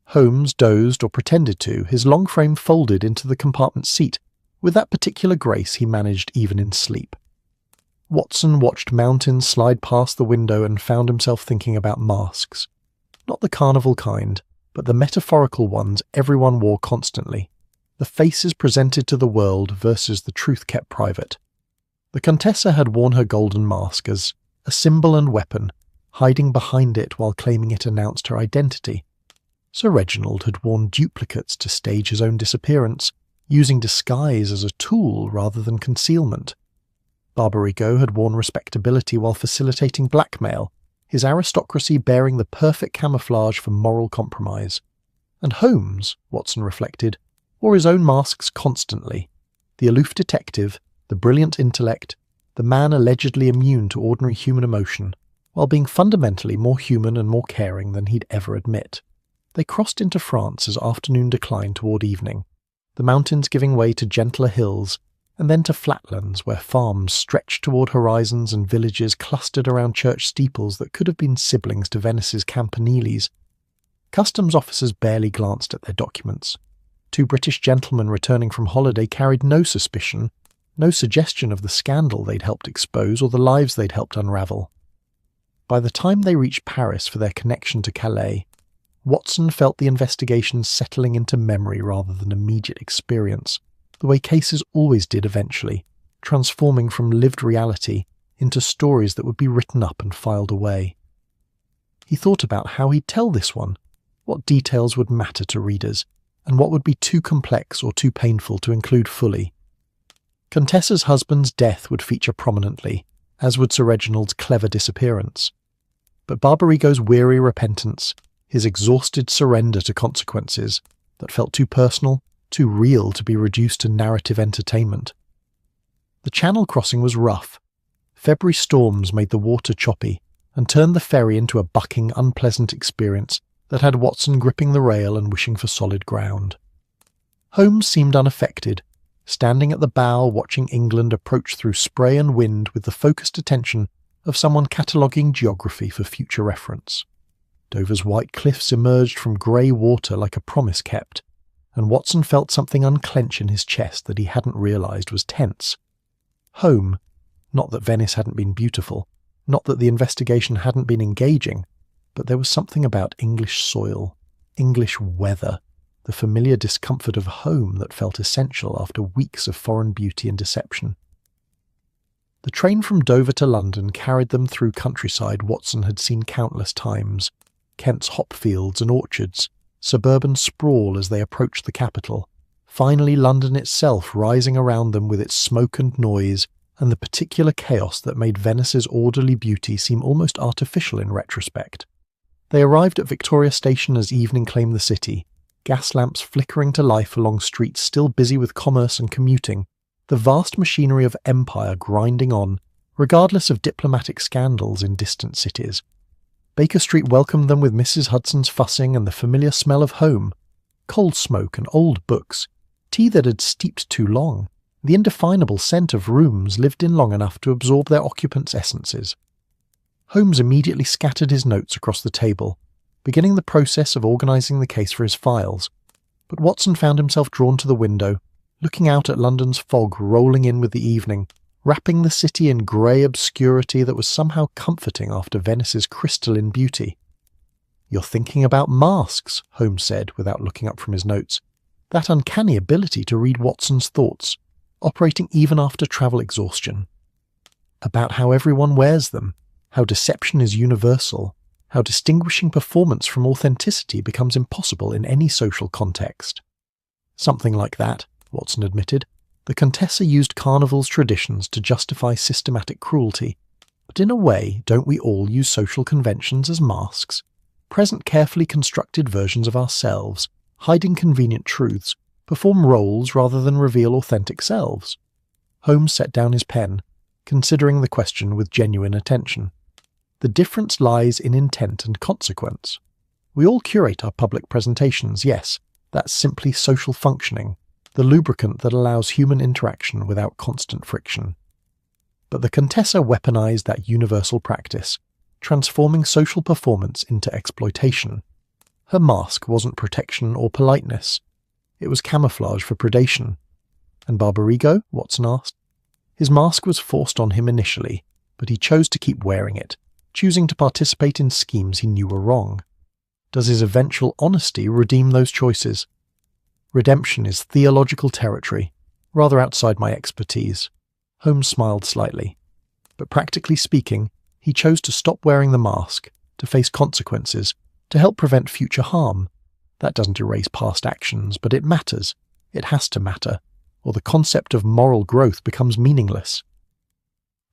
Holmes dozed or pretended to, his long frame folded into the compartment seat, with that particular grace he managed even in sleep. Watson watched mountains slide past the window and found himself thinking about masks. Not the carnival kind, but the metaphorical ones everyone wore constantly, the faces presented to the world versus the truth kept private. The Contessa had worn her golden mask as a symbol and weapon, hiding behind it while claiming it announced her identity. Sir Reginald had worn duplicates to stage his own disappearance, using disguise as a tool rather than concealment. Barbarigo had worn respectability while facilitating blackmail, his aristocracy bearing the perfect camouflage for moral compromise. And Holmes, Watson reflected, wore his own masks constantly. The aloof detective, the brilliant intellect, the man allegedly immune to ordinary human emotion, while being fundamentally more human and more caring than he'd ever admit. They crossed into France as afternoon declined toward evening, the mountains giving way to gentler hills, and then to flatlands where farms stretched toward horizons and villages clustered around church steeples that could have been siblings to Venice's campaniles. Customs officers barely glanced at their documents. Two British gentlemen returning from holiday carried no suspicion, no suggestion of the scandal they'd helped expose or the lives they'd helped unravel. By the time they reached Paris for their connection to Calais, Watson felt the investigation settling into memory rather than immediate experience, the way cases always did eventually, transforming from lived reality into stories that would be written up and filed away. He thought about how he'd tell this one, what details would matter to readers, and what would be too complex or too painful to include fully. Contessa's husband's death would feature prominently, as would Sir Reginald's clever disappearance. But Barbarigo's weary repentance, his exhausted surrender to consequences that felt too personal, too real to be reduced to narrative entertainment. The Channel crossing was rough. February storms made the water choppy and turned the ferry into a bucking, unpleasant experience that had Watson gripping the rail and wishing for solid ground. Holmes seemed unaffected, standing at the bow watching England approach through spray and wind with the focused attention of someone cataloguing geography for future reference. Dover's white cliffs emerged from grey water like a promise kept, and Watson felt something unclench in his chest that he hadn't realised was tense. Home, not that Venice hadn't been beautiful, not that the investigation hadn't been engaging, but there was something about English soil, English weather, the familiar discomfort of home that felt essential after weeks of foreign beauty and deception. The train from Dover to London carried them through countryside Watson had seen countless times, Kent's hop fields and orchards, suburban sprawl as they approached the capital, finally London itself rising around them with its smoke and noise and the particular chaos that made Venice's orderly beauty seem almost artificial in retrospect. They arrived at Victoria Station as evening claimed the city, gas lamps flickering to life along streets still busy with commerce and commuting, the vast machinery of empire grinding on, regardless of diplomatic scandals in distant cities. Baker Street welcomed them with Mrs. Hudson's fussing and the familiar smell of home, coal smoke and old books, tea that had steeped too long, the indefinable scent of rooms lived in long enough to absorb their occupants' essences. Holmes immediately scattered his notes across the table, beginning the process of organising the case for his files, but Watson found himself drawn to the window, looking out at London's fog rolling in with the evening, wrapping the city in grey obscurity that was somehow comforting after Venice's crystalline beauty. "You're thinking about masks," Holmes said without looking up from his notes. That uncanny ability to read Watson's thoughts, operating even after travel exhaustion. About how everyone wears them, how deception is universal, how distinguishing performance from authenticity becomes impossible in any social context. Something like that, Watson admitted. The Contessa used Carnival's traditions to justify systematic cruelty. But in a way, don't we all use social conventions as masks? Present carefully constructed versions of ourselves, hiding convenient truths, perform roles rather than reveal authentic selves. Holmes set down his pen, considering the question with genuine attention. The difference lies in intent and consequence. We all curate our public presentations, yes, that's simply social functioning, the lubricant that allows human interaction without constant friction. But the Contessa weaponized that universal practice, transforming social performance into exploitation. Her mask wasn't protection or politeness. It was camouflage for predation. And Barbarigo? Watson asked. His mask was forced on him initially, but he chose to keep wearing it, choosing to participate in schemes he knew were wrong. Does his eventual honesty redeem those choices? Redemption is theological territory, rather outside my expertise. Holmes smiled slightly. But practically speaking, he chose to stop wearing the mask, to face consequences, to help prevent future harm. That doesn't erase past actions, but it matters. It has to matter, or the concept of moral growth becomes meaningless.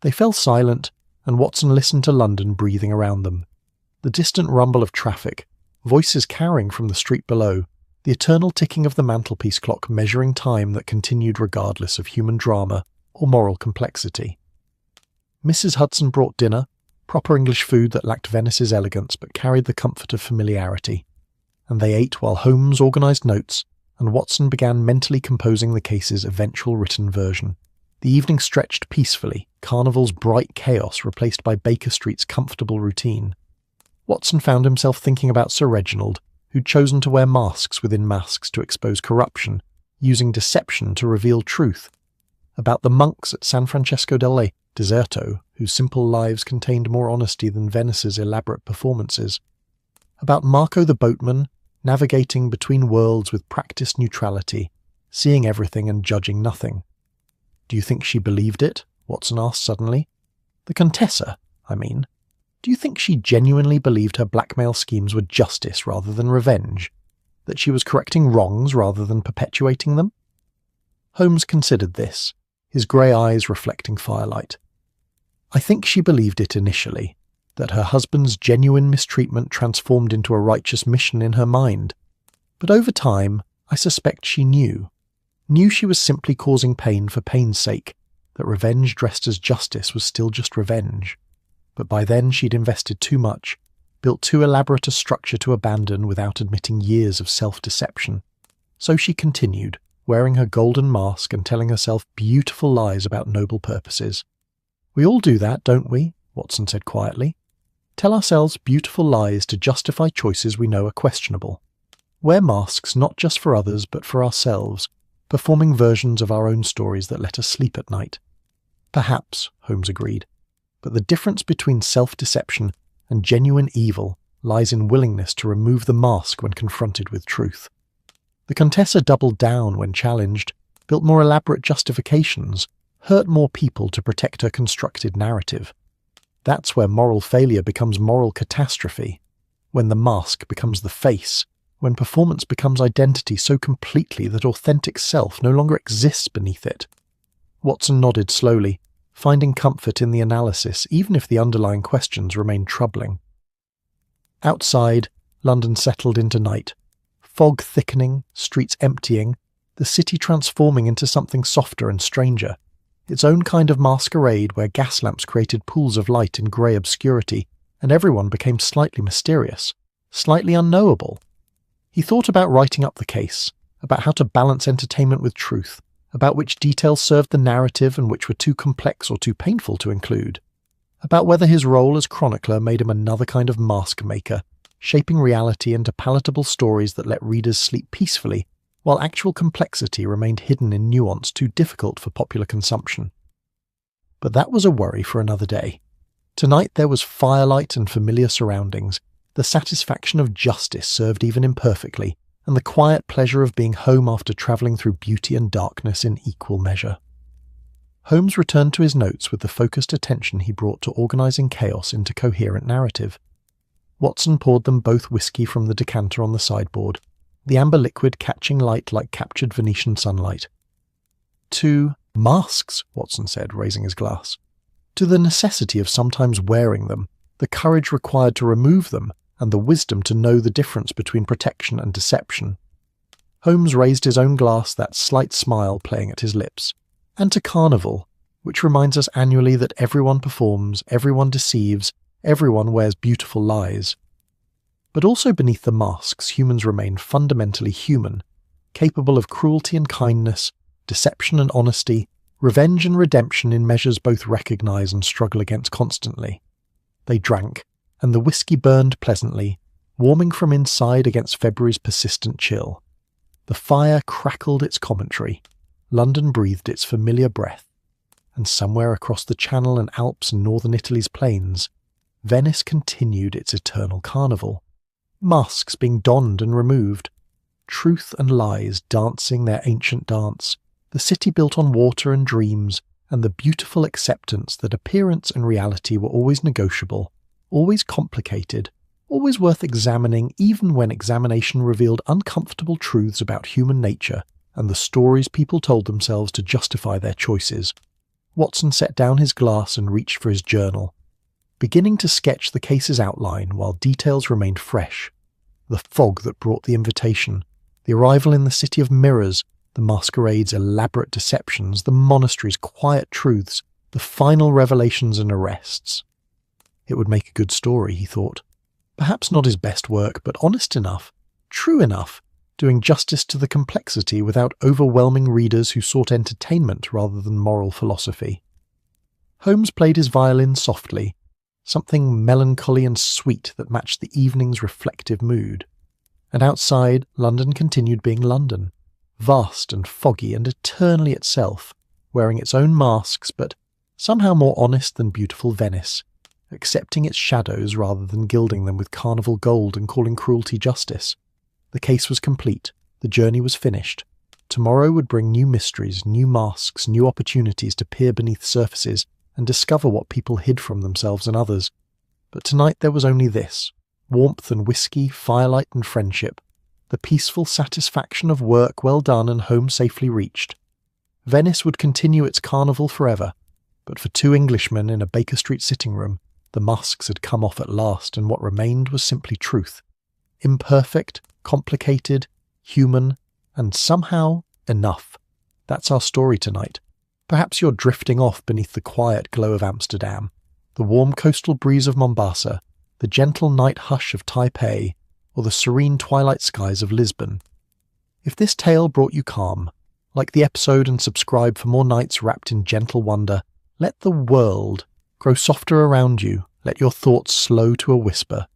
They fell silent, and Watson listened to London breathing around them. The distant rumble of traffic, voices carrying from the street below, the eternal ticking of the mantelpiece clock measuring time that continued regardless of human drama or moral complexity. Mrs. Hudson brought dinner, proper English food that lacked Venice's elegance but carried the comfort of familiarity. And they ate while Holmes organised notes, and Watson began mentally composing the case's eventual written version. The evening stretched peacefully, Carnival's bright chaos replaced by Baker Street's comfortable routine. Watson found himself thinking about Sir Reginald, who'd chosen to wear masks within masks to expose corruption, using deception to reveal truth. About the monks at San Francesco del Deserto, whose simple lives contained more honesty than Venice's elaborate performances. About Marco the boatman, navigating between worlds with practiced neutrality, seeing everything and judging nothing. "Do you think she believed it?" Watson asked suddenly. "The Contessa, I mean. Do you think she genuinely believed her blackmail schemes were justice rather than revenge? That she was correcting wrongs rather than perpetuating them?" Holmes considered this, his grey eyes reflecting firelight. "I think she believed it initially, that her husband's genuine mistreatment transformed into a righteous mission in her mind. But over time, I suspect she knew she was simply causing pain for pain's sake, that revenge dressed as justice was still just revenge. But by then she'd invested too much, built too elaborate a structure to abandon without admitting years of self-deception. So she continued, wearing her golden mask and telling herself beautiful lies about noble purposes. "We all do that, don't we?" Watson said quietly. "Tell ourselves beautiful lies to justify choices we know are questionable. Wear masks not just for others but for ourselves, performing versions of our own stories that let us sleep at night." "Perhaps," Holmes agreed, "but the difference between self-deception and genuine evil lies in willingness to remove the mask when confronted with truth. The Contessa doubled down when challenged, built more elaborate justifications, hurt more people to protect her constructed narrative. That's where moral failure becomes moral catastrophe, when the mask becomes the face, when performance becomes identity so completely that authentic self no longer exists beneath it." Watson nodded slowly, finding comfort in the analysis even if the underlying questions remained troubling. Outside, London settled into night. Fog thickening, streets emptying, the city transforming into something softer and stranger. Its own kind of masquerade where gas lamps created pools of light in grey obscurity, and everyone became slightly mysterious, slightly unknowable. He thought about writing up the case, about how to balance entertainment with truth, about which details served the narrative and which were too complex or too painful to include, about whether his role as chronicler made him another kind of mask maker, shaping reality into palatable stories that let readers sleep peacefully, while actual complexity remained hidden in nuance too difficult for popular consumption. But that was a worry for another day. Tonight there was firelight and familiar surroundings, the satisfaction of justice served even imperfectly, and the quiet pleasure of being home after travelling through beauty and darkness in equal measure. Holmes returned to his notes with the focused attention he brought to organising chaos into coherent narrative. Watson poured them both whiskey from the decanter on the sideboard, the amber liquid catching light like captured Venetian sunlight. "To masks," Watson said, raising his glass. "To the necessity of sometimes wearing them, the courage required to remove them, and the wisdom to know the difference between protection and deception." Holmes raised his own glass, that slight smile playing at his lips. "And to Carnival, which reminds us annually that everyone performs, everyone deceives, everyone wears beautiful lies. But also beneath the masks, humans remain fundamentally human, capable of cruelty and kindness, deception and honesty, revenge and redemption in measures both recognise and struggle against constantly." They drank, and the whiskey burned pleasantly, warming from inside against February's persistent chill. The fire crackled its commentary, London breathed its familiar breath, and somewhere across the Channel and Alps and northern Italy's plains, Venice continued its eternal carnival, masks being donned and removed, truth and lies dancing their ancient dance, the city built on water and dreams, and the beautiful acceptance that appearance and reality were always negotiable, always complicated, always worth examining even when examination revealed uncomfortable truths about human nature and the stories people told themselves to justify their choices. Watson set down his glass and reached for his journal, beginning to sketch the case's outline while details remained fresh. The fog that brought the invitation, the arrival in the city of mirrors, the masquerade's elaborate deceptions, the monastery's quiet truths, the final revelations and arrests. It would make a good story, he thought. Perhaps not his best work, but honest enough, true enough, doing justice to the complexity without overwhelming readers who sought entertainment rather than moral philosophy. Holmes played his violin softly, something melancholy and sweet that matched the evening's reflective mood. And outside, London continued being London, vast and foggy and eternally itself, wearing its own masks but somehow more honest than beautiful Venice, accepting its shadows rather than gilding them with carnival gold and calling cruelty justice. The case was complete, the journey was finished. Tomorrow would bring new mysteries, new masks, new opportunities to peer beneath surfaces and discover what people hid from themselves and others. But tonight there was only this: warmth and whiskey, firelight and friendship, the peaceful satisfaction of work well done and home safely reached. Venice would continue its carnival forever, but for two Englishmen in a Baker Street sitting room, the masks had come off at last, and what remained was simply truth. Imperfect, complicated, human, and somehow enough. That's our story tonight. Perhaps you're drifting off beneath the quiet glow of Amsterdam, the warm coastal breeze of Mombasa, the gentle night hush of Taipei, or the serene twilight skies of Lisbon. If this tale brought you calm, like the episode and subscribe for more nights wrapped in gentle wonder. Let the world grow softer around you. Let your thoughts slow to a whisper.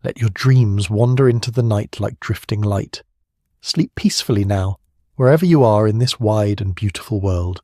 Let your dreams wander into the night like drifting light. Sleep peacefully now, wherever you are in this wide and beautiful world.